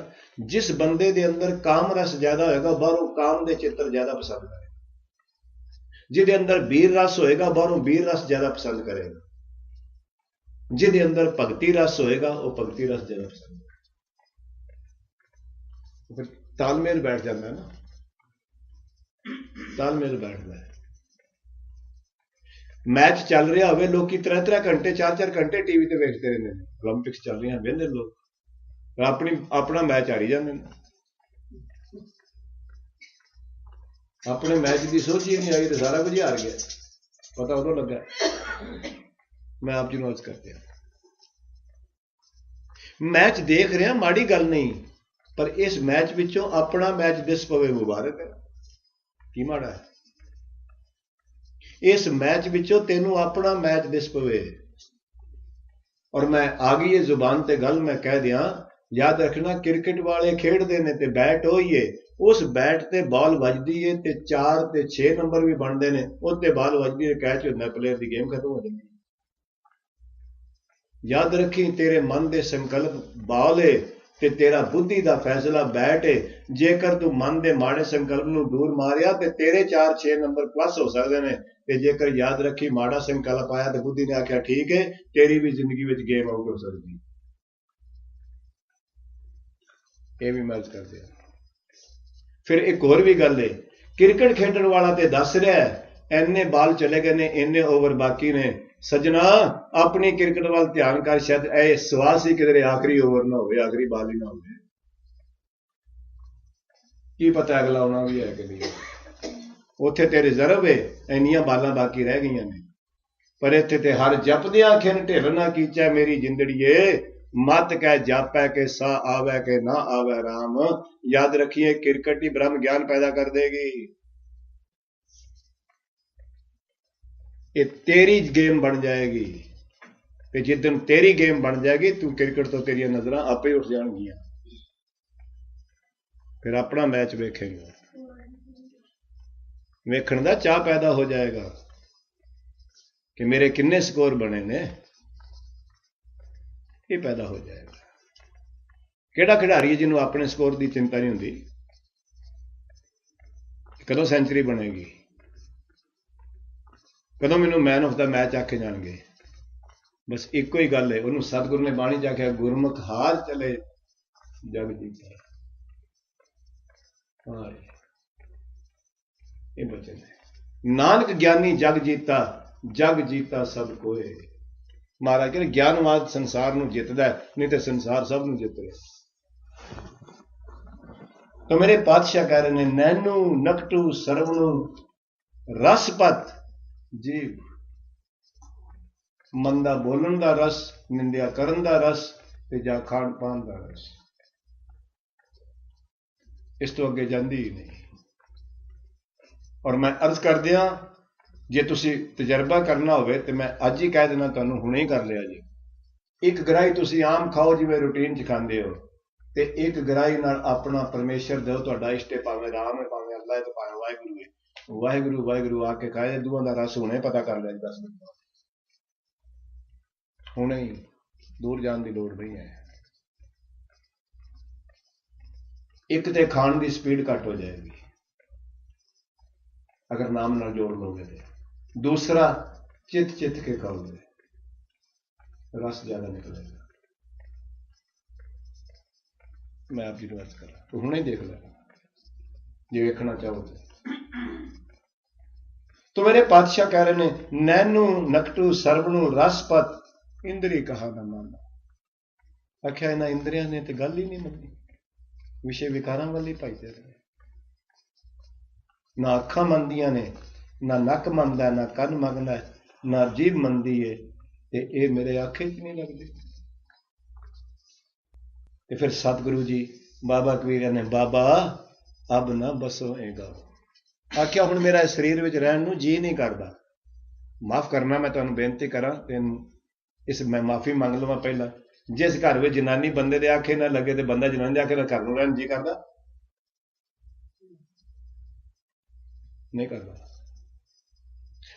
Speaker 2: जिस बंदे दे अंदर काम रस ज्यादा होएगा, बाहरों काम दे चित्र ज्यादा पसंद करेगा। जिहदे अंदर वीर रस होएगा, बाहरों वीर रस ज्यादा पसंद करेगा। जिहदे अंदर भगती रस होएगा, वो भगती रस ज्यादा पसंद करेगा। फिर तालमेल बैठ जाता है ना, तालमेल बैठता है। मैच चल रहा हो, लोग 3-3 घंटे 4-4 घंटे टीवी ते वेखते रहते हैं। ओलंपिक्स चल रही हैं, वेंदे लोग अपना मैच हारी जाते हैं। अपने मैच की सोच ही नहीं आई तो सारा कुछ हार गया, पता उदों लगा। मैं आप जी नूं अर्ज करते हैं, मैच देख रहे हैं, माड़ी गल नहीं, पर इस मैच विचों अपना मैच दिस पवे, मुबारक है। की माड़ा है? इस मैच विचों तेनू अपना मैच दिस पवे। और मैं आ गई ये जुबान ते गल मैं कह दिया, याद रखना, क्रिकेट वाले खेडते ने ते बैट होइए, उस बैट ते बॉल वजदी है ते 4 ते 6 नंबर भी बनते हैं, उत्ते बॉल वजदी है, कैच होता, प्लेयर की गेम खत्म हो जाती। याद रखी, तेरे मन के संकल्प बॉल है ते तेरा बुद्धि का फैसला बैट है। जेकर तू मन के माड़े संकल्प नूं दूर मारिया ते तेरे 4-6 नंबर प्लस हो सकते हैं, ते जेकर याद रखी माड़ा संकल्प आया तो बुद्धि ने आख्या ठीक है, तेरी भी जिंदगी में गेम आउट हो सकती। ये भी मैच कर दिया। फिर एक और भी गल है, क्रिकेट खेडण वाला ते दस रहा है इन्ने बॉल चले गए ने, इन्ने ओवर बाकी ने। सजना अपनी क्रिकेट वाल ध्यान कर, शायद ए सवास ही किधरे आखिरी ओवर ना हो, आखिरी बॉल ही ना हो, की पता अगला आना भी है कि नहीं। उत्थे ते रिजर्व है, इन्नियां बालां बाकी रह गई ने, पर इत्थे ते हर जपदियां खिन ढिल ना कीचा मेरी जिंदड़ीए, मत कह जापै के सा आवे के ना आवे राम। याद रखिए, क्रिकेट ही ब्रह्म ज्ञान पैदा कर देगी। ये तेरी गेम बन जाएगी, ਤੇ ਜਿੱਦਣ ਤੇਰੀ ਗੇਮ ਬਣ ਜਾਏਗੀ ਤੂੰ ਕ੍ਰਿਕਟ ਤੋਂ ਤੇਰੀਆਂ ਨਜ਼ਰਾਂ ਆਪੇ ਉੱਠ ਜਾਣਗੀਆਂ, ਫਿਰ ਆਪਣਾ ਮੈਚ ਵੇਖੇਗਾ, ਵੇਖਣ ਦਾ ਚਾਹ ਪੈਦਾ ਹੋ ਜਾਏਗਾ ਕਿ ਮੇਰੇ ਕਿੰਨੇ ਸਕੋਰ ਬਣੇ ਨੇ, ਇਹ ਪੈਦਾ ਹੋ ਜਾਏਗਾ। ਕਿਹੜਾ ਖਿਡਾਰੀ ਹੈ ਜਿਹਨੂੰ ਆਪਣੇ ਸਕੋਰ ਦੀ ਚਿੰਤਾ ਨਹੀਂ ਹੁੰਦੀ, ਕਦੋਂ ਸੈਂਚਰੀ ਬਣੇਗੀ, ਕਦੋਂ ਮੈਨੂੰ ਮੈਨ ਆਫ ਦਾ ਮੈਚ ਆਖੇ ਜਾਣਗੇ। ਬਸ ਇੱਕੋ ਹੀ ਗੱਲ ਹੈ, ਉਹਨੂੰ ਸਤਿਗੁਰੂ ਨੇ ਬਾਣੀ 'ਚ ਆਖਿਆ ਗੁਰਮੁਖ ਹਾਰ ਚਲੇ ਜਗ ਜੀਤਾ। ਇਹ ਬਚਨ ਹੈ, ਨਾਨਕ ਗਿਆਨੀ ਜਗ ਜੀਤਾ ਸਭ ਕੋਏ। ਮਹਾਰਾਜ ਕਹਿੰਦੇ ਗਿਆਨਵਾਦ ਸੰਸਾਰ ਨੂੰ ਜਿੱਤਦਾ, ਨਹੀਂ ਤੇ ਸੰਸਾਰ ਸਭ ਨੂੰ ਜਿੱਤ ਰਿਹਾ। ਤਾਂ ਮੇਰੇ ਪਾਤਸ਼ਾਹ ਕਹਿ ਰਹੇ ਨੇ ਨੈਨੂ ਨਕਟੂ ਸਰਵਣੂ ਰਸਪਤ ਜੀਵ, ਮੰਦਾ ਬੋਲਣ ਦਾ ਰਸ, ਨਿੰਦਿਆ ਕਰਨ ਦਾ ਰਸ ਤੇ ਜਾਂ ਖਾਣ ਪਾਣ ਦਾ ਰਸ, ਇਸ ਤੋਂ ਅੱਗੇ ਜਾਂਦੀ ਹੀ ਨਹੀਂ। ਔਰ ਮੈਂ ਅਰਜ਼ ਕਰਦਿਆਂ ਜੇ ਤੁਸੀਂ ਤਜਰਬਾ ਕਰਨਾ ਹੋਵੇ ਤੇ ਮੈਂ ਅੱਜ ਹੀ ਕਹਿ ਦੇਣਾ ਤੁਹਾਨੂੰ, ਹੁਣੇ ਹੀ ਕਰ ਲਿਆ ਜੀ। ਇੱਕ ਗਰਾਹੀ ਤੁਸੀਂ ਆਮ ਖਾਓ ਜਿਵੇਂ ਰੂਟੀਨ 'ਚ ਖਾਂਦੇ ਹੋ, ਤੇ ਇੱਕ ਗਰਾਹੀ ਨਾਲ ਆਪਣਾ ਪਰਮੇਸ਼ਰ ਦਿਓ, ਤੁਹਾਡਾ ਇਸ਼ਟ ਹੈ, ਭਾਵੇਂ ਰਾਮ ਹੈ, ਭਾਵੇਂ ਅੱਲਾ ਹੈ, ਤੇ ਭਾਵੇਂ ਵਾਹਿਗੁਰੂ ਹੈ, ਵਾਹਿਗੁਰੂ ਵਾਹਿਗੁਰੂ ਆ ਕੇ ਖਾਏ, ਦੋਵਾਂ ਦਾ ਰਸ ਹੁਣੇ ਪਤਾ ਕਰ ਲਿਆ 10 ਮਿੰਟ ਬਾਅਦ, ਹੁਣੇ ਹੀ, ਦੂਰ ਜਾਣ ਦੀ ਲੋੜ ਨਹੀਂ ਹੈ। ਇੱਕ ਤੇ ਖਾਣ ਦੀ ਸਪੀਡ ਘੱਟ ਹੋ ਜਾਏਗੀ ਅਗਰ ਨਾਮ ਨਾਲ ਜੋੜ ਲਓਗੇ ਤੇ, ਦੂਸਰਾ ਚਿੱਤ ਕੇ ਖਾਓਗੇ, ਰਸ ਜ਼ਿਆਦਾ ਨਿਕਲੇਗਾ। ਮੈਂ ਆਪ ਜੀ ਨੂੰ ਅਰਜ਼ ਕਰਾਂ, ਤੂੰ ਹੁਣੇ ਦੇਖ ਲੈ ਜੇ ਵੇਖਣਾ ਚਾਹੋਗੇ। ਤੋ ਮੇਰੇ ਪਾਤਸ਼ਾਹ ਕਹਿ ਰਹੇ ਨੇ ਨੈਨੂ ਨਕਟੂ ਸਰਵਣੂ ਰਸਪਤ ਇੰਦਰੀ ਕਹਾ ਨਾ ਮਾਨਾ। ਆਖਿਆ ਇਹਨਾਂ ਇੰਦਰੀਆਂ ਨੇ ਤੇ ਗੱਲ ਹੀ ਨਹੀਂ ਮੰਨੀ, ਵਿਸ਼ੇ ਵਿਕਾਰਾਂ ਵੱਲ ਹੀ ਭਜਦੇ ਰਹੇ। ਨਾ ਅੱਖਾਂ ਮੰਨਦੀਆਂ ਨੇ, ਨਾ ਨੱਕ ਮੰਨਦਾ, ਨਾ ਕੰਨ ਮੰਨਦਾ, ਨਾ ਜੀਭ ਮੰਨਦੀ ਏ, ਤੇ ਇਹ ਮੇਰੇ ਆਖੇ 'ਚ ਨਹੀਂ ਲੱਗਦੇ। ਤੇ ਫਿਰ ਸਤਿਗੁਰੂ ਜੀ ਬਾਬਾ ਕਬੀਰ ਨੇ ਬਾਬਾ ਅਬ ਨਾ ਬਸੋਏਗਾ, ਆਖਿਆ ਹੁਣ ਮੇਰਾ ਇਸ ਸਰੀਰ ਵਿੱਚ ਰਹਿਣ ਨੂੰ ਜੀ ਨਹੀਂ ਕਰਦਾ। ਮਾਫ ਕਰਨਾ, ਮੈਂ ਤੁਹਾਨੂੰ ਬੇਨਤੀ ਕਰਾਂ ਤੈਨੂੰ ਇਸ, ਮੈਂ ਮਾਫੀ ਮੰਗ ਲਵਾਂ ਪਹਿਲਾਂ। ਜਿਸ ਘਰ ਵਿੱਚ ਜਨਾਨੀ ਬੰਦੇ ਦੇ ਆਖੇ ਨਾ ਲੱਗੇ ਤੇ ਬੰਦਾ ਜਨਾਨੀ ਦੇ ਆਖੇ ਨਾਲ ਘਰ ਨੂੰ ਰਹਿਣ ਜੀ ਕਰਦਾ? ਨਹੀਂ ਕਰਦਾ।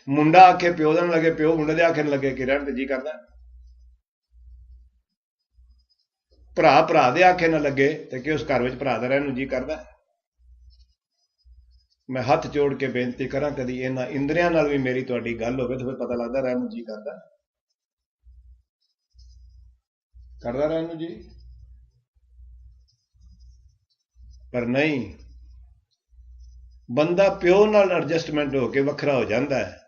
Speaker 2: ਮੁੰਡਾ ਆਖੇ ਪਿਓ ਦਾ ਨਾ ਲੱਗੇ, ਪਿਓ ਮੁੰਡੇ ਦੇ ਆਖੇ ਨਾ ਲੱਗੇ, ਕਿ ਰਹਿਣ ਤੇ ਜੀ ਕਰਦਾ? ਭਰਾ ਦੇ ਆਖੇ ਨਾ ਲੱਗੇ ਤੇ ਕਿ ਉਸ ਘਰ ਵਿੱਚ ਭਰਾ ਦਾ ਰਹਿਣ ਨੂੰ ਜੀ ਕਰਦਾ? ਮੈਂ ਹੱਥ ਜੋੜ ਕੇ ਬੇਨਤੀ ਕਰਾਂ, ਕਦੀ ਇਹਨਾਂ ਇੰਦਰੀਆਂ ਨਾਲ ਵੀ ਮੇਰੀ ਤੁਹਾਡੀ ਗੱਲ ਹੋਵੇ ਤਾਂ ਫਿਰ ਪਤਾ ਲੱਗਦਾ ਰਹਿਣ ਨੂੰ ਜੀ ਕਰਦਾ ਰਹਿਣ ਨੂੰ ਜੀ। ਪਰ ਨਹੀਂ, ਬੰਦਾ ਪਿਓ ਨਾਲ ਐਡਜਸਟਮੈਂਟ ਹੋ ਕੇ ਵੱਖਰਾ ਹੋ ਜਾਂਦਾ ਹੈ।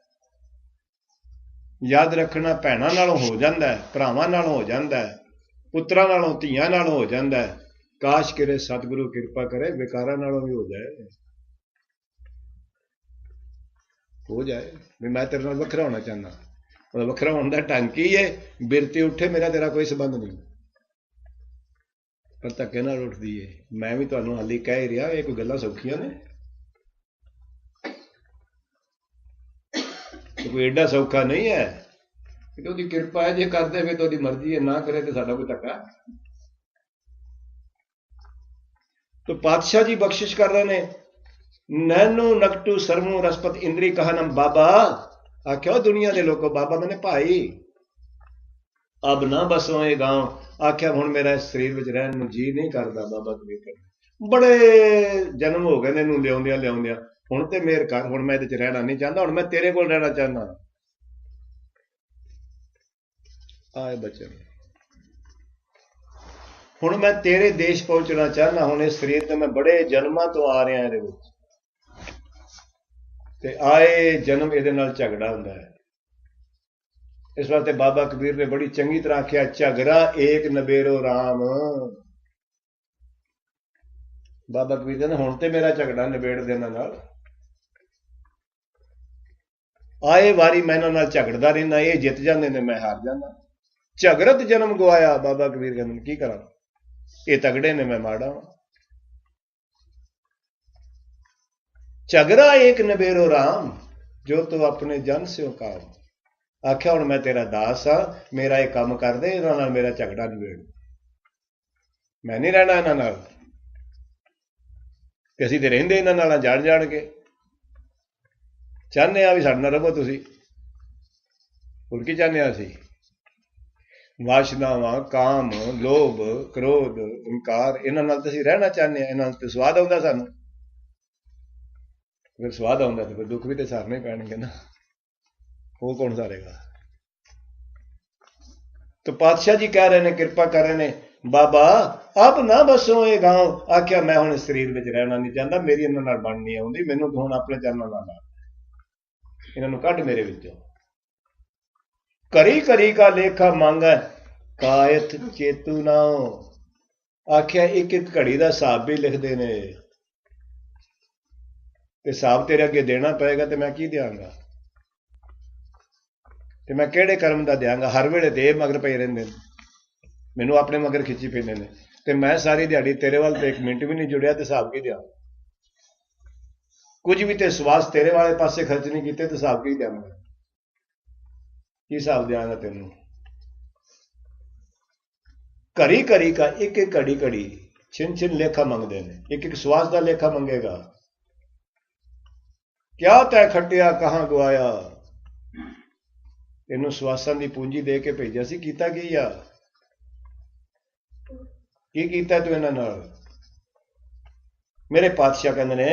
Speaker 2: ਯਾਦ ਰੱਖਣਾ, ਭੈਣਾਂ ਨਾਲੋਂ ਹੋ ਜਾਂਦਾ ਹੈ, ਭਰਾਵਾਂ ਨਾਲੋਂ ਹੋ ਜਾਂਦਾ ਹੈ, ਪੁੱਤਰਾਂ ਨਾਲੋਂ, ਧੀਆਂ ਨਾਲੋਂ ਹੋ ਜਾਂਦਾ ਹੈ। ਕਾਸ਼ ਕਰੇ ਸਤਿਗੁਰੂ ਕਿਰਪਾ ਕਰੇ ਵਿਕਾਰਾਂ ਨਾਲੋਂ ਵੀ ਹੋ ਜਾਏ ਵੀ ਮੈਂ ਤੇਰੇ ਨਾਲ ਵੱਖਰਾ ਹੋਣਾ ਚਾਹੁੰਦਾ। ਉਹਦਾ ਵੱਖਰਾ ਹੋਣ ਦਾ ਢੰਗ ਕੀ ਹੈ? ਬਿਰਤੀ ਉੱਠੇ, ਮੇਰਾ ਤੇਰਾ ਕੋਈ ਸੰਬੰਧ ਨਹੀਂ, ਪਰ ਧੱਕੇ ਨਾਲ ਉੱਠਦੀ ਹੈ। ਮੈਂ ਵੀ ਤੁਹਾਨੂੰ ਹਾਲੀ ਕਹਿ ਰਿਹਾ, ਇਹ ਕੋਈ ਗੱਲਾਂ ਸੌਖੀਆਂ ਨੇ? ਕੋਈ ਏਡਾ ਸੌਖਾ ਨਹੀਂ ਹੈ। ਕਿ ਉਹਦੀ ਕਿਰਪਾ ਹੈ, ਜੇ ਕਰਦੇ ਫਿਰ ਤਾਂ ਉਹਦੀ ਮਰਜ਼ੀ ਹੈ, ਨਾ ਕਰੇ ਤੇ ਸਾਡਾ ਕੋਈ ਧੱਕਾ। ਤਾਂ ਪਾਤਸ਼ਾਹ ਜੀ ਬਖਸ਼ਿਸ਼ ਕਰ ਰਹੇ ਨੇ, ਨੈਨੂ ਨਕਟੂ ਸਰਵਣੂ ਰਸਪਤ ਇੰਦਰੀ ਕਹਾਨਮ ਬਾਬਾ। ਆਖਿਆ ਦੁਨੀਆ ਦੇ ਲੋਕੋ, ਬਾਬਾ ਮੈਨੇ ਭਾਈ ਅਬ ਨਾ ਬਸੋਏ ਗਾਂਵ, ਆਖਿਆ ਹੁਣ ਮੇਰਾ ਇਸ ਸਰੀਰ ਵਿੱਚ ਰਹਿਣ ਨੂੰ ਜੀ ਨਹੀਂ ਕਰਦਾ। ਬਾਬਾ ਕਬੀਰ ਕਹਿੰਦੇ ਬੜੇ ਜਨਮ ਹੋ ਗਏ ਨੇ ਇਹਨੂੰ ਲਿਆਉਂਦਿਆਂ, ਹੁਣ ਤੇ ਮੇਰ ਕਰ, ਹੁਣ ਮੈਂ ਇਹਦੇ 'ਚ ਰਹਿਣਾ ਨਹੀਂ ਚਾਹੁੰਦਾ, ਹੁਣ ਮੈਂ ਤੇਰੇ ਕੋਲ ਰਹਿਣਾ ਚਾਹੁੰਦਾ। ਆਏ ਬਚਨ, ਹੁਣ ਮੈਂ ਤੇਰੇ ਦੇਸ਼ ਪਹੁੰਚਣਾ ਚਾਹੁੰਦਾ। ਹੁਣ ਇਸ ਸਰੀਰ ਤੇ ਮੈਂ ਬੜੇ ਜਨਮਾਂ ਤੋਂ ਆ ਰਿਹਾ ਇਹਦੇ ਵਿੱਚ, ਤੇ ਆਏ ਜਨਮ ਇਹਦੇ ਨਾਲ ਝਗੜਾ ਹੁੰਦਾ ਹੈ। ਇਸ ਵਾਸਤੇ ਬਾਬਾ ਕਬੀਰ ਨੇ ਬੜੀ ਚੰਗੀ ਤਰ੍ਹਾਂ ਆਖਿਆ, ਝਗੜਾ ਏਕ ਨਬੇਰੋ ਰਾਮ। ਬਾਬਾ ਕਬੀਰ ਕਹਿੰਦੇ ਹੁਣ ਤੇ ਮੇਰਾ ਝਗੜਾ ਨਿਬੇੜ ਦੇਣਾ ਨਾਲ, ਆਏ ਵਾਰੀ ਮੈਂ ਇਹਨਾਂ ਨਾਲ ਝਗੜਦਾ ਰਹਿੰਦਾ, ਇਹ ਜਿੱਤ ਜਾਂਦੇ ਨੇ, ਮੈਂ ਹਾਰ ਜਾਂਦਾ। ਝਗੜਤ ਜਨਮ ਗਵਾਇਆ। ਬਾਬਾ ਕਬੀਰ ਕਹਿੰਦੇ ਕੀ ਕਰਾਂ, ਇਹ ਤਗੜੇ ਨੇ, ਮੈਂ ਮਾੜਾ ਵਾਂ। ਝਗੜਾ ਏਕ ਨਬੇਰੋ ਰਾਮ, ਜੋ ਤੋ ਆਪਣੇ ਜਨ ਸਿਓ ਕਾਮ। आख्या हुण मैं तेरा दास हाँ, मेरा ये काम कर दे, इन्हां नाल मेरा झगड़ा निबेड़, मैं नहीं रहना इन्हां नाल। ते असीं ते रहिंदे इन्हां नाल जाण जाण के, चाहते आ भी साडे नाल रहो तुसीं, होर की चाहते असीं? वासनावां, काम, लोभ, क्रोध, हंकार, इन्हां नाल तां असीं रहना चाहते, इन्हां नाल ते स्वाद आउंदा सानूं। फिर स्वाद आउंदा ते फिर दुख भी तो सारने पैणगे ना, वो कौन सारेगा? तो पातशाह जी कह रहे ने, कृपा कर रहे ने, बाबा अब ना बसो ये गांव। आख्या मैं हुण इस शरीर में रहना नहीं चाहता, मेरी इन्हां नाल बन नहीं आउंदी, मैनूं हुण अपने चरणों नाल ला, इन्हां नूं कढ मेरे विचों। करी करी का लेखा मांगै, कायथ चेतू नाओ। आख्या एक एक घड़ी का हिसाब भी लिखते ने, हिसाब तेरे अगे देना पेगा, तो मैं की देंगा, तो मैं किहड़े कर्म का देंगा? हर वेले तो ये मगर पे रहिंदे ने, मैनूं अपने मगर खिंची पैंदे ने, ते मैं सारी दिहाड़ी तेरे वाल तो एक मिनट भी नहीं जुड़िया, तो हिसाब की दें? कुछ भी तो सवास तेरे वाले पासे खर्च नहीं किए, तो हिसाब की देंगा, की हिसाब देंगा तेनों? घड़ी घड़ी का एक एक घड़ी घड़ी छिन छिन लेखा मंगते हैं, एक एक सवास का लेखा मंगेगा। क्या तै खटिया कहां गवाया, तेनों सवासां की पूंजी दे के भेजा सी, कीता की आ? की कीता तू इन्हां नाल? मेरे पातशाह कहंदे ने,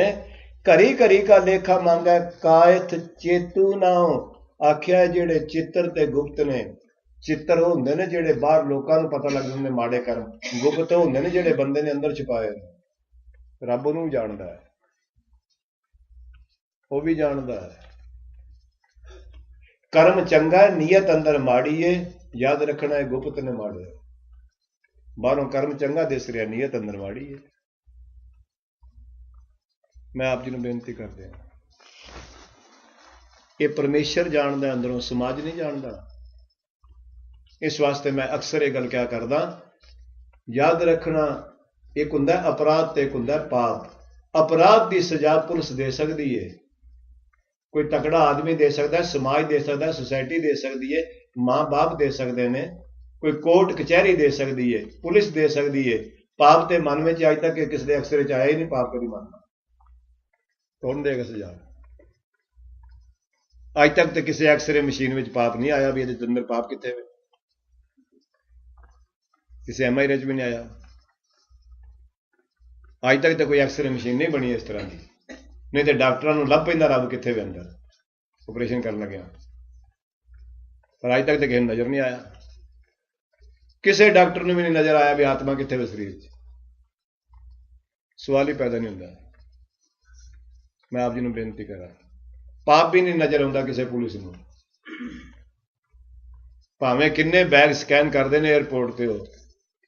Speaker 2: घड़ी घड़ी का लेखा मांगा, कायथ चेतू नाओ। आख्या जिहड़े चित्र ते गुप्त ने, चित्र वो हुंदे ने जिहड़े बाहर लोकां नूं पता लग जांदे माड़े कर्म, गुप्त हुंदे ने जिहड़े बंदे ने अंदर छुपाए ने, रब उहनूं भी जाणदा है, वो भी जाणदा है। कर्म चंगा नीयत अंदर माड़ी है, याद रखना है गुप्त ने माड़े, बाहरों कर्म चंगा दिस रहा, नीयत अंदर माड़ी है। मैं आप जी नूं बेनती करदे हां, ये परमेश्वर जानदा, अंदरों समाज नहीं जानदा। इस वास्ते मैं अक्सर ये गल क्या करदा, याद रखना, एक हुंदा अपराध ते एक हुंदा पाप। अपराध की सजा पुलिस दे सकती है, कोई तकड़ा आदमी दे सकता है, समाज दे सकता है, सोसाइटी दे सकती है, माँ बाप दे सकते हैं, कोई कोर्ट कचहरी दे सकती है, पुलिस दे सकती है। पाप ते मन में अज तक किसी के अक्सर च आया ही नहीं, पाप कभी मनना, कौन देगा सजा? अज तक तो किसी अक्सरे मशीन में पाप नहीं आया भी ये अंदर पाप कितने में, किसी MI भी नहीं आया। अज तक तो कोई अक्सरे मशीन नहीं बनी इस तरह की, नहीं तो डॉक्टरों को लभ पैंदा रब कितने भी अंदर ऑपरेशन करन लग्या, पर अज तक तो किसी नजर नहीं आया, किसी डॉक्टर ने भी नहीं नजर आया भी आत्मा कितने वे शरीर च, सवाल ही पैदा नहीं होता। मैं आप जी नूं बेनती करा, पाप भी नहीं नजर आता किसी पुलिस नूं, भावें किन्ने बैग स्कैन करते हैं एयरपोर्ट से,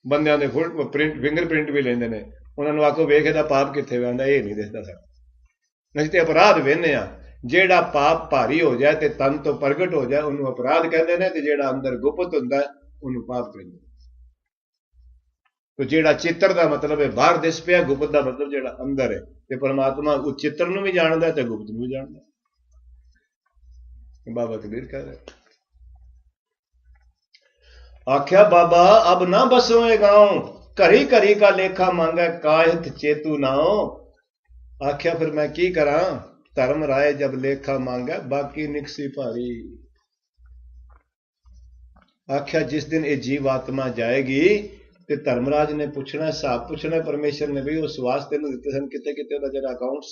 Speaker 2: बंदियां दे प्रिंट फिंगर प्रिंट भी लेंदे ने, उन्होंने आखो वेख इहदा पाप कित्थे आंदा, ये नहीं दिसदा सानूं। असीं ते अपराध वेखने आ, जेड़ा पाप भारी हो जाए ते तन तो प्रगट हो जाए उन्होंने अपराध कहते हैं, ते जेड़ा अंदर गुप्त हुंदा है उन्होंने पाप कहते हैं। तो जेड़ा चित्र का मतलब है बाहर दिस पिया, गुप्त का मतलब जेड़ा अंदर है, ते परमात्मा उस चित्र नूं भी जानदा है ते गुप्त नूं भी जानदा है। बाबा कबीर कह रहे, आख्या बाबा अब ना बसो ये गांव, घड़ी घड़ी का लेखा मांगा, कायथ चेतू नाओ। आख्या फिर मैं की करा, धर्म राय जब लेखा मांगा, बाकी निकसी भारी। आख्या जिस दिन ये जीव आत्मा जाएगी, ते धर्मराज ने पूछना, हिसाब पूछना परमेश्वर ने, भी उस वास्ते तेन दिते सन कितने कितने का जरा अकाउंट्स,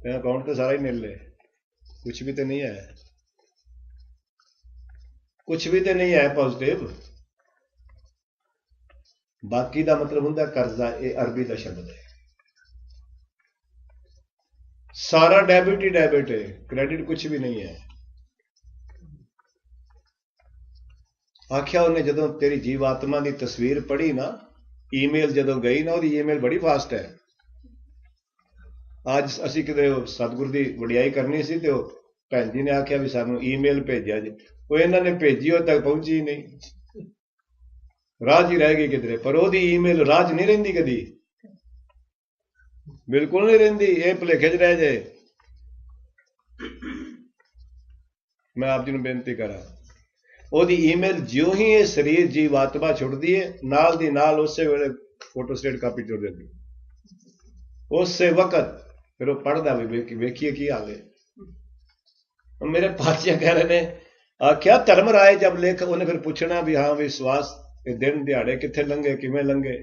Speaker 2: अकाउंट तो सारा ही मिल ले, कुछ भी तो नहीं है, कुछ भी तो नहीं है पॉजिटिव। बाकी का मतलब हुंदा कर्जा, ये अरबी का शब्द है, सारा डेबिट ही डेबिट है, क्रेडिट कुछ भी नहीं है। आख्या उन्हें जदों तेरी जीवात्मा की तस्वीर पढ़ी ना, ईमेल जदों गई ना, वो ईमेल बड़ी फास्ट है। अज असी किते सतगुरु की वडियाई करनी सी, तो भैन जी ने आख्या भी सानू ईमेल भेजा जी, वो इन्होंने भेजी हो तक पहुंची ही नहीं, राज ही रह गई किधरे, पर वो ईमेल राज नहीं रहिंदी कदी, बिल्कुल नहीं रहिंदी, ये भुलेखे च रह जाए। मैं आप जी ਨੂੰ ਬੇਨਤੀ ਕਰਾਂ ਉਹਦੀ ਈਮੇਲ ਜਿਉਂ ਹੀ ਇਹ ਸਰੀਰ ਜੀਵਾਤਮਾ ਛੁੱਟਦੀ ਹੈ ਨਾਲ ਦੀ ਨਾਲ ਉਸੇ ਵੇਲੇ ਫੋਟੋਸਟੇਟ ਕਾਪੀ ਚੁੜ ਜਾਂਦੀ ਉਸੇ ਵਕਤ ਫਿਰ ਉਹ ਪੜ੍ਹਦਾ ਵੀ ਵੇਖੀਏ ਕੀ ਹਾਲ ਹੈ ਮੇਰੇ ਪਾਤਸ਼ਾਹ ਕਹਿ ਰਹੇ ਨੇ ਆਖਿਆ ਧਰਮ ਰਾਏ ਜਬ ਲੇਖ ਉਹਨੇ ਫਿਰ ਪੁੱਛਣਾ ਵੀ ਹਾਂ ਵਿਸ਼ਵਾਸ ਇਹ ਦਿਨ ਦਿਹਾੜੇ ਕਿੱਥੇ ਲੰਘੇ ਕਿਵੇਂ ਲੰਘੇ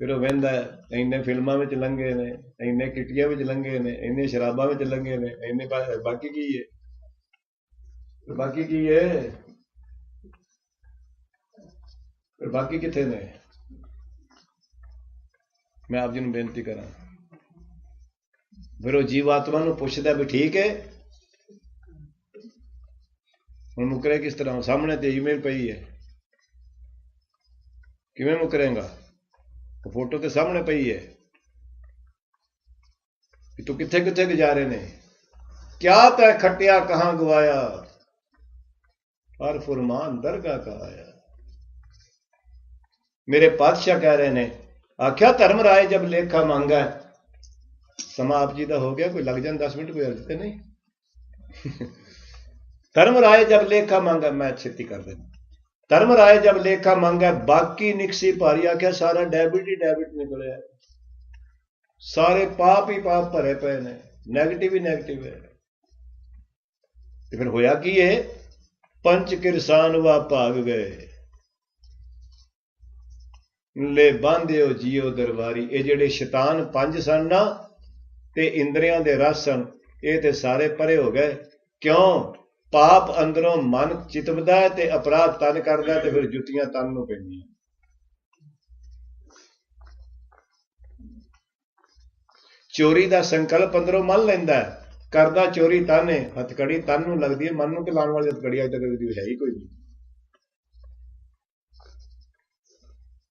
Speaker 2: ਫਿਰ ਉਹ ਵਹਿੰਦਾ ਇੰਨੇ ਫਿਲਮਾਂ ਵਿੱਚ ਲੰਘੇ ਨੇ ਇੰਨੇ ਕਿੱਟੀਆਂ ਵਿੱਚ ਲੰਘੇ ਨੇ ਇੰਨੇ ਸ਼ਰਾਬਾਂ ਵਿੱਚ ਲੰਘੇ ਨੇ ਇੰਨੇ ਬਾਕੀ ਕੀ ਹੈ ਬਾਕੀ ਕੀ ਹੈ ਫਿਰ ਬਾਕੀ ਕਿੱਥੇ ਨੇ ਮੈਂ ਆਪ ਜੀ ਨੂੰ ਬੇਨਤੀ ਕਰਾਂ ਫਿਰ ਉਹ ਜੀਵਾਤਮਾ ਨੂੰ ਪੁੱਛਦਾ ਵੀ ਠੀਕ ਹੈ ਹੁਣ ਮੁਕਰੇ ਕਿਸ ਤਰ੍ਹਾਂ ਸਾਹਮਣੇ ਤੇ ਈਮੇਲ ਪਈ ਹੈ ਕਿਵੇਂ ਮੁਕਰੇਗਾ ਉਹ ਫੋਟੋ ਤੇ ਸਾਹਮਣੇ ਪਈ ਹੈ ਕਿ ਤੂੰ ਕਿੱਥੇ ਕਿੱਥੇ ਗੁਜ਼ਾਰੇ ਨੇ ਕਿਆ ਤੈ ਖੱਟਿਆ ਕਹਾਂ ਗਵਾਇਆ ਹਰ ਫੁਰਮਾਨ ਦਰਗਾਹ ਕਾ ਆਇਆ ਮੇਰੇ ਪਾਤਸ਼ਾਹ ਕਹਿ ਰਹੇ ਨੇ ਆਖਿਆ ਧਰਮ ਰਾਏ ਜਬ ਲੇਖਾ ਮੰਗਾ ਸਮਾਂ ਆਪ ਜੀ ਦਾ ਹੋ ਗਿਆ ਕੋਈ ਲੱਗ ਜਾਣ 10 ਮਿੰਟ ਕੋਈ ਅਰਜ਼ ਤੇ ਨਹੀਂ ਧਰਮ ਰਾਏ ਜਬ ਲੇਖਾ ਮੰਗਾ ਮੈਂ ਛੇਤੀ ਕਰ ਦੇਣਾ ਧਰਮ ਰਾਏ ਜਬ ਲੇਖਾ ਮੰਗਾ ਬਾਕੀ ਨਿਕਸੀ ਭਾਰੀ ਆਖਿਆ ਸਾਰਾ ਡੈਬਿਟ ਹੀ ਡੈਬਿਟ ਨਿਕਲਿਆ ਸਾਰੇ ਪਾਪ ਹੀ ਪਾਪ ਭਰੇ ਪਏ ਨੇ ਨੈਗੇਟਿਵ ਹੀ ਨੈਗੇਟਿਵ ਹੈ ਤੇ ਫਿਰ ਹੋਇਆ ਕੀ ਇਹ ਪੰਜ ਕਿਰਸਾਨ ਵਾ ਭਾਗ ਗਏ ਲੈ ਬਾਂਧਿਓ ਜੀਓ ਦਰਬਾਰੀ ਇਹ ਜਿਹੜੇ ਸ਼ੈਤਾਨ ਪੰਜ ਸਨ ਨਾ ਤੇ ਇੰਦਰੀਆਂ ਦੇ ਰਸ ਸਨ ਇਹ ਤੇ ਸਾਰੇ ਪਰੇ ਹੋ ਗਏ ਕਿਉਂ ਪਾਪ ਅੰਦਰੋਂ ਮਨ ਚਿਤਵਦਾ ਹੈ ਤੇ ਅਪਰਾਧ ਤਨ ਕਰਦਾ ਤੇ ਫਿਰ ਜੁੱਤੀਆਂ ਤਨ ਨੂੰ ਪੈਂਦੀਆਂ ਚੋਰੀ ਦਾ ਸੰਕਲਪ ਅੰਦਰੋਂ ਮੰਨ ਲੈਂਦਾ ਕਰਦਾ ਚੋਰੀ ਤਨ ਹੈ ਹੱਥਕੜੀ ਤਨ ਨੂੰ ਲੱਗਦੀ ਹੈ ਮਨ ਨੂੰ ਕਿ ਲਾਉਣ ਵਾਲੀ ਹੱਥਕੜੀ ਅੱਜ ਤੱਕ ਕਦੀ ਹੈ ਹੀ ਕੋਈ ਨਹੀਂ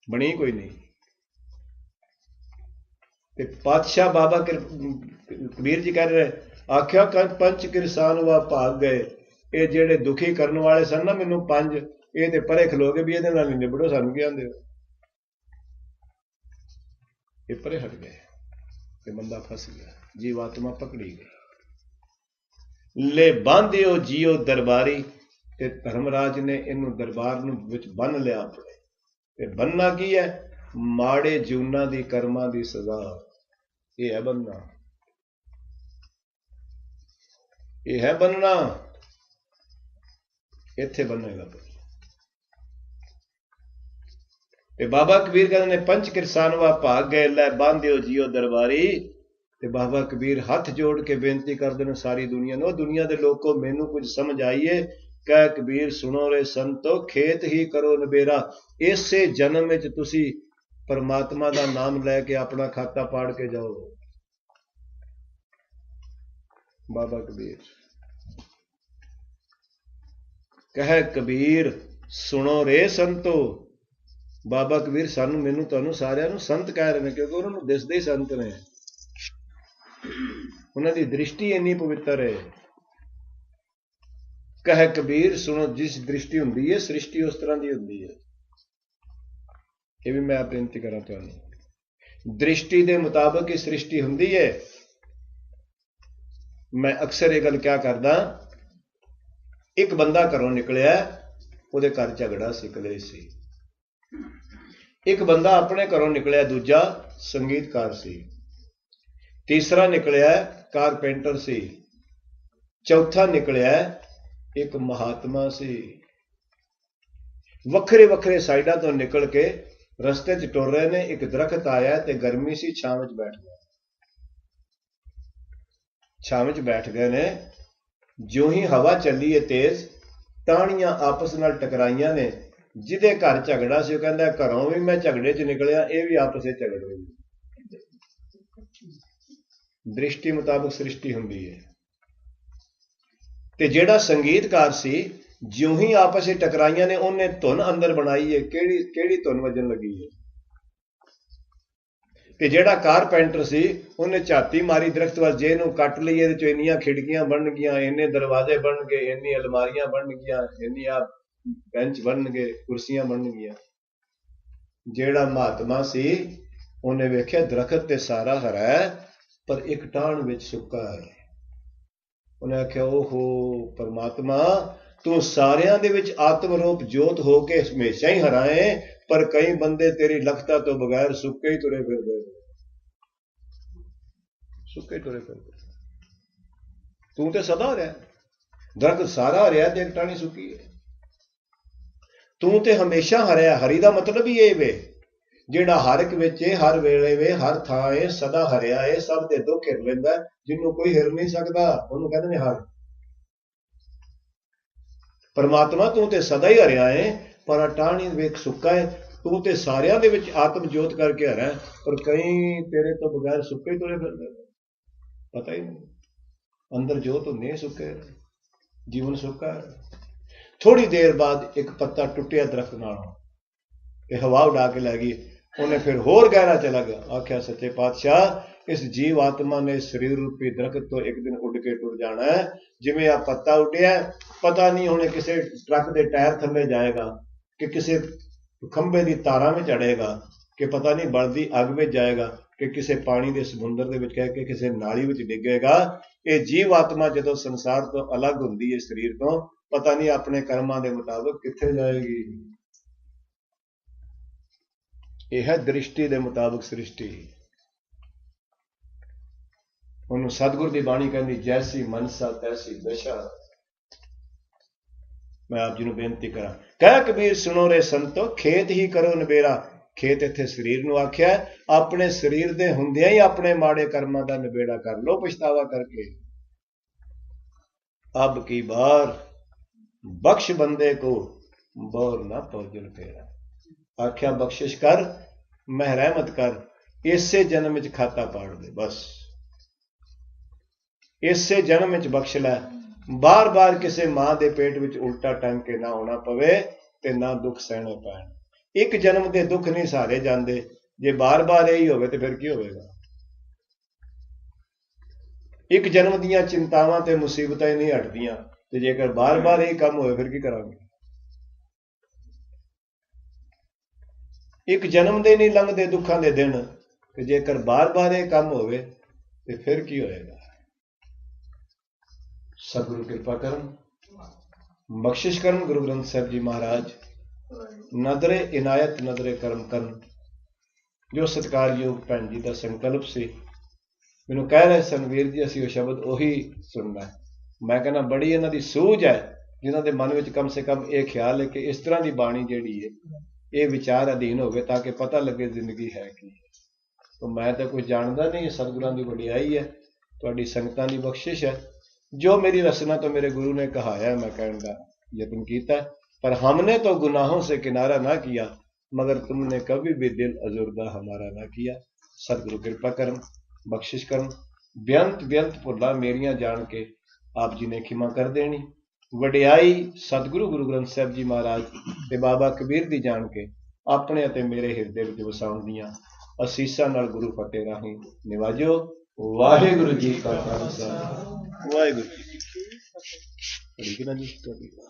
Speaker 2: ਬਣੀ ਕੋਈ ਨਹੀਂ ਤੇ ਪਾਤਸ਼ਾਹ ਬਾਬਾ ਕਬੀਰ ਜੀ ਕਹਿ ਰਹੇ ਆਖਿਆ ਪੰਜ ਕਿਰਸਾਨ ਵਾ ਭਾਗ ਗਏ ਇਹ ਜਿਹੜੇ ਦੁਖੀ ਕਰਨ ਵਾਲੇ ਸਨ ਨਾ ਮੈਨੂੰ ਪੰਜ ਇਹ ਤੇ ਪਰੇ ਖਲੋ ਗਏ ਵੀ ਇਹਦੇ ਨਾਲ ਨਹੀਂ ਨਿਬੜੋ ਸਾਨੂੰ ਕੀ ਆਂਦੇ ਹੋ ਇਹ ਪਰੇ ਹਟ ਗਏ ਤੇ ਬੰਦਾ ਫਸ ਗਿਆ ਜੀਵਾਤਮਾ ਪਕੜੀ ਗਈ ਲੈ ਬਾਂਧਿਓ ਜੀਓ ਦਰਬਾਰੀ ਤੇ ਧਰਮਰਾਜ ਨੇ ਇਹਨੂੰ ਦਰਬਾਰ ਨੂੰ ਵਿੱਚ ਬੰਨ ਲਿਆ ਆਪਣੇ ਤੇ ਬੰਨਣਾ ਕੀ ਹੈ ਮਾੜੇ ਜੂਨਾਂ ਦੀ ਕਰਮਾਂ ਦੀ ਸਜ਼ਾ ਇਹ ਹੈ ਬੰਨਣਾ ਇਹ ਹੈ ਬੰਨਣਾ ਇੱਥੇ ਬੰਨੇਗਾ ਤੇ ਬਾਬਾ ਕਬੀਰ ਕਹਿੰਦੇ ਨੇ ਪੰਜ ਕਿਰਸਾਨਵਾ ਭਾਗ ਗਏ ਲੈ ਬਾਂਧਿਓ ਜੀਓ ਦਰਬਾਰੀ ਤੇ ਬਾਬਾ ਕਬੀਰ ਹੱਥ ਜੋੜ ਕੇ ਬੇਨਤੀ ਕਰਦੇ ਨੇ ਸਾਰੀ ਦੁਨੀਆ ਨੂੰ ਦੁਨੀਆ ਦੇ ਲੋਕੋ ਮੈਨੂੰ ਕੁਝ ਸਮਝ ਆਈਏ ਕਹਿ ਕਬੀਰ ਸੁਣੋ ਰੇ ਸੰਤੋ ਖੇਤ ਹੀ ਕਰੋ ਨਬੇਰਾ ਇਸੇ ਜਨਮ ਵਿੱਚ ਤੁਸੀਂ ਪਰਮਾਤਮਾ ਦਾ ਨਾਮ ਲੈ ਕੇ ਆਪਣਾ ਖਾਤਾ ਪਾੜ ਕੇ ਜਾਓ ਬਾਬਾ ਕਬੀਰ ਕਹੇ ਕਬੀਰ ਸੁਣੋ ਰੇ ਸੰਤੋ ਬਾਬਾ ਕਬੀਰ ਸਾਨੂੰ ਮੈਨੂੰ ਤੁਹਾਨੂੰ ਸਾਰਿਆਂ ਨੂੰ ਸੰਤ ਕਹਿ ਰਹੇ ਨੇ ਕਿਉਂਕਿ ਉਹਨਾਂ ਨੂੰ ਦਿਸਦੇ ਹੀ ਸੰਤ ਨੇ ਉਹਨਾਂ ਦੀ ਦ੍ਰਿਸ਼ਟੀ ਇੰਨੀ ਪਵਿੱਤਰ ਹੈ ਕਹੇ ਕਬੀਰ ਸੁਣੋ ਜਿਸ ਦ੍ਰਿਸ਼ਟੀ ਹੁੰਦੀ ਹੈ ਸ੍ਰਿਸ਼ਟੀ ਉਸ ਤਰ੍ਹਾਂ ਦੀ ਹੁੰਦੀ ਹੈ ਇਹ ਵੀ ਮੈਂ ਬੇਨਤੀ ਕਰਾਂ ਤੁਹਾਨੂੰ ਦ੍ਰਿਸ਼ਟੀ ਦੇ ਮੁਤਾਬਕ ਹੀ ਸ੍ਰਿਸ਼ਟੀ ਹੁੰਦੀ ਹੈ ਮੈਂ ਅਕਸਰ ਇਹ ਗੱਲ ਕਿਆ ਕਰਦਾ ਇੱਕ ਬੰਦਾ ਘਰੋਂ ਨਿਕਲਿਆ ਉਹਦੇ ਘਰ ਝਗੜਾ ਸੀ ਕਲੇਸ਼ ਸੀ ਇੱਕ ਬੰਦਾ ਆਪਣੇ ਘਰੋਂ ਨਿਕਲਿਆ ਦੂਜਾ ਸੰਗੀਤਕਾਰ ਸੀ ਤੀਸਰਾ ਨਿਕਲਿਆ ਕਾਰਪੈਂਟਰ ਸੀ ਚੌਥਾ ਨਿਕਲਿਆ ਇੱਕ ਮਹਾਤਮਾ ਸੀ ਵੱਖਰੇ ਵੱਖਰੇ ਸਾਈਡਾਂ ਤੋਂ ਨਿਕਲ ਕੇ ਰਸਤੇ 'ਚ ਟੁਰ ਰਹੇ ਨੇ ਇੱਕ ਦਰਖਤ ਆਇਆ ਤੇ ਗਰਮੀ ਸੀ ਛਾਂ ਵਿੱਚ ਬੈਠ ਗਿਆ ਛਾਂ ਵਿੱਚ ਬੈਠ ਗਏ ਨੇ ਜਿਉਂ ਹੀ ਹਵਾ ਚੱਲੀ ਹੈ ਤੇਜ਼ ਟਾਹਣੀਆਂ ਆਪਸ ਨਾਲ ਟਕਰਾਈਆਂ ਨੇ ਜਿਹਦੇ ਘਰ ਝਗੜਾ ਸੀ ਉਹ ਕਹਿੰਦਾ ਘਰੋਂ ਵੀ ਮੈਂ ਝਗੜੇ 'ਚ ਨਿਕਲਿਆ ਇਹ ਵੀ ਆਪਸ ਵਿੱਚ ਝਗੜ ਰਹੀ ਦ੍ਰਿਸ਼ਟੀ ਮੁਤਾਬਕ ਸ੍ਰਿਸ਼ਟੀ ਹੁੰਦੀ ਹੈ ਤੇ ਜਿਹੜਾ ਸੰਗੀਤਕਾਰ ਸੀ ਜਿਉਂ ਹੀ ਆਪਸ ਵਿੱਚ ਟਕਰਾਈਆਂ ਨੇ ਉਹਨੇ ਧੁਨ ਅੰਦਰ ਬਣਾਈ ਹੈ ਕਿਹੜੀ ਧੁਨ ਵੱਜਣ ਲੱਗੀ ਹੈ ਤੇ ਜਿਹੜਾ ਕਾਰਪੈਂਟਰ ਸੀ ਉਹਨੇ ਝਾਤੀ ਮਾਰੀ ਦਰਖਤ ਵੱਲ ਜੇ ਇਹਨੂੰ ਕੱਟ ਲਈ ਇਹਦੇ 'ਚ ਇੰਨੀਆਂ ਖਿੜਕੀਆਂ ਬਣਨਗੀਆਂ ਇੰਨੇ ਦਰਵਾਜ਼ੇ ਬਣਨਗੇ ਇੰਨੀ ਅਲਮਾਰੀਆਂ ਬਣਨਗੀਆਂ ਇੰਨੀਆਂ ਬੈਂਚ ਬਣਨਗੇ ਕੁਰਸੀਆਂ ਬਣਨਗੀਆਂ ਜਿਹੜਾ ਮਹਾਤਮਾ ਸੀ ਉਹਨੇ ਵੇਖਿਆ ਦਰਖਤ ਤੇ ਸਾਰਾ ਹਰਾ ਹੈ ਪਰ ਇੱਕ ਟਾਹਣ ਵਿੱਚ ਸੁੱਕਾ ਹੈ ਉਹਨੇ ਆਖਿਆ ਓਹੋ ਪਰਮਾਤਮਾ ਤੂੰ ਸਾਰਿਆਂ ਦੇ ਵਿੱਚ ਆਤਮ ਰੂਪ ਜੋਤ ਹੋ ਕੇ ਹਮੇਸ਼ਾ ਹੀ ਹਰਾਏ, ਪਰ ਕਈ ਬੰਦੇ ਤੇਰੀ ਲਖਤਾ ਤੋਂ ਬਗੈਰ ਸੁੱਕੇ ਹੀ ਤੁਰੇ ਫਿਰਦੇ, ਸੁੱਕੇ ਤੁਰੇ ਫਿਰਦੇ। ਤੂੰ ਤੇ ਸਦਾ ਰਿਹਾ, ਦਰਖਤ ਸਾਰਾ ਰਿਹਾ ਤੇ ਇੱਕ ਟਾਹਣੀ ਸੁੱਕੀ ਹੈ। ਤੂੰ ਤੇ ਹਮੇਸ਼ਾ ਹਰਿਆ। ਹਰੀ ਦਾ ਮਤਲਬ ਹੀ ਇਹ ਵੇ ਜਿਹੜਾ ਹਰ ਇੱਕ ਵਿੱਚ ਹਰ ਵੇਲੇ ਵੇ ਹਰ ਥਾਂ ਏ, ਸਦਾ ਹਰਿਆ ਏ, ਸਭ ਦੇ ਦੁੱਖ ਹਿਰ ਲੈਂਦਾ, ਜਿਹਨੂੰ ਕੋਈ ਹਿਰ ਨਹੀਂ ਸਕਦਾ ਉਹਨੂੰ ਕਹਿੰਦੇ ਨੇ ਹਰ। ਪਰਮਾਤਮਾ ਤੂੰ ਤੇ ਸਦਾ ਹੀ ਹਰਿਆ ਏ, ਪਰ ਟਾਹਣੀ ਵੇਖ ਸੁੱਕਾ ਹੈ। ਤੂੰ ਤੇ ਸਾਰਿਆਂ ਦੇ ਵਿੱਚ ਆਤਮ ਜੋਤ ਕਰਕੇ ਹਰਿਆ, ਪਰ ਕਈ ਤੇਰੇ ਤੋਂ ਬਗੈਰ ਸੁੱਕੇ ਤੁਰੇ ਫਿਰਦੇ, ਪਤਾ ਹੀ ਨਹੀਂ ਅੰਦਰ ਜੋਤ ਹੁੰਦੀ ਹੈ, ਸੁੱਕੇ ਜੀਵਨ ਸੁੱਕਾ ਹੈ। ਥੋੜੀ ਦੇਰ ਬਾਅਦ ਇੱਕ ਪੱਤਾ ਟੁੱਟਿਆ ਦਰਖਤ ਨਾਲੋਂ ਤੇ ਹਵਾ ਉਡਾ ਕੇ ਲੈ ਗਈ। ਉਹਨੇ ਫਿਰ ਹੋਰ ਗਹਿਰਾ ਚਲਾ ਗਿਆ। ਆਖਿਆ ਸੱਚੇ ਪਾਤਸ਼ਾਹ ਇਸ ਜੀਵ ਆਤਮਾ ਨੇ ਸਰੀਰ ਰੂਪੀ ਦਰਖਤ ਤੋਂ ਇੱਕ ਦਿਨ ਉੱਡ ਕੇ ਟੁਰ ਜਾਣਾ ਹੈ। ਜਿਵੇਂ ਆ ਪੱਤਾ ਉੱਡਿਆ, ਪਤਾ ਨਹੀਂ ਹੁਣ ਕਿਸੇ ਟਰੱਕ ਦੇ ਟਾਇਰ ਥੱਲੇ ਜਾਏਗਾ ਕਿ ਕਿਸੇ ਖੰਭੇ ਦੀ ਤਾਰਾਂ ਵਿੱਚ ਅੜੇਗਾ, ਕਿ ਪਤਾ ਨਹੀਂ ਬਲਦੀ ਅੱਗ ਵਿੱਚ ਜਾਏਗਾ, ਕਿ ਕਿਸੇ ਪਾਣੀ ਦੇ ਸਮੁੰਦਰ ਦੇ ਵਿੱਚ ਕਹਿ ਕੇ ਕਿਸੇ ਨਾਲੀ ਵਿੱਚ ਡਿੱਗੇਗਾ। ਇਹ ਜੀਵ ਆਤਮਾ ਜਦੋਂ ਸੰਸਾਰ ਤੋਂ ਅਲੱਗ ਹੁੰਦੀ ਹੈ ਸਰੀਰ ਤੋਂ, ਪਤਾ ਨਹੀਂ ਆਪਣੇ ਕਰਮਾਂ ਦੇ ਮੁਤਾਬਕ ਕਿੱਥੇ ਜਾਏਗੀ। ਇਹ ਹੈ ਦ੍ਰਿਸ਼ਟੀ ਦੇ ਮੁਤਾਬਕ ਸ੍ਰਿਸ਼ਟੀ। ਉਹਨੂੰ ਸਤਿਗੁਰ ਦੀ ਬਾਣੀ ਕਹਿੰਦੀ ਜੈਸੀ ਮਨਸਾ ਤੈਸੀ ਦਸ਼ਾ। ਮੈਂ ਆਪ ਜੀ ਨੂੰ ਬੇਨਤੀ ਕਰਾਂ, ਕਹਿ ਕਬੀਰ ਸੁਣੋ ਰੇ ਸੰਤੋ ਖੇਤ ਹੀ ਕਰੋ ਨਿਬੇੜਾ। ਖੇਤ ਇੱਥੇ ਸਰੀਰ ਨੂੰ ਆਖਿਆ, ਆਪਣੇ ਸਰੀਰ ਦੇ ਹੁੰਦਿਆਂ ਹੀ ਆਪਣੇ ਮਾੜੇ ਕਰਮਾਂ ਦਾ ਨਿਬੇੜਾ ਕਰ ਲੋ ਪਛਤਾਵਾ ਕਰਕੇ। ਅਬ ਕੀ ਬਾਰ ਬਖਸ਼ ਬੰਦੇ ਕੋ ਬੋਰ ਨਾ ਪਹੁੰਚਣ ਫੇਰਾ। ਆਖਿਆ ਬਖਸ਼ਿਸ਼ ਕਰ, ਮੈਂ ਰਹਿਮਤ ਕਰ, ਇਸੇ ਜਨਮ ਵਿੱਚ ਖਾਤਾ ਪਾੜ ਦੇ, ਬਸ ਇਸੇ ਜਨਮ ਵਿੱਚ ਬਖਸ਼ ਲੈ। ਬਾਰ-ਬਾਰ ਕਿਸੇ ਮਾਂ ਦੇ ਪੇਟ ਵਿੱਚ ਉਲਟਾ ਟੰਗ ਕੇ ਨਾ ਹੋਣਾ ਪਵੇ ਤੇ ਨਾ ਦੁੱਖ ਸਹਿਣੇ ਪੈਣ। ਇੱਕ ਜਨਮ ਦੇ ਦੁੱਖ ਨਹੀਂ ਸਹਾਰੇ ਜਾਂਦੇ, ਜੇ ਬਾਰ-ਬਾਰ ਇਹੀ ਹੋਵੇ ਤੇ ਫਿਰ ਕੀ ਹੋਵੇਗਾ। ਇੱਕ ਜਨਮ ਦੀਆਂ ਚਿੰਤਾਵਾਂ ਤੇ ਮੁਸੀਬਤਾਂ ਹੀ ਨਹੀਂ ਹਟਦੀਆਂ, ਤੇ ਜੇਕਰ ਬਾਰ-ਬਾਰ ਇਹੀ ਕੰਮ ਹੋਵੇ ਫਿਰ ਕੀ ਕਰਾਂਗੇ। ਇੱਕ ਜਨਮ ਦੇ ਨਹੀਂ ਲੰਘਦੇ ਦੁੱਖਾਂ ਦੇ ਦਿਨ, ਤੇ ਜੇਕਰ ਬਾਰ-ਬਾਰ ਇਹ ਕੰਮ ਹੋਵੇ ਤੇ ਫਿਰ ਕੀ ਹੋਏਗਾ। ਸਤਿਗੁਰੂ ਕਿਰਪਾ ਕਰਨ, ਬਖਸ਼ਿਸ਼ ਕਰਨ ਗੁਰੂ ਗ੍ਰੰਥ ਸਾਹਿਬ ਜੀ ਮਹਾਰਾਜ। ਨਜ਼ਰੇ ਇਨਾਇਤ ਨਜ਼ਰੇ ਕਰਮ ਕਰਨ। ਜੋ ਸਤਿਕਾਰਯੋਗ ਭੈਣ ਜੀ ਦਾ ਸੰਕਲਪ ਸੀ, ਮੈਨੂੰ ਕਹਿ ਰਹੇ ਸਨ ਵੀਰ ਜੀ ਅਸੀਂ ਉਹ ਸ਼ਬਦ ਉਹੀ ਸੁਣਨਾ। ਮੈਂ ਕਹਿੰਦਾ ਬੜੀ ਇਹਨਾਂ ਦੀ ਸੂਝ ਹੈ, ਜਿਨ੍ਹਾਂ ਦੇ ਮਨ ਵਿੱਚ ਕਮ ਸੇ ਕਮ ਇਹ ਖਿਆਲ ਹੈ ਕਿ ਇਸ ਤਰ੍ਹਾਂ ਦੀ ਬਾਣੀ ਜਿਹੜੀ ਹੈ ਇਹ ਵਿਚਾਰ ਅਧੀਨ ਹੋਵੇ ਤਾਂ ਕਿ ਪਤਾ ਲੱਗੇ ਜ਼ਿੰਦਗੀ ਹੈ ਕੀ। ਤਾਂ ਮੈਂ ਤਾਂ ਕੁਝ ਜਾਣਦਾ ਨਹੀਂ, ਸਤਿਗੁਰਾਂ ਦੀ ਵਡਿਆਈ ਹੈ, ਤੁਹਾਡੀ ਸੰਗਤਾਂ ਦੀ ਬਖਸ਼ਿਸ਼ ਹੈ। जो मेरी रचना तो मेरे गुरु ने कहाया, मैं कहने का यत्न किया, पर हमने तो गुनाहों से किनारा ना किया, मगर तुमने कभी भी दिल अजुर्दा हमारा ना किया। सतगुरु कृपा करन, बख्शिश करन। बेअंत बेअंत भुल्लां मेरियां जान के आप जी ने खिमा कर देनी। वडियाई सतगुरु गुरु ग्रंथ साहिब जी महाराज ते बाबा कबीर दी जान के अपने अते मेरे हिरदे विच वसाउण दीआं असीसां नाल गुरु फतेह राहीं निवाजो। वाहिगुरु जी का खालसा, वाहिगुरु जी की फतेह।